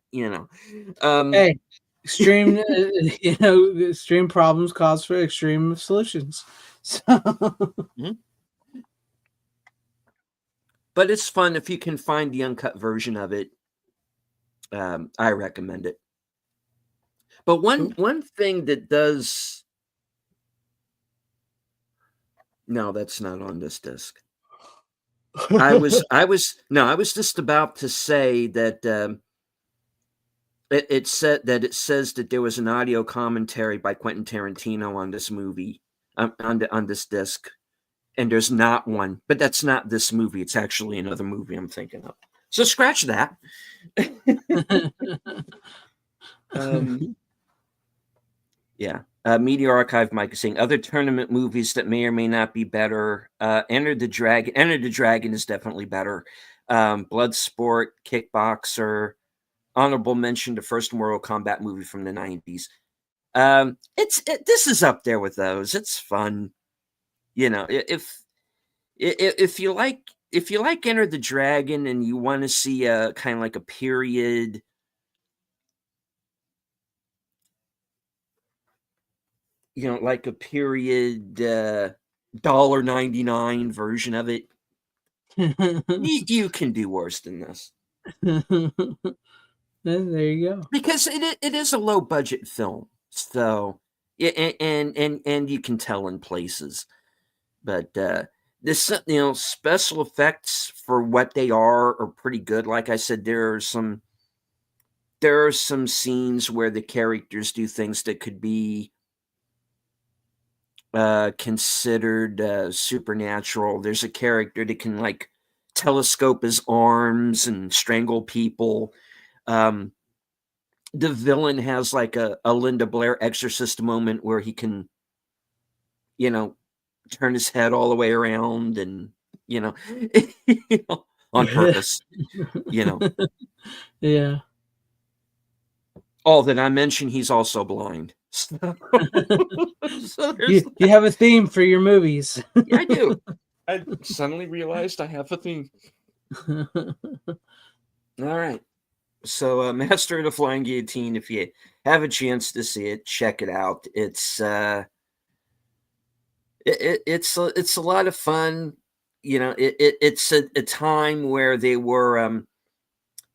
Um, Hey, extreme, extreme problems cause for extreme solutions. So, Mhm. But it's fun if you can find the uncut version of it. I recommend it. But one cool. one thing that does no, that's not on this disc. I was just about to say that it says that there was an audio commentary by Quentin Tarantino on this movie, on this disc, and there's not one. But that's not this movie. It's actually another movie I'm thinking of. So scratch that. Um, yeah. Media Archive Mike is saying other tournament movies that may or may not be better. Enter the Dragon. Enter the Dragon is definitely better. Bloodsport, Kickboxer. Honorable mention: the first Mortal Kombat movie from the 90s. This is up there with those. It's fun. If you like Enter the Dragon and you want to see a kind of like a period. Like a period $1.99 version of it. You can do worse than this. There you go. Because it is a low budget film. So and you can tell in places. But this special effects for what they are pretty good. Like I said, there are some scenes where the characters do things that could be considered supernatural. There's a character that can like telescope his arms and strangle people. The villain has like a Linda Blair exorcist moment where he can, turn his head all the way around and, you know, on purpose, you know. Yeah. All that I mentioned, he's also blind. So there's You have a theme for your movies. yeah, I do. I suddenly realized I have a theme. All right. So, Master of the Flying Guillotine, if you have a chance to see it, check it out. It's it's a lot of fun. It's a time where they were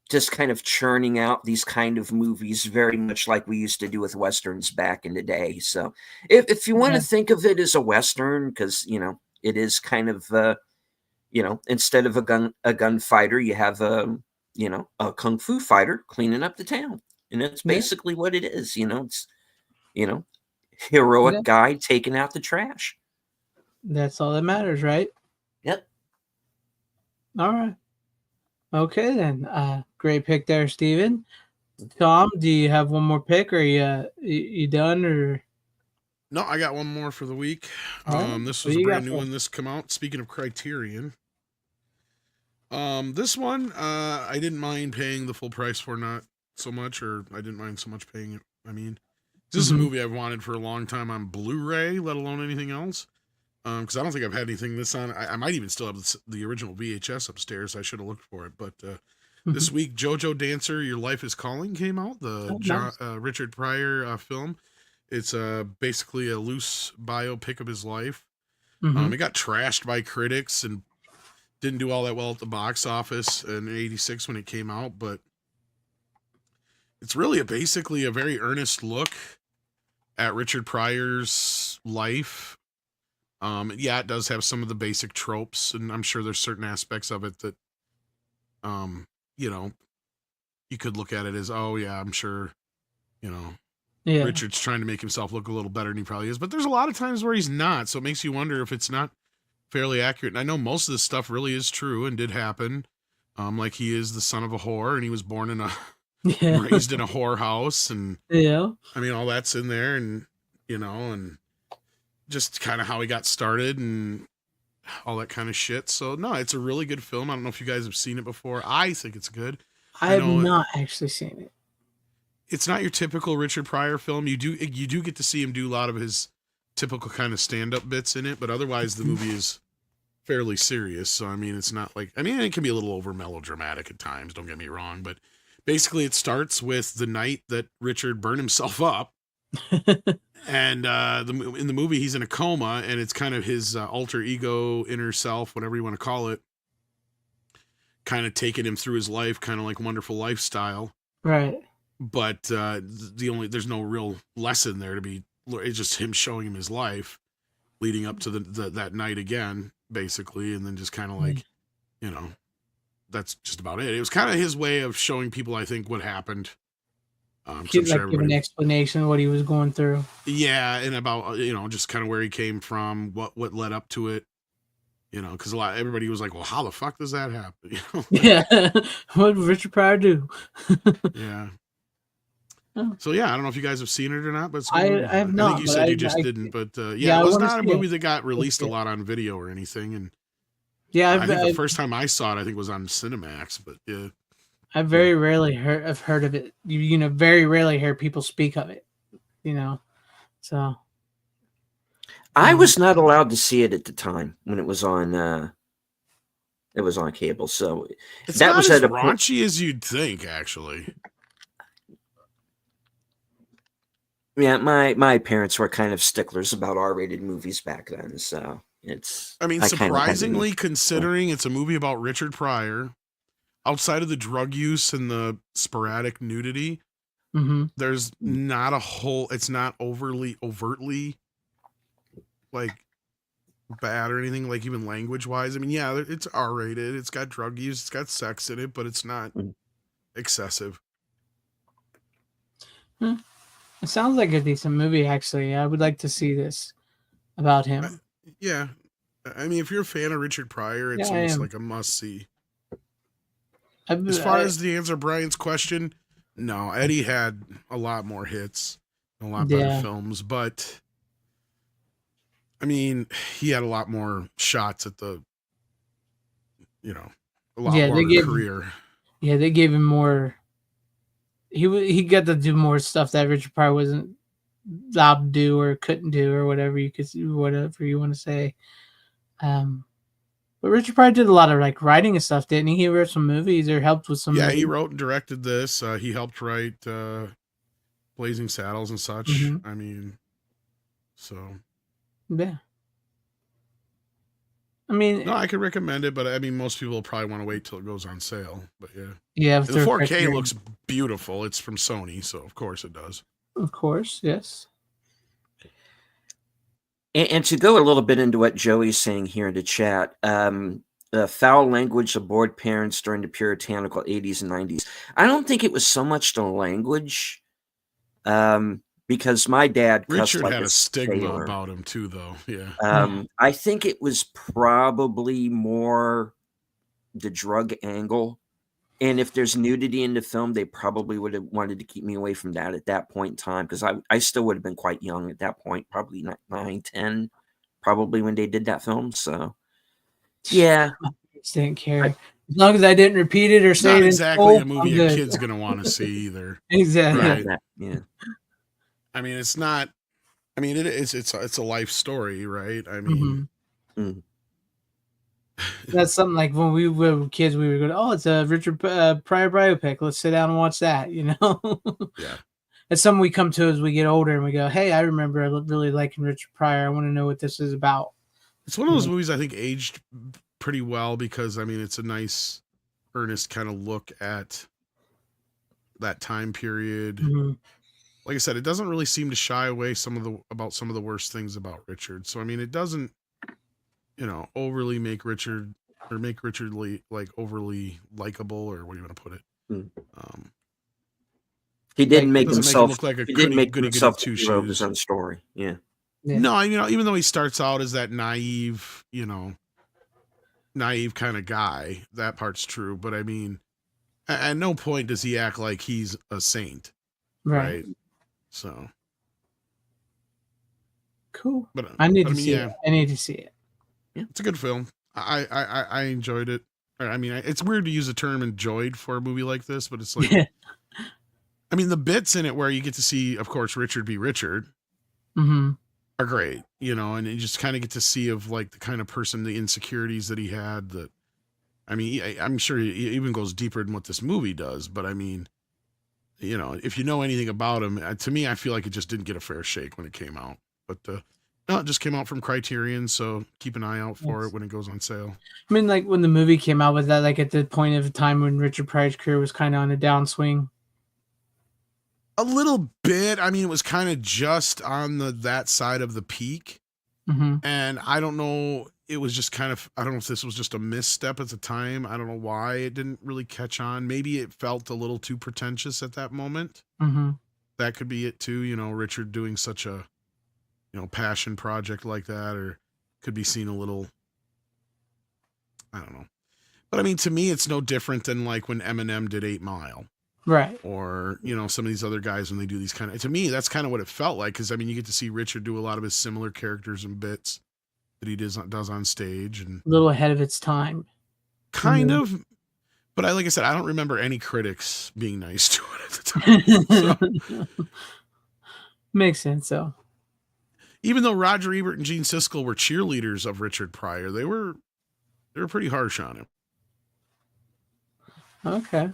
just kind of churning out these kind of movies, very much like we used to do with westerns back in the day. So, if you want to think of it as a western, because it is kind of instead of a gunfighter, you have a kung fu fighter cleaning up the town, and that's basically what it is. It's heroic guy taking out the trash. That's all that matters, right? Yep. All right. Okay then. Great pick there, Steven. Tom, do you have one more pick, or you done, or? No, I got one more for the week. Right. This What was a you got brand new for one. This come out. Speaking of Criterion, this one I didn't mind paying the full price for, not so much, or I didn't mind so much paying it. I mean, this is a movie I've wanted for a long time on Blu-ray, let alone anything else. Because I don't think I've had anything this on. I might even still have the original VHS upstairs. I should have looked for it. But this week, JoJo Dancer, Your Life is Calling came out. The nice. Richard Pryor film. It's basically a loose biopic of his life. It got trashed by critics and didn't do all that well at the box office in '86 when it came out. But it's really basically a very earnest look at Richard Pryor's life. Yeah, it does have some of the basic tropes, and I'm sure there's certain aspects of it that, you know, you could look at it as, oh yeah, I'm sure, Yeah. Richard's trying to make himself look a little better than he probably is. But there's a lot of times where he's not, so it makes you wonder if it's not fairly accurate. And I know most of this stuff really is true and did happen. Like he is the son of a whore, and he was born in Yeah. raised in a whore house, and Yeah. I mean all that's in there, and and just kind of how he got started and all that kind of shit. So no, it's a really good film. I don't know if you guys have seen it before. I think it's good. I have not actually seen it. It's not your typical Richard Pryor film. You do get to see him do a lot of his typical kind of stand-up bits in it, but otherwise the movie is fairly serious. So I mean, it's not like, I mean, it can be a little over melodramatic at times, don't get me wrong, but basically it starts with the night that Richard burned himself up. And in the movie he's in a coma, and it's kind of his alter ego, inner self, whatever you want to call it, kind of taking him through his life, kind of like Wonderful Lifestyle. Right. But there's no real lesson there to be. It's just him showing him his life leading up to that night again, basically, and then just kind of like, that's just about it. It was kind of his way of showing people, I think, what happened. Give an explanation of what he was going through. Yeah, and about just kind of where he came from, what led up to it. Because everybody was like, "Well, how the fuck does that happen?" Yeah, what did Richard Pryor do? Yeah. Oh. So yeah, I don't know if you guys have seen it or not, but I have not. I think you said you just didn't, but yeah, it was not a movie that got released a lot on video or anything. And yeah, I think the first time I saw it, I think was on Cinemax. But yeah, I very rarely heard of it. Very rarely hear people speak of it. So I was not allowed to see it at the time when it was on. It was on cable, so it's that not was as at raunchy as you'd think, actually. Yeah, my parents were kind of sticklers about R-rated movies back then, so it's. I mean, surprisingly, considering it's a movie about Richard Pryor, outside of the drug use and the sporadic nudity, there's not a whole. It's not overtly like bad or anything, like even language wise. I mean, yeah, it's R-rated. It's got drug use. It's got sex in it, but it's not excessive. It sounds like a decent movie, actually. I would like to see this about him. Yeah. I mean, if you're a fan of Richard Pryor, it's almost like a must-see. As far as the answer Brian's question, no, Eddie had a lot more hits, a lot better films, but I mean, he had a lot more shots at the, a lot more career. Yeah, they gave him more. He got to do more stuff that Richard Pryor wasn't allowed to do or couldn't do or whatever you want to say. But Richard Pryor did a lot of like writing and stuff, didn't he? He wrote some movies or helped with some. Yeah, movies. He wrote and directed this. He helped write Blazing Saddles and such. I mean, so yeah. I mean, no, I could recommend it, but I mean, most people will probably want to wait till it goes on sale. But yeah, yeah, the 4K looks beautiful. It's from Sony, so of course it does. Of course, yes. And to go a little bit into what Joey's saying here in the chat, foul language aboard parents during the puritanical 80s and 90s. I don't think it was so much the language. Because my dad Richard had a stigma about him too, though. Yeah. I think it was probably more the drug angle. And if there's nudity in the film, they probably would have wanted to keep me away from that at that point in time, because I still would have been quite young at that point, probably 9, 10, probably when they did that film. So, yeah. I didn't care. As long as I didn't repeat it or say not it exactly a movie a kid's going to want to see either. Exactly. Right? Yeah. I mean, it's not. I mean, it's a life story, right? I mean, that's something like when we were kids, we were going, "Oh, it's a Richard Pryor biopic. Let's sit down and watch that." Yeah. It's something we come to as we get older, and we go, "Hey, I remember really liking Richard Pryor. I want to know what this is about." It's one of those movies I think aged pretty well because I mean, it's a nice, earnest kind of look at that time period. Like I said, it doesn't really seem to shy away about some of the worst things about Richard. So I mean, it doesn't, overly make Richard overly likable, or what do you want to put it? He didn't make doesn't himself. make him look like a he didn't make goody himself two the hero of his shoes. own story. Yeah. Yeah. No, even though he starts out as that naive, naive kind of guy, that part's true. But I mean, at no point does he act like he's a saint, right? So cool. But I need but to mean, see yeah, it. I need to see it. it's a good film. I enjoyed it. I mean, it's weird to use the term enjoyed for a movie like this, but it's like, I mean, the bits in it where you get to see, of course, Richard be Richard Mm-hmm. are great, and you just kind of get to see of like the kind of person, the insecurities that he had. That, I mean, I'm sure he even goes deeper than what this movie does, but I mean, if you know anything about him, to me, I feel like it just didn't get a fair shake when it came out. But no, it just came out from Criterion, so keep an eye out for it when it goes on sale. I mean, like when the movie came out, was that like at the point of time when Richard Pryor's career was kind of on a downswing? A little bit. I mean, it was kind of just on that side of the peak. Mm-hmm. And I don't know, it was just kind of, I don't know if this was just a misstep at the time. I don't know why it didn't really catch on. Maybe it felt a little too pretentious at that moment. Mm-hmm. That could be it too. Richard doing such a, passion project like that, or could be seen a little, I don't know. But I mean, to me, it's no different than like when Eminem did 8 Mile. Right. Or, some of these other guys when they do these kind of, to me, that's kind of what it felt like. Cause I mean, you get to see Richard do a lot of his similar characters and bits that he does on stage, and A little ahead of its time. kind of, but like I said, I don't remember any critics being nice to it at the time. So, makes sense though. even though Roger Ebert and Gene Siskel were cheerleaders of Richard Pryor, they were pretty harsh on him. Okay.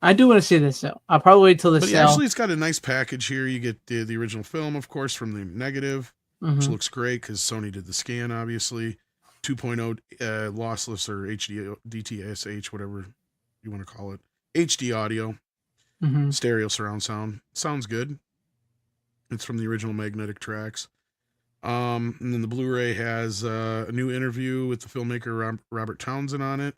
I do want to see this though. I'll probably wait till the sale. Actually, it's got a nice package here. You get the original film, of course, from the negative, which looks great because Sony did the scan, obviously. 2.0 lossless or HD DTSH, whatever you want to call it. HD audio, stereo surround sound. Sounds good. It's from the original magnetic tracks. And then the Blu-ray has a new interview with the filmmaker Robert Townsend on it.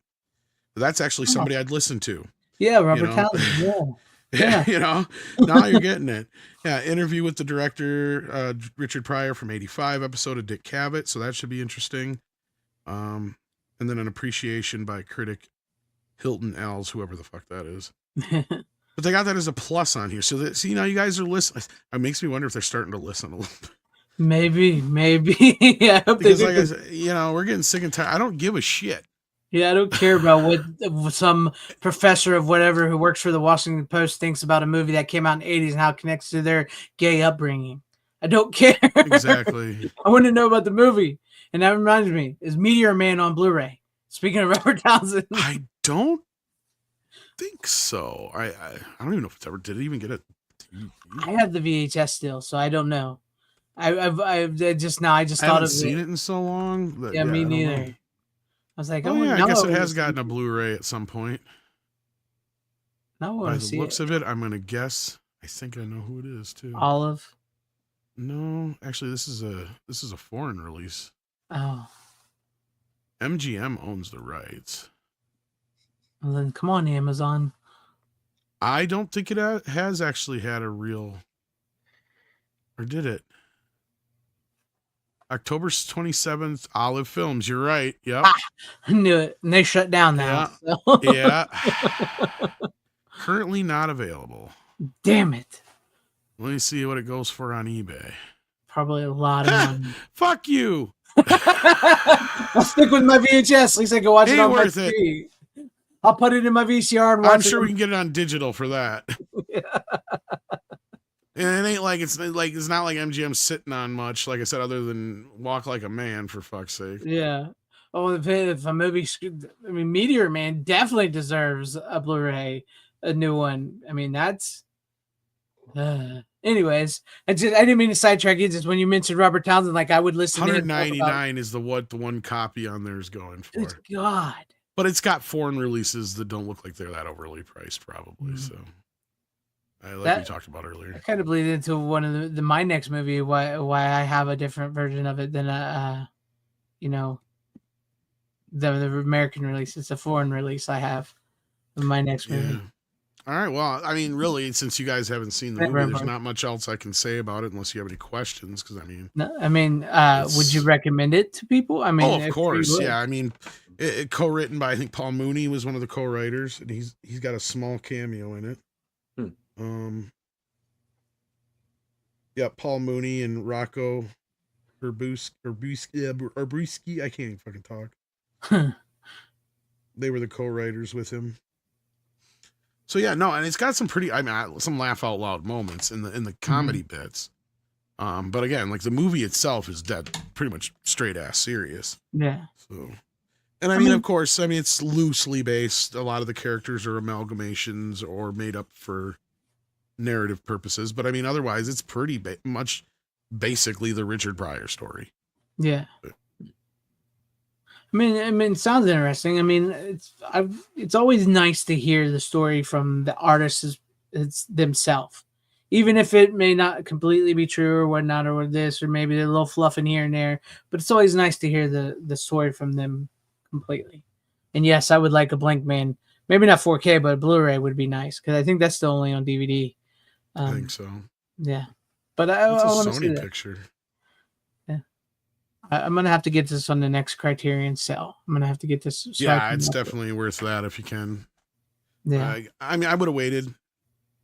That's actually somebody I'd listen to. Yeah, Robert Townsend. Yeah. Now you're getting it. Yeah, interview with the director, Richard Pryor from 85 episode of Dick Cavett. So that should be interesting. And then an appreciation by critic Hilton Els, whoever the fuck that is. But they got that as a plus on here. So you guys are listening. It makes me wonder if they're starting to listen a little bit. Maybe. Yeah, I hope because like I said, we're getting sick and tired. I don't give a shit. Yeah, I don't care about what some professor of whatever who works for the Washington Post thinks about a movie that came out in the 80s and how it connects to their gay upbringing. I don't care. Exactly. I want to know about the movie. And that reminds me, is Meteor Man on Blu-ray? Speaking of Robert Townsend. I don't think so. I don't even know if it's ever, did it even get a TV? I have the VHS still, so I don't know. I just thought haven't of seen it in so long. That, yeah, me neither. I was like, I guess it has gotten a Blu-ray at some point. No, by the looks of it, I'm gonna guess. I think I know who it is too. Olive. No, actually, this is a foreign release. Oh. MGM owns the rights. Well, then come on, Amazon. I don't think it has actually had a real. Or did it? October 27th, Olive Films. You're right. Yep. I knew it. And they shut down now. Yeah. So. Yeah. Currently not available. Damn it. Let me see what it goes for on eBay. Probably a lot of money. Fuck you. I'll stick with my VHS. At least I can watch it on my worth TV. I'll put it in my VCR and watch I'm it. sure we can get it on digital for that. Yeah. And it ain't like it's not like MGM's sitting on much, like I said, other than Walk Like a Man, for fuck's sake. Yeah. Oh, if a movie, I mean, Meteor Man definitely deserves a Blu-ray, a new one. I mean, that's. Anyways, I didn't mean to sidetrack you. Just when you mentioned Robert Townsend, like I would listen. $199 is the one copy on there is going for. Good God. But it's got foreign releases that don't look like they're that overly priced, probably. So, like we talked about earlier, I kind of bleed into one of the my next movie. Why I have a different version of it than the American release. It's a foreign release I have of my next movie. All right. Well, I mean, really, since you guys haven't seen the Thank you movie, very there's much. not much else I can say about it unless you have any questions. Because I mean, No, I mean, would you it's recommend it to people? I oh, mean, of if you course, would. yeah. I mean, co-written by I think Paul Mooney was one of the co-writers, and he's got a small cameo in it. Hmm. Yeah, Paul Mooney and Rocco Urbuski. I can't even fucking talk. They were the co-writers with him. So yeah, no, and it's got some pretty, I mean, some laugh out loud moments in the comedy bits. But again, like the movie itself is dead, pretty much straight ass serious. Yeah. So, and I mean, of course, I mean it's loosely based. A lot of the characters are amalgamations or made up for narrative purposes. But I mean, otherwise, it's pretty much basically the Richard Pryor story. Yeah. I mean, it sounds interesting. I mean, it's always nice to hear the story from the artists it's themselves, even if it may not completely be true or whatnot, or this, or maybe a little fluff in here and there. But it's always nice to hear the story from them completely. And yes, I would like a Blank Man, maybe not 4K, but a Blu-ray would be nice because I think that's still only on DVD. I think so. Yeah, but It's a I want to see Sony that. picture. I'm gonna have to get this on the next Criterion sale. I'm gonna have to get this. So Yeah, it's definitely worth that if you can. Yeah. I mean, I would have waited.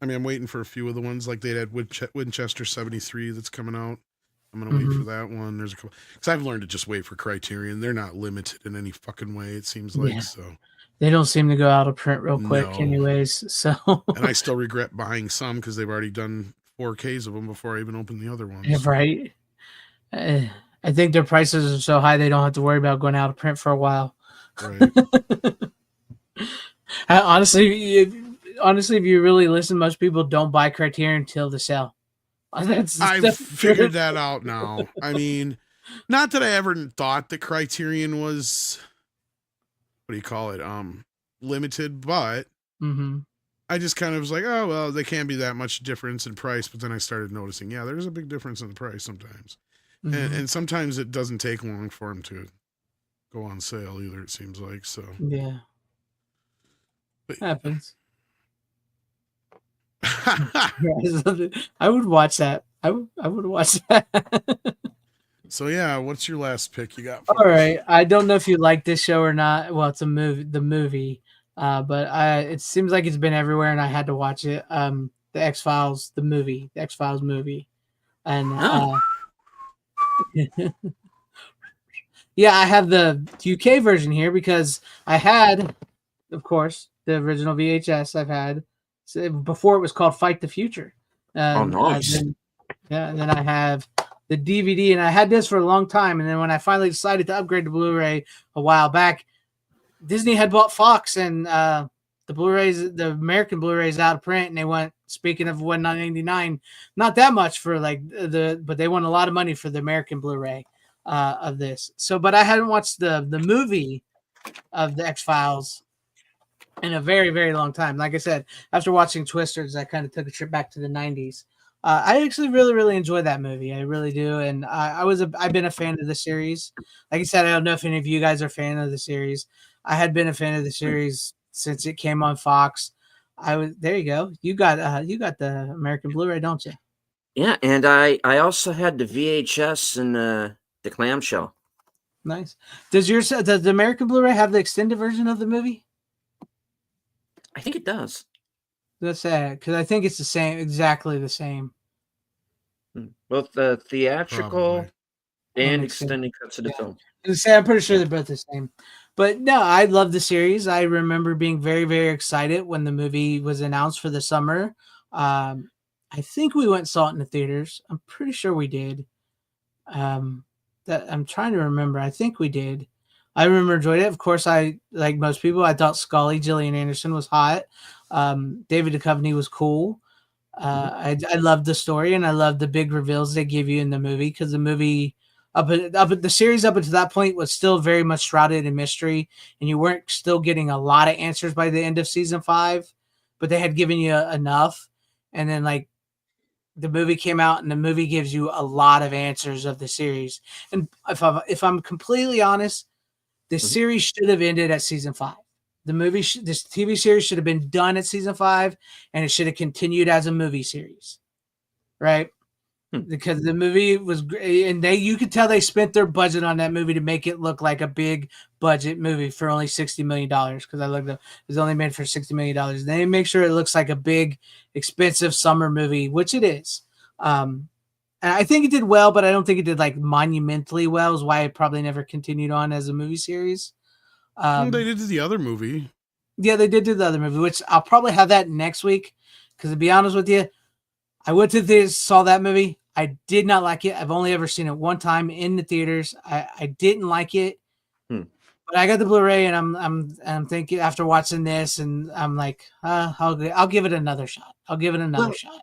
I mean, I'm waiting for a few of the ones like they had Winchester 73 that's coming out. I'm gonna wait for that one. There's a couple because I've learned to just wait for Criterion. They're not limited in any fucking way. It seems like so. They don't seem to go out of print real quick, No. anyways. So. And I still regret buying some because they've already done 4Ks of them before I even opened the other ones. Yeah, right. I think their prices are so high they don't have to worry about going out of print for a while. Right. Honestly, if you really listen, most people don't buy Criterion until the sale. I've figured that out now. I mean, not that I ever thought that Criterion was, what do you call it, limited, but I just kind of was like, oh, well, they can't be that much difference in price. But then I started noticing, yeah, there's a big difference in the price sometimes. And sometimes it doesn't take long for them to go on sale either, it seems like. So yeah, but, happens. I would watch that. I would watch that. So yeah, what's your last pick you got? All right, I don't know if you like this show or not. Well, it's a movie, the movie, but it seems like it's been everywhere, and I had to watch it. The X-Files, the movie, the X-Files movie, and yeah, I have the UK version here because I had, of course, the original VHS. I've had before it was called Fight the Future. Nice. And then I have the DVD, and I had this for a long time. And then when I finally decided to upgrade to Blu-ray a while back, Disney had bought Fox, and the Blu-rays, the American Blu-rays, out of print, and they went. Speaking of $1.99, not that much for but they won a lot of money for the American Blu-ray of this. So, but I hadn't watched the movie of the X-Files in a very, very long time. Like I said, after watching Twisters, I kind of took a trip back to the 90s. I actually really, really enjoyed that movie. I really do. And I've been a fan of the series. Like I said, I don't know if any of you guys are a fan of the series. I had been a fan of the series since it came on Fox. There you go. You got the American Blu-ray, don't you? Yeah, and I also had the VHS and the clamshell. Nice. Does the American Blu-ray have the extended version of the movie? I think it does. That's sad because I think it's the same, exactly the same. Both the theatrical Probably. and extended cuts of the film. I'm pretty sure they're both the same. But no, I love the series. I remember being very, very excited when the movie was announced for the summer. I think we went and saw it in the theaters. I'm pretty sure we did. I'm trying to remember. I think we did. I remember enjoyed it. Of course, I like most people. I thought Scully, Gillian Anderson, was hot. David Duchovny was cool. I loved the story, and I loved the big reveals they give you in the movie because the movie. The series up until that point was still very much shrouded in mystery, and you weren't still getting a lot of answers by the end of season 5, but they had given you enough. And then like the movie came out, and the movie gives you a lot of answers of the series. And if I'm completely honest, the series should have ended at season 5. This TV series should have been done at season 5, and it should have continued as a movie series, right? Because the movie was great, and you could tell they spent their budget on that movie to make it look like a big budget movie for only $60 million. Because I looked up, it was only made for $60 million. They make sure it looks like a big, expensive summer movie, which it is. And I think it did well, but I don't think it did like monumentally well. Is why it probably never continued on as a movie series. They did the other movie. Yeah, they did do the other movie, which I'll probably have that next week. Because to be honest with you, I went to the saw that movie. I did not like it. I've only ever seen it one time in the theaters. I didn't like it, but I got the Blu-ray, and I'm thinking after watching this, and I'm like, I'll give it another shot. I'll give it another shot.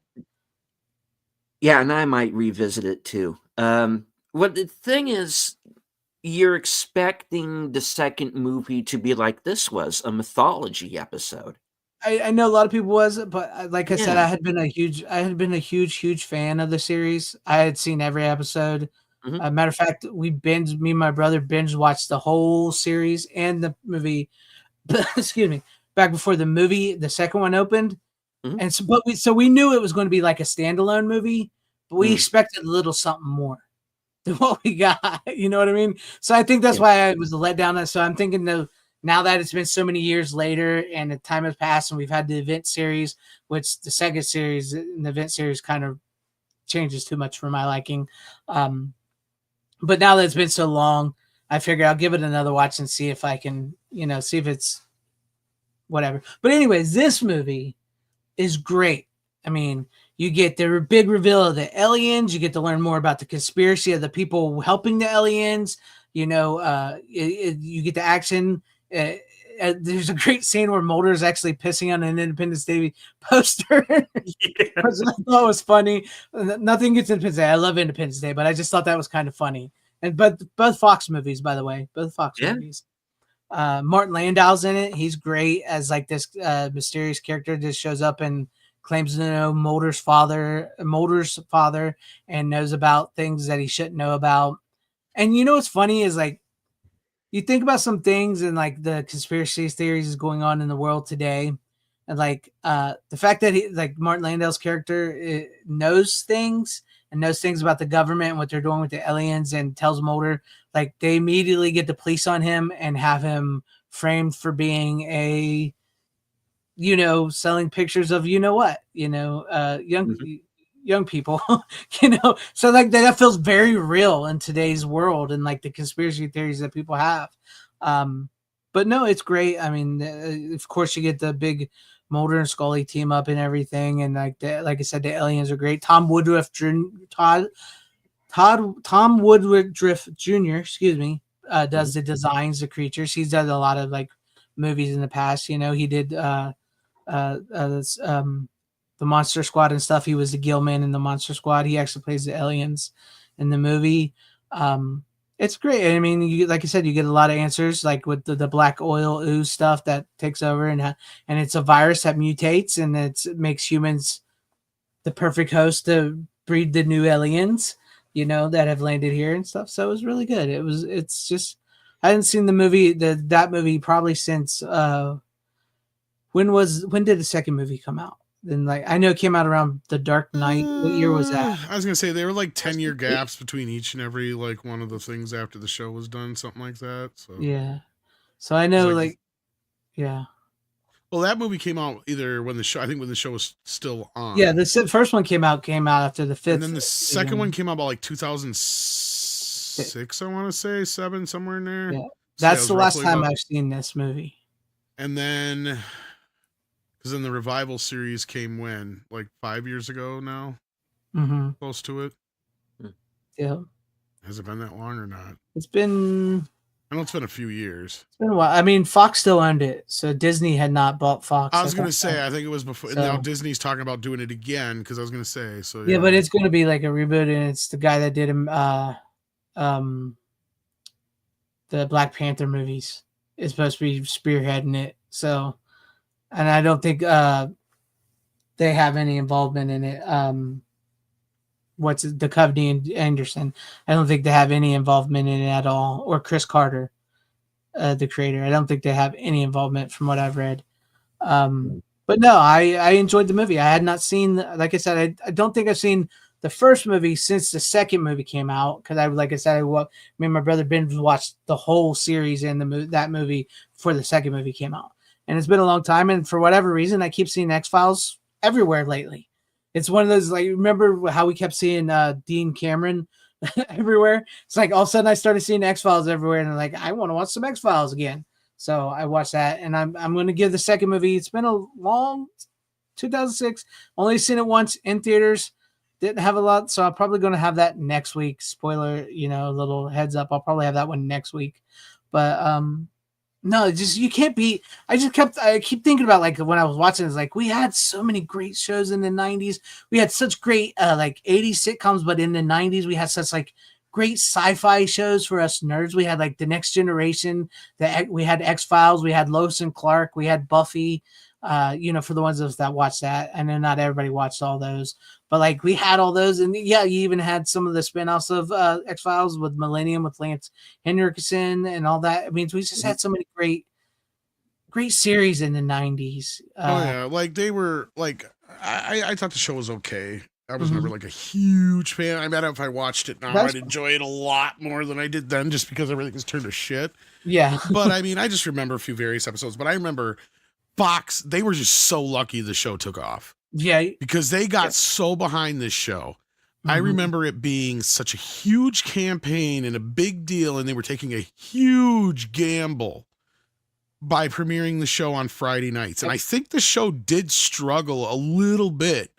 Yeah, and I might revisit it too. What the thing is, you're expecting the second movie to be like this was, a mythology episode. I know a lot of people was, but like I said, I had been a huge fan of the series. I had seen every episode. Matter of fact, me and my brother binge watched the whole series and the movie. Excuse me, back before the second one opened, and so we knew it was going to be like a standalone movie, but we expected a little something more than what we got. You know what I mean? So I think that's why I was let down. So I'm thinking now that it's been so many years later and the time has passed and we've had the event series, which the second series and the event series kind of changes too much for my liking. But now that it's been so long, I figured I'll give it another watch and see if I can, see if it's whatever. But anyways, this movie is great. I mean, you get the big reveal of the aliens. You get to learn more about the conspiracy of the people helping the aliens. You get the action. There's a great scene where Mulder is actually pissing on an Independence Day poster. Which I thought was funny. Nothing gets Independence Day. I love Independence Day, but I just thought that was kind of funny. And both Fox movies, by the way, movies. Martin Landau's in it. He's great as like this mysterious character just shows up and claims to know Mulder's father, and knows about things that he shouldn't know about. And what's funny is like, you think about some things and like the conspiracy theories is going on in the world today. And like the fact that Martin Landau's character knows things about the government and what they're doing with the aliens, and tells Mulder, like, they immediately get the police on him and have him framed for being a, selling pictures of, young people, so like that feels very real in today's world and like the conspiracy theories that people have. But no, it's great. I mean, of course you get the big Mulder and Scully team up and everything. And like I said, the aliens are great. Tom Woodruff Jr., excuse me, does the designs, the creatures. He's done a lot of like movies in the past. He did, the Monster Squad and stuff. He was the Gilman in the Monster Squad. He actually plays the aliens in the movie. It's great. I mean, like I said, you get a lot of answers, like with the black oil ooze stuff that takes over, and it's a virus that mutates, and it makes humans the perfect host to breed the new aliens, that have landed here and stuff. So it was really good. It's just, I hadn't seen the movie, that movie probably since, when did the second movie come out? Then like I know it came out around The Dark Knight. What year was that? I was gonna say they were like 10-year gaps between each and every like one of the things after the show was done, something like that. So yeah, so I know yeah. Well, that movie came out either when the show was still on. Yeah, the first one came out after the fifth, and then the second one came out about like 2006. I want to say 7, somewhere in there. Yeah, that's the last time I've seen this movie. And then. Because then the revival series came when? Like 5 years ago now? Mm-hmm. Close to it? Yeah. Has it been that long or not? It's been... I know it's been a few years. It's been a while. I mean, Fox still owned it, so Disney had not bought Fox. I was going to say, I think it was before. So, now Disney's talking about doing it again, because I was going to say. So yeah, but it's going to be like a reboot, and it's the guy that did the Black Panther movies is supposed to be spearheading it. So... And I don't think they have any involvement in it. Duchovny and Anderson. I don't think they have any involvement in it at all. Or Chris Carter. the creator. I don't think they have any involvement from what I've read. But no, I enjoyed the movie. I had not seen, like I said, I don't think I've seen the first movie since the second movie came out. Because like I said, me and my brother binge watched the whole series and that movie before the second movie came out. And it's been a long time. And for whatever reason, I keep seeing X-Files everywhere lately. It's one of those, like, remember how we kept seeing Dean Cameron everywhere? It's like all of a sudden I started seeing X-Files everywhere, and I'm like, I want to watch some X-Files again. So I watched that, and I'm going to give the second movie. It's been a long 2006. Only seen it once in theaters. Didn't have a lot, so I'm probably going to have that next week. Spoiler, a little heads up. I'll probably have that one next week. But no, just you can't be. I keep thinking about, like, when I was watching, it's like we had so many great shows in the 90s. We had such great like 80s sitcoms, but in the 90s we had such like great sci-fi shows for us nerds. We had like The Next Generation, we had X-Files, we had Lois and Clark, we had Buffy. For the ones of us that watched that. I know not everybody watched all those, but like we had all those, and yeah, you even had some of the spin-offs of X-Files with Millennium with Lance Henriksen and all that. I mean, we just had so many great series in the 90s. Like they were like I thought the show was okay. I was never like a huge fan. I bet if I watched it now, I'd enjoy it a lot more than I did then, just because everything was turned to shit. Yeah. But I mean, I just remember a few various episodes, but I remember Fox, they were just so lucky the show took off. Yeah. Because they got so behind this show. I remember it being such a huge campaign and a big deal, and they were taking a huge gamble by premiering the show on Friday nights. And I think the show did struggle a little bit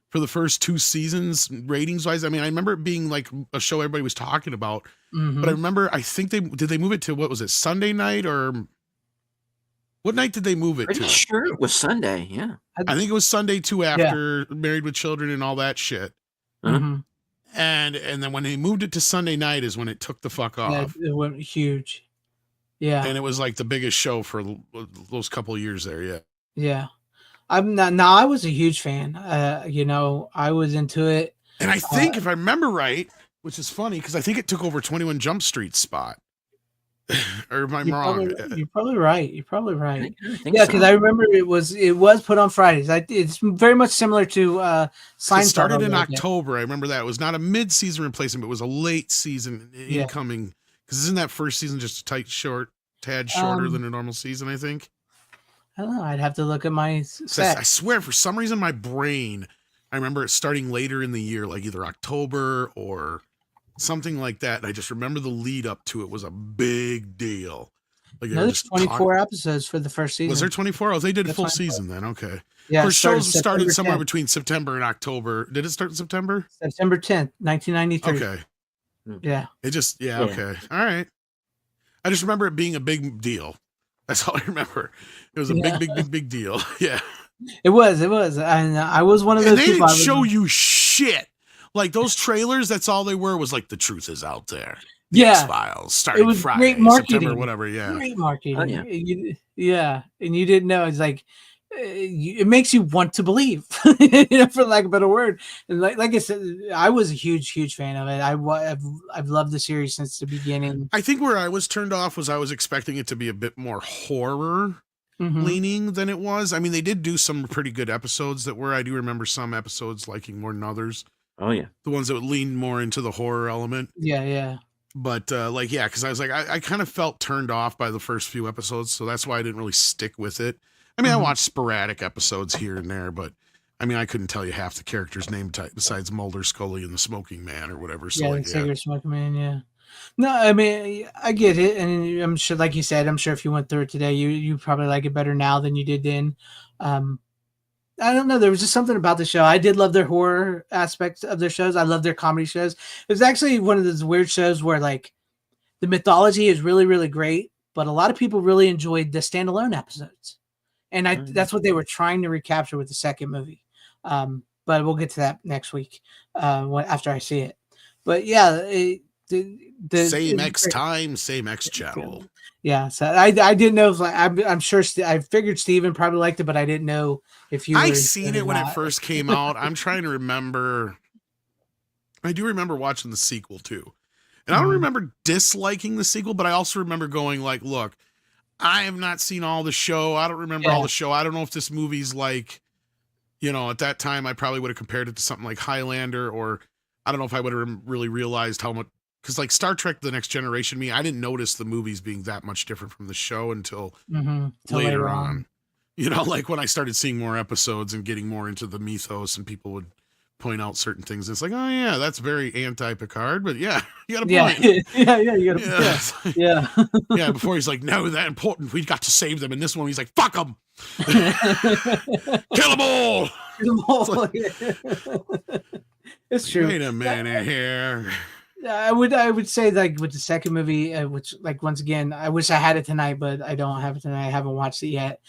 for the first 2 seasons, ratings-wise. I mean, I remember it being like a show everybody was talking about. But I remember, I think did they move it to, what was it, Sunday night, or what night did they move it Pretty to? sure it was Sunday, yeah. I think it was Sunday too, after Married with Children and all that shit. And then when they moved it to Sunday night is when it took the fuck off. Yeah, it went huge. Yeah. And it was like the biggest show for those couple of years there, yeah. Yeah. I was a huge fan. I was into it. And I think, if I remember right, which is funny, because I think it took over 21 Jump Street's spot. Or am I wrong? You're probably right. I think so. because I remember it was put on Fridays. It's very much similar to Seinfeld. It started in October. I remember that. It was not a mid-season replacement, but it was a late season incoming. Because isn't that first season just a tad shorter than a normal season, I think? I don't know. I'd have to look at my set. I swear, for some reason, my brain, I remember it starting later in the year, like either October or something like that. And I just remember the lead up to it was a big deal. Like, no, there's 24 episodes for the first season. Was there 24? Oh, they did That's full 24. season then. Okay. Yeah. First shows started September somewhere 10th. between September and October. Did it start in September? September 10th, 1993. Okay. Yeah. It just, okay. All right. I just remember it being a big deal. That's all I remember. It was a big deal. Yeah. It was. And I was one of those they people. didn't show you shit. Like those trailers, that's all they were, was like the truth is out there. The X-Files starting Friday, great marketing. September, whatever. Yeah. Great marketing. Oh, yeah. Yeah. And you didn't know. It's like, it makes you want to believe, for lack of a better word. And like I said, I was a huge fan of it. I've loved the series since the beginning. I think where I was turned off was I was expecting it to be a bit more horror leaning than it was. I mean, they did do some pretty good episodes I do remember some episodes liking more than others. Oh yeah. The ones that would lean more into the horror element. Yeah. But because I was like, I kind of felt turned off by the first few episodes, so that's why I didn't really stick with it. I mean, I watched sporadic episodes here and there, but I mean, I couldn't tell you half the characters' name besides Mulder, Scully, and the Smoking Man or whatever. So the cigarette smoking man. Yeah. No, I mean, I get it, and I'm sure, like you said, I'm sure if you went through it today, you probably like it better now than you did then. I don't know. There was just something about the show. I did love their horror aspects of their shows. I love their comedy shows. It was actually one of those weird shows where like the mythology is really, really great, but a lot of people really enjoyed the standalone episodes. And that's what they were trying to recapture with the second movie. But we'll get to that next week after I see it. But yeah, same X time, same X channel. Yeah, so I didn't know if I'm sure I figured Steven probably liked it, but I didn't know if you. I seen it when it first came out. I'm trying to remember. I do remember watching the sequel too, and I don't remember disliking the sequel, but I also remember going like, "Look, I have not seen all the show. I don't remember all the show. I don't know if this movie's like, at that time I probably would have compared it to something like Highlander, or I don't know if I would have really realized how much, because like Star Trek The Next Generation, I didn't notice the movies being that much different from the show until later on. Like when I started seeing more episodes and getting more into the mythos, and people would point out certain things. It's like, oh yeah, that's very anti-Picard, but yeah, you got a point. You got a yeah. Before he's like, no, that important. We got to save them. And this one, he's like, fuck them, kill them all. It's true. Wait a minute here. I would say like with the second movie, which like once again, I wish I had it tonight, but I don't have it tonight. I haven't watched it yet.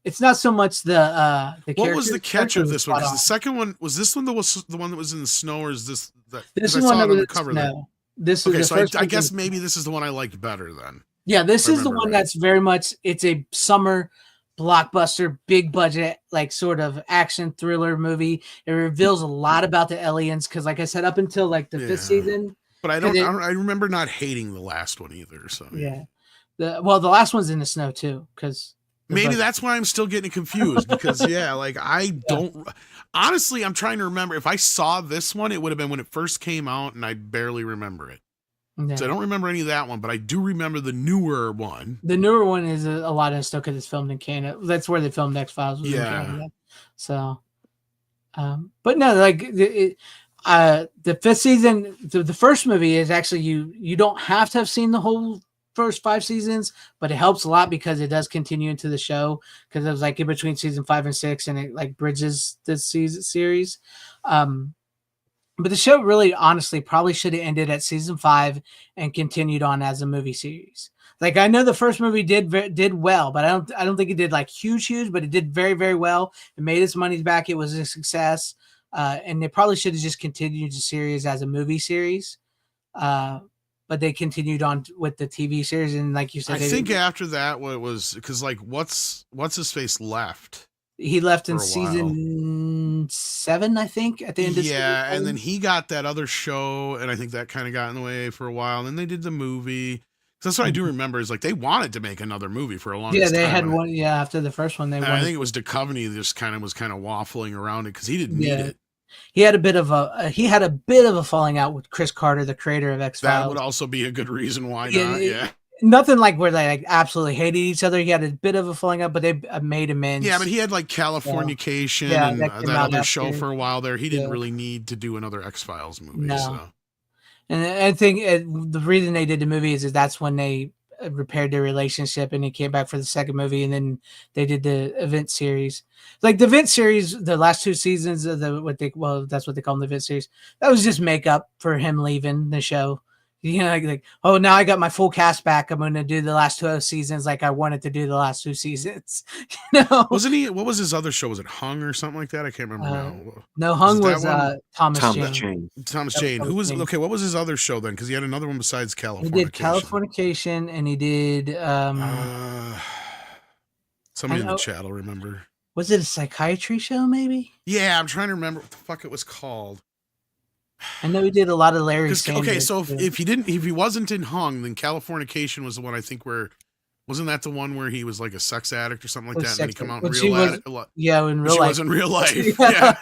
It's not so much the what was the catch of this one? Because the second one was this one that was the one that was in the snow, or is this that? This is one that was on the cover. This is okay. So I guess maybe this is the one I liked better then. Yeah, this is the one that's very much. It's a summer blockbuster, big budget, like sort of action thriller movie. It reveals a lot about the aliens because, like I said, up until like the fifth season. But I remember not hating the last one either. So the last one's in the snow too, because maybe that's why I'm still getting confused. Because like I don't honestly, I'm trying to remember if I saw this one, it would have been when it first came out, and I barely remember it. Yeah. So I don't remember any of that one, but I do remember the newer one. The newer one is a lot in snow because it's filmed in Canada. That's where they filmed X-Files. In Canada. So, but no, like the fifth season, the first movie is actually you don't have to have seen the whole first 5 seasons, but it helps a lot because it does continue into the show, because it was like in between season 5 and 6, and it like bridges the series. But the show really, honestly, probably should have ended at season 5 and continued on as a movie series. Like, I know the first movie did well, but I don't think it did like huge, but it did very, very well. It made its money back. It was a success, and they probably should have just continued the series as a movie series. But they continued on with the TV series, and like you said, I think after that, what it was, because like what's his face left. He left in season 7, I think, at the end of season 7. And then he got that other show, and I think that kind of got in the way for a while. And then they did the movie. That's what I do remember, is like they wanted to make another movie for a long time. Yeah, they had one. Yeah, after the first one, I think it was Duchovny just was kind of waffling around it because he didn't need it. He had a bit of a falling out with Chris Carter, the creator of X-Files. That would also be a good reason why not. Yeah. Nothing like where they like absolutely hated each other. He had a bit of a falling out, but they made amends. Yeah, but he had like Californication and that other show for a while there. He didn't really need to do another X-Files movie. No. So. And I think the reason they did the movie is that's when they repaired their relationship, and he came back for the second movie, and then they did the event series. Like the event series, the last 2 seasons of that's what they call them, the event series. That was just makeup for him leaving the show. Like, oh, now I got my full cast back. I'm going to do the last 2 seasons like I wanted to do the last 2 seasons. Wasn't he? What was his other show? Was it Hung or something like that? I can't remember now. No, Hung was Thomas Jane. Thomas Jane. Who was okay? What was his other show then? Because he had another one besides Californication. He did Californication, and he did. Somebody in the chat will remember. Was it a psychiatry show? Maybe. Yeah, I'm trying to remember what the fuck it was called. I know he did a lot of Larry Sanders. Okay, so if he wasn't in Hung, then Californication was the one I think where wasn't that the one where he was like a sex addict or something like that, and then he come out in real life? Yeah, in real life. She was in real life. Yeah.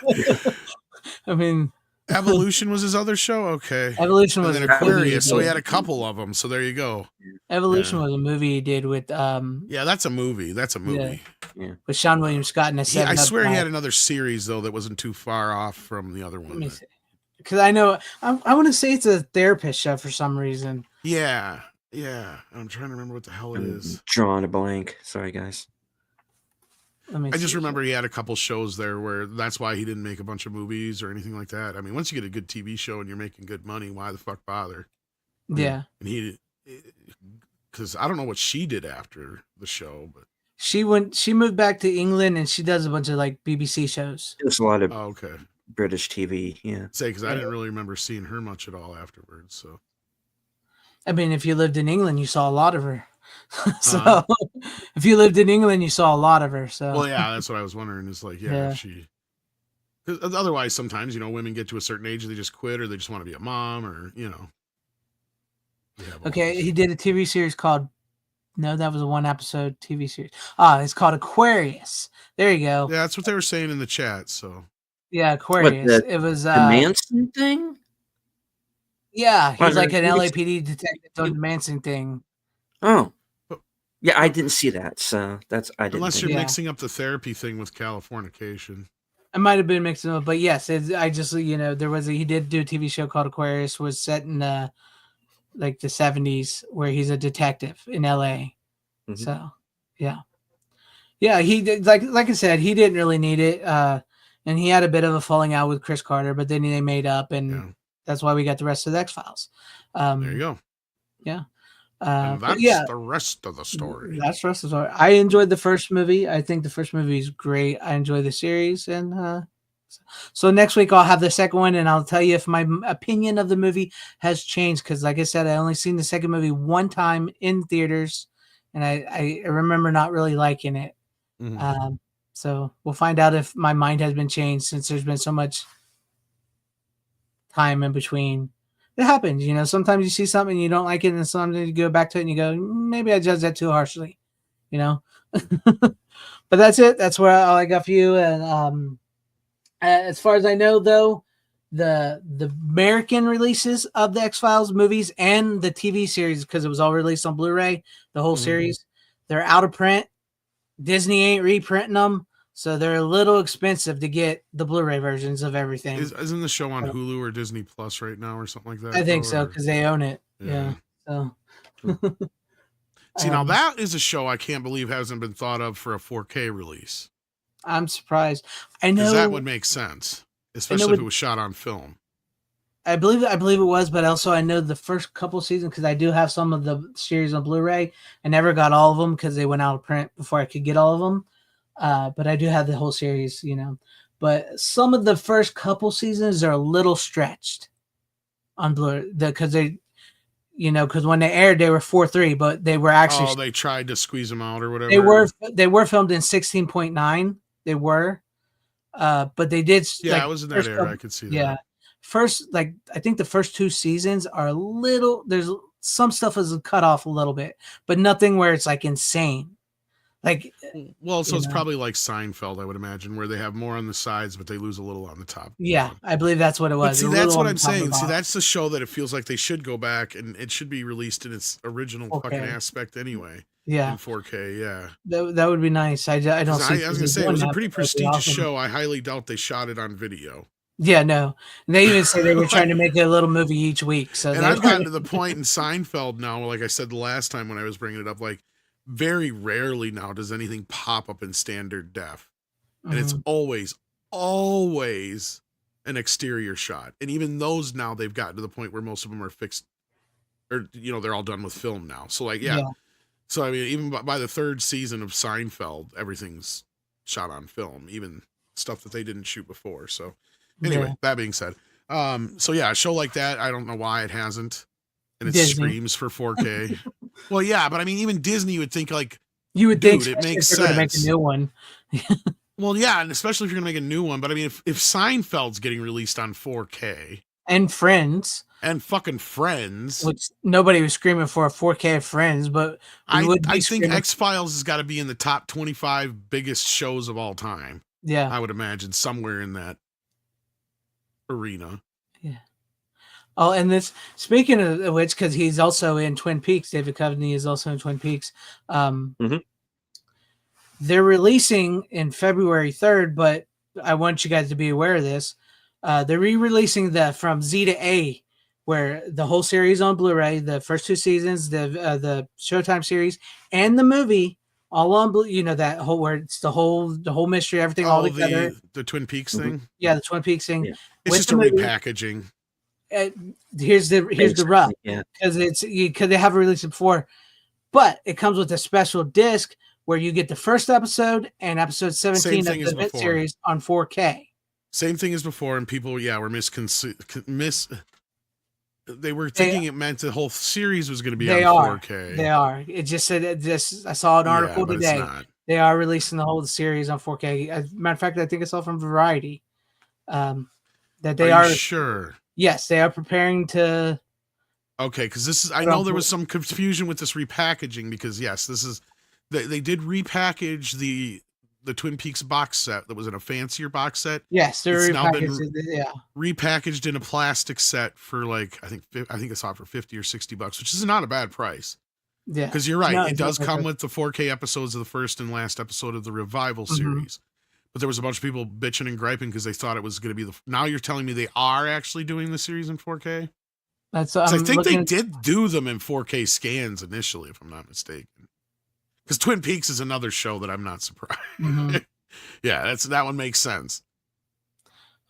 I mean, Evolution was his other show. Okay, Evolution was an Aquarius, so he had a couple of them. So there you go. Evolution was a movie he did with. Yeah, that's a movie. Yeah. With Sean William Scott and I swear he had another series though that wasn't too far off from the other one. Let me see. Because I know I want to say it's a therapist show for some reason. Yeah. I'm trying to remember what the hell it is. Drawing a blank. Sorry, guys. I just remember he had a couple shows there where that's why he didn't make a bunch of movies or anything like that. I mean, once you get a good TV show and you're making good money, why the fuck bother? Yeah. And because I don't know what she did after the show, but she moved back to England, and she does a bunch of like BBC shows. There's a lot of okay. British TV, yeah. Because I didn't really remember seeing her much at all afterwards. So, I mean, if you lived in England, you saw a lot of her. So, if you lived in England, you saw a lot of her. So, well, yeah, that's what I was wondering. Is like, if she. Because otherwise, sometimes women get to a certain age, they just quit, or they just want to be a mom, or Okay, he did a TV series called No, that was a 1-episode TV series. Ah, it's called Aquarius. There you go. Yeah, that's what they were saying in the chat. So Yeah, What Aquarius. It was the Manson thing? yeah, he's Well, like an maybe LAPD detective doing the Manson thing. Oh, But- yeah, I didn't see that. So I didn't. unless think you're Yeah. mixing up the therapy thing with Californication. I might have been mixing up, but yes, I just there was he did do a TV show called Aquarius, was set in like the 70s, where he's a detective in LA. Mhm. So yeah, he did, like I said, he didn't really need it, and he had a bit of a falling out with Chris Carter, but then they made up, and Yeah. that's why we got the rest of the X-Files. There you go. Yeah. And But that's yeah, the rest of the story. that's the rest of the story. I enjoyed the first movie. I think the first movie is great. I enjoy the series, and so next week I'll have the second one, and I'll tell you if my opinion of the movie has changed. Because, like I said, I only seen the second movie one time in theaters, and I remember not really liking it. Mhm. So we'll find out if my mind has been changed since there's been so much time in between. It happens, sometimes you see something and you don't like it, and sometimes you go back to it and you go, maybe I judged that too harshly, but that's it. That's all I got for you. And as far as I know, though, the American releases of the X-Files movies and the TV series, because it was all released on Blu-ray, the whole Mhm. series, they're out of print. Disney ain't reprinting them, so they're a little expensive to get the Blu-ray versions of everything. Isn't the show on Hulu or Disney Plus right now or something like that? I think though, so, or- because they own it. Yeah. Yeah. So See, now that is a show I can't believe hasn't been thought of for a 4K release. I'm surprised. I Because that know. would make sense, especially if it was shot on film. I believe it was, but also I know the first couple seasons, because I do have some of the series on Blu-ray. I never got all of them because they went out of print before I could get all of them. But I do have the whole series, But some of the first couple seasons are a little stretched on Blu-ray because because when they aired they were 4:3, but they were actually they tried to squeeze them out or whatever. they were filmed in 16.9. They were, but they did. Yeah, it was in that era. I could see that. Yeah. First, I think the first 2 seasons are a little. There's some stuff is cut off a little bit, but nothing where it's like insane. Well, so it's probably like Seinfeld, I would imagine, where they have more on the sides, but they lose a little on the top. Yeah, I believe that's what it was. But see, that's what I'm saying. See, that's the show that it feels like they should go back and it should be released in its original fucking aspect anyway. Yeah, in 4K. Yeah, that would be nice. I don't. I was gonna say it was a pretty prestigious show. I highly doubt they shot it on video. Yeah, no. And they even say they were trying to make a little movie each week. So and I've gotten to the point in Seinfeld now, like I said the last time when I was bringing it up, like very rarely now does anything pop up in standard def, and it's always an exterior shot. And even those now they've gotten to the point where most of them are fixed, or they're all done with film now. So like yeah. So I mean, even by the 3rd season of Seinfeld, everything's shot on film, even stuff that they didn't shoot before. So anyway, that being said, so yeah, a show like that, I don't know why it hasn't, and it screams for 4K. Well, yeah, but I mean, even Disney would think like you would think it makes sense. Gonna make a new one. Well, yeah, and especially if you're gonna make a new one. But I mean, if Seinfeld's getting released on 4K and Friends. And fucking Friends, which nobody was screaming for a 4K of Friends, but I think X-Files has got to be in the top 25 biggest shows of all time. Yeah, I would imagine somewhere in that arena. Yeah. Oh, and this speaking of which, because he's also in Twin Peaks, David Coveney is also in Twin Peaks. They're releasing in February 3rd, but I want you guys to be aware of this. They're re-releasing the From Z to A, where the whole series on Blu-ray, the first 2 seasons, the Showtime series, and the movie, all on that whole where it's the whole mystery, everything all together. The Twin Peaks thing. Yeah, the Twin Peaks thing. Yeah. It's just a repackaging. Here's the rub, because they haven't released it before, but it comes with a special disc where you get the first episode and episode 17 of the mid series on 4K. Same thing as before, and people, were they were thinking it meant the whole series was going to be on 4K. They are. It just said I saw an article today. They are releasing the whole series on 4K. As a matter of fact, I think I saw from Variety that they are sure. Yes, they are preparing to Okay, because this is. I know there was some confusion with this repackaging because yes, this is. They did repackage the Twin Peaks box set that was in a fancier box set. Yes, they're It's now been repackaged in a plastic set for like I think I saw it for $50 or $60, which is not a bad price. Yeah, because you're right. It does come with the 4K episodes of the first and last episode of the Revival series. But there was a bunch of people bitching and griping because they thought it was going to be the. Now you're telling me they are actually doing the series in 4K. That's. I think they did do them in 4K scans initially, if I'm not mistaken. Because Twin Peaks is another show that I'm not surprised. Yeah, that one makes sense.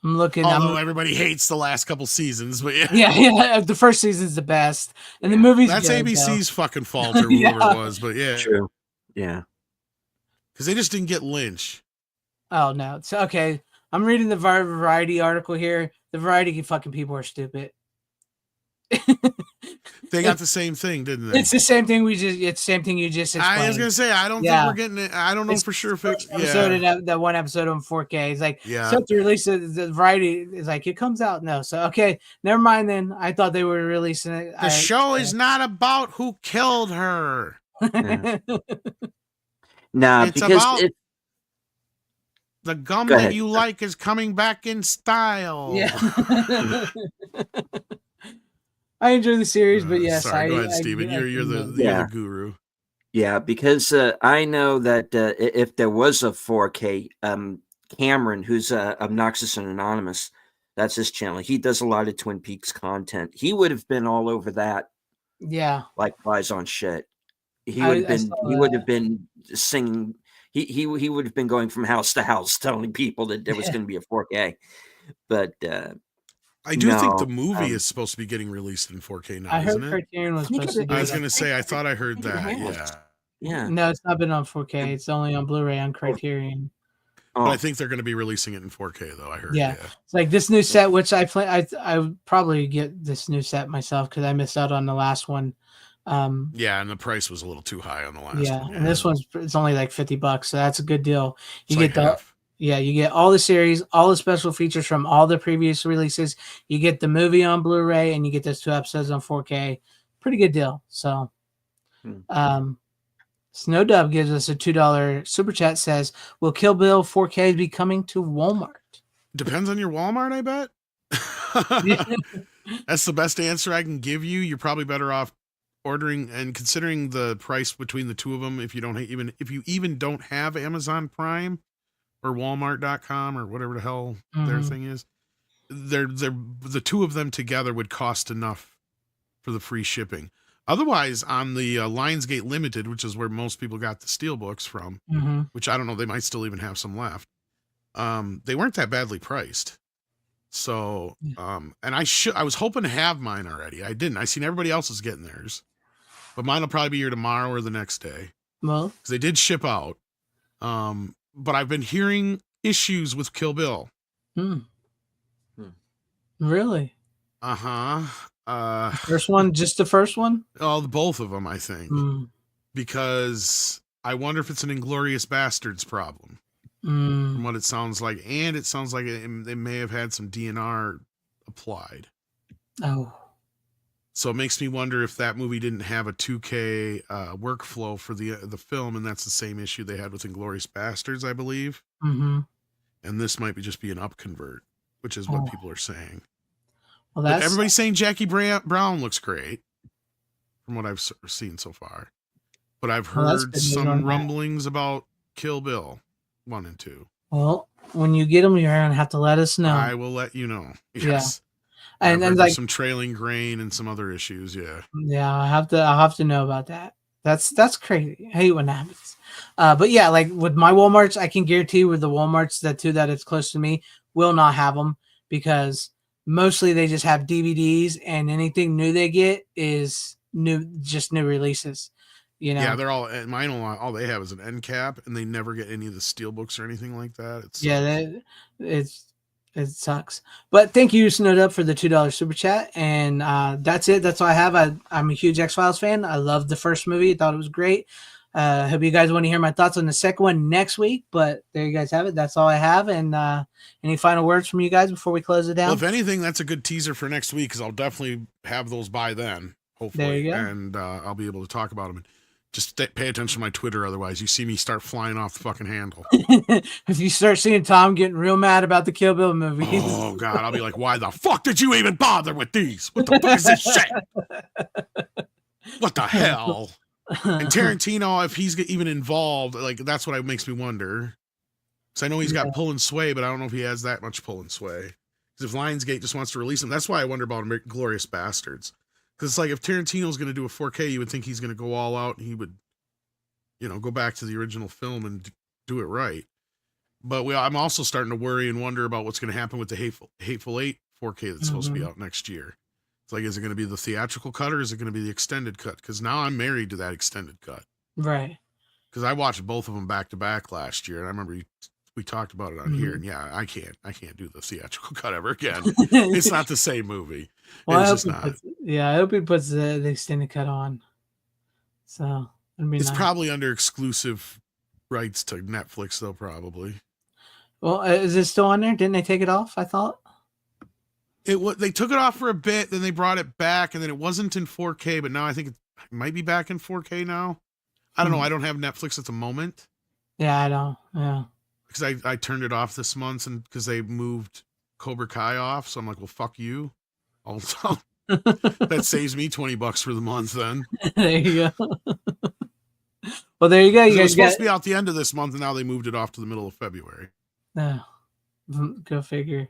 I'm looking. Although everybody hates the last couple seasons, but yeah. Yeah. The first season's the best, and the movie's that's good, ABC's fucking fault or whoever it was, but yeah, true. Yeah, because they just didn't get Lynch. Oh no! So okay, I'm reading the Variety article here. The Variety fucking people are stupid. They got the same thing, didn't they? It's the same thing it's the same thing you just explained. I was gonna say I don't think we're getting it. I don't know for sure if it's that one episode on 4K. It's like so to release the Variety is like it comes out no. So okay, never mind then. I thought they were releasing it. The show is not about who killed her. No, it's because about the gum that you like is coming back in style. Yeah. I enjoy the series, but yes, sorry. Go ahead, Steven. You're the guru. Yeah, because I know that if there was a 4K, Cameron, who's Obnoxious and Anonymous, that's his channel. He does a lot of Twin Peaks content. He would have been all over that. Yeah, like flies on shit. He would have been. He would have been singing. He would have been going from house to house telling people that there was going to be a 4K. But I do think the movie is supposed to be getting released in 4K now, isn't it? Criterion was supposed to. I was going to say, I thought I heard that. Yeah. No, it's not been on 4K. It's only on Blu-ray on Criterion. But I think they're going to be releasing it in 4K, though. I heard. Yeah. It's like this new set, which I would probably get this new set myself because I missed out on the last one. Yeah, and the price was a little too high on the last one. Yeah, and this it's only like $50, so that's a good deal. You get you get all the series, all the special features from all the previous releases. You get the movie on Blu-ray, and you get those 2 episodes on 4K. Pretty good deal. So, Snowdub gives us a $2 super chat. Says, "Will Kill Bill 4K be coming to Walmart?" Depends on your Walmart, I bet. That's the best answer I can give you. You're probably better off ordering and considering the price between the two of them. If you even don't have Amazon Prime or Walmart.com or whatever the hell their thing is, the two of them together would cost enough for the free shipping. Otherwise, on the Lionsgate Limited, which is where most people got the steelbooks from, which I don't know, they might still even have some left. They weren't that badly priced. So, and I was hoping to have mine already. I didn't. I seen everybody else is getting theirs, but mine will probably be here tomorrow or the next day. Well, because they did ship out. But I've been hearing issues with Kill Bill. Really? First one, just the first one? Oh, both of them, I think. Because I wonder if it's an Inglourious Bastards problem. From what it sounds like. And it sounds like they may have had some DNR applied. Oh. So it makes me wonder if that movie didn't have a 2K workflow for the film, and that's the same issue they had with Inglourious Bastards, I believe. And this might just be an upconvert, which is what people are saying. Well, everybody's saying Jackie Brown looks great, from what I've seen so far. But I've heard some rumblings about Kill Bill 1 and 2. Well, when you get them, you're gonna have to let us know. I will let you know. Yes. Yeah. And then like some trailing grain and some other issues. Yeah. Yeah, I'll have to know about that. That's crazy. I hate when that happens. But yeah, like with my Walmarts, I can guarantee with the Walmarts that it's close to me will not have them because mostly they just have DVDs and anything new they get is new releases. You know? Yeah, they're all mine. All they have is an end cap, and they never get any of the steelbooks or anything like that. It sucks. But thank you, Snowed Up, for the $2 super chat, and that's it. That's all I have. I'm a huge X-Files fan. I loved the first movie. I thought it was great. Hope you guys want to hear my thoughts on the second one next week. But there you guys have it. That's all I have. And any final words from you guys before we close it down? Well, if anything, that's a good teaser for next week because I'll definitely have those by then, hopefully. There you go. And I'll be able to talk about them. And just pay attention to my Twitter. Otherwise, you see me start flying off the fucking handle. If you start seeing Tom getting real mad about the Kill Bill movies. Oh, God. I'll be like, why the fuck did you even bother with these? What the fuck is this shit? What the hell? And Tarantino, if he's even involved, like, that's what makes me wonder. Because I know he's got pull and sway, but I don't know if he has that much pull and sway. Because if Lionsgate just wants to release him, that's why I wonder about Glorious Bastards. Because it's like if Tarantino's going to do a 4K, you would think he's going to go all out and he would, go back to the original film and do it right. But I'm also starting to worry and wonder about what's going to happen with the Hateful Eight 4K that's supposed to be out next year. It's like, is it going to be the theatrical cut or is it going to be the extended cut? Because now I'm married to that extended cut. Right. Because I watched both of them back to back last year, and I remember we talked about it on here, and yeah, I can't do the theatrical cut ever again. It's not the same movie. Well, it's just not. I hope he puts the extended cut on. So it's probably under exclusive rights to Netflix, though, probably. Well, is it still on there? Didn't they take it off? I thought they took it off for a bit, then they brought it back, and then it wasn't in 4K, but now I think it might be back in 4K now. I don't know. I don't have Netflix at the moment. Yeah, I don't. Yeah. Because I turned it off this month and because they moved Cobra Kai off. So I'm like, well, fuck you. Also, that saves me $20 for the month then. There you go. Well, there you go. You guys guys supposed to be out the end of this month, and now they moved it off to the middle of February. Go figure.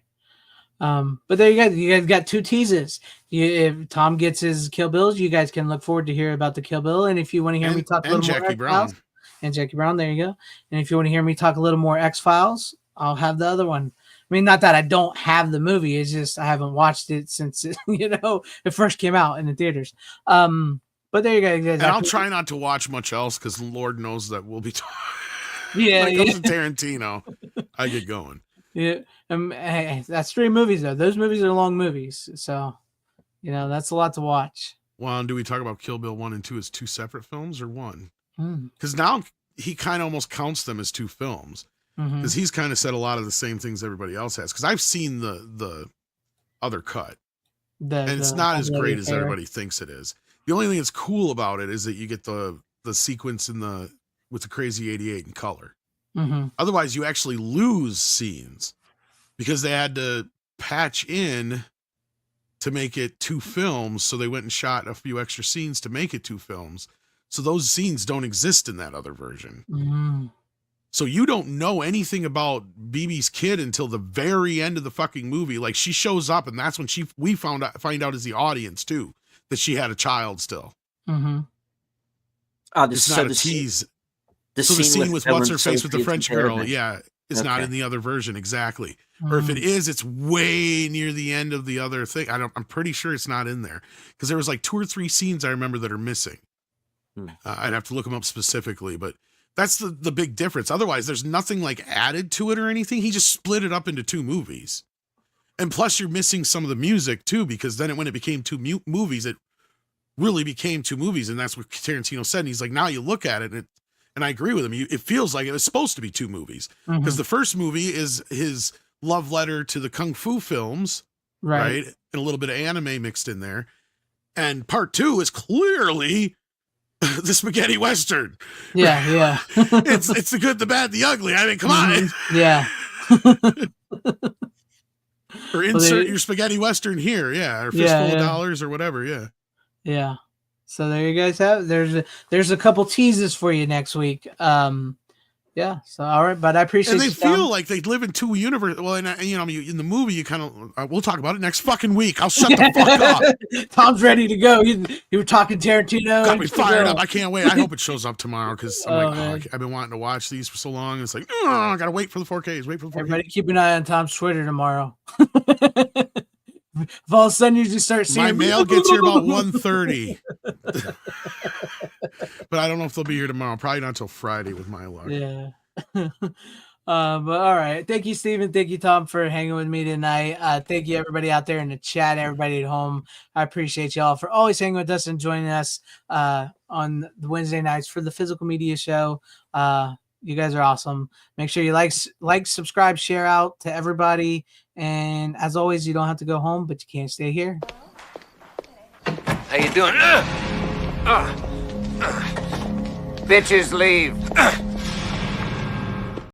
But there you go. You guys got two teases. If Tom gets his Kill Bills, you guys can look forward to hear about the Kill Bill. And if you want to hear me talk a little Jackie more Brown. And Jackie Brown, there you go. And if you want to hear me talk a little more X-Files, I'll have the other one. I mean, not that I don't have the movie. It's just I haven't watched it since it first came out in the theaters. But there you go. Guys. And I'll try not to watch much else because Lord knows that we'll be talking. Yeah, when it comes to Tarantino, I get going. Yeah, hey, that's 3 movies though. Those movies are long movies, so that's a lot to watch. Well, and do we talk about Kill Bill 1 and 2 as 2 separate films or one? Because now he kind of almost counts them as 2 films. Because he's kind of said a lot of the same things everybody else has. Because I've seen the other cut, and it's not as great as everybody thinks it is. The only thing that's cool about it is that you get the sequence with the Crazy 88 in color. Otherwise, you actually lose scenes because they had to patch in to make it 2 films. So they went and shot a few extra scenes to make it 2 films. So those scenes don't exist in that other version. So you don't know anything about BB's kid until the very end of the fucking movie. Like she shows up, and that's when we find out as the audience too that she had a child still. It's not a tease. The scene with what's her face with the French girl, is not in the other version exactly. Or if it is, it's way near the end of the other thing. I'm pretty sure it's not in there because there was like 2 or 3 scenes I remember that are missing. I'd have to look them up specifically, but that's the big difference. Otherwise, there's nothing like added to it or anything. He just split it up into 2 movies. And plus you're missing some of the music too, because then when it became 2 movies, it really became 2 movies. And that's what Tarantino said. And he's like, now you look at it and I agree with him. It feels like it was supposed to be 2 movies because the first movie is his love letter to the Kung Fu films, right? And a little bit of anime mixed in there. And part 2 is clearly the spaghetti western. Yeah. it's the good, the bad, the ugly. I mean, come on. Yeah. Or insert your spaghetti western here, or fistful of dollars or whatever, Yeah. So there you guys have. There's a couple teases for you next week. Yeah. So all right, but I appreciate. And they feel like they live in 2 universes. Well, and in the movie, you kind of we'll talk about it next fucking week. I'll shut the fuck up. Tom's ready to go. You were talking Tarantino. Got me fired up. I can't wait. I hope it shows up tomorrow because I've been wanting to watch these for so long. It's like I gotta wait for the 4Ks. Wait for the 4Ks. Everybody, keep an eye on Tom's Twitter tomorrow. If all of a sudden you just start seeing my mail gets here about 1:30. But I don't know if they'll be here tomorrow. Probably not until Friday with my luck. Yeah. But all right. Thank you, Steven. Thank you, Tom, for hanging with me tonight. Thank you, everybody out there in the chat, everybody at home. I appreciate y'all for always hanging with us and joining us on on the Wednesday nights for the Physical Media Show. You guys are awesome. Make sure you like, subscribe, share out to everybody. And as always, you don't have to go home, but you can't stay here. How you doing? Bitches leave.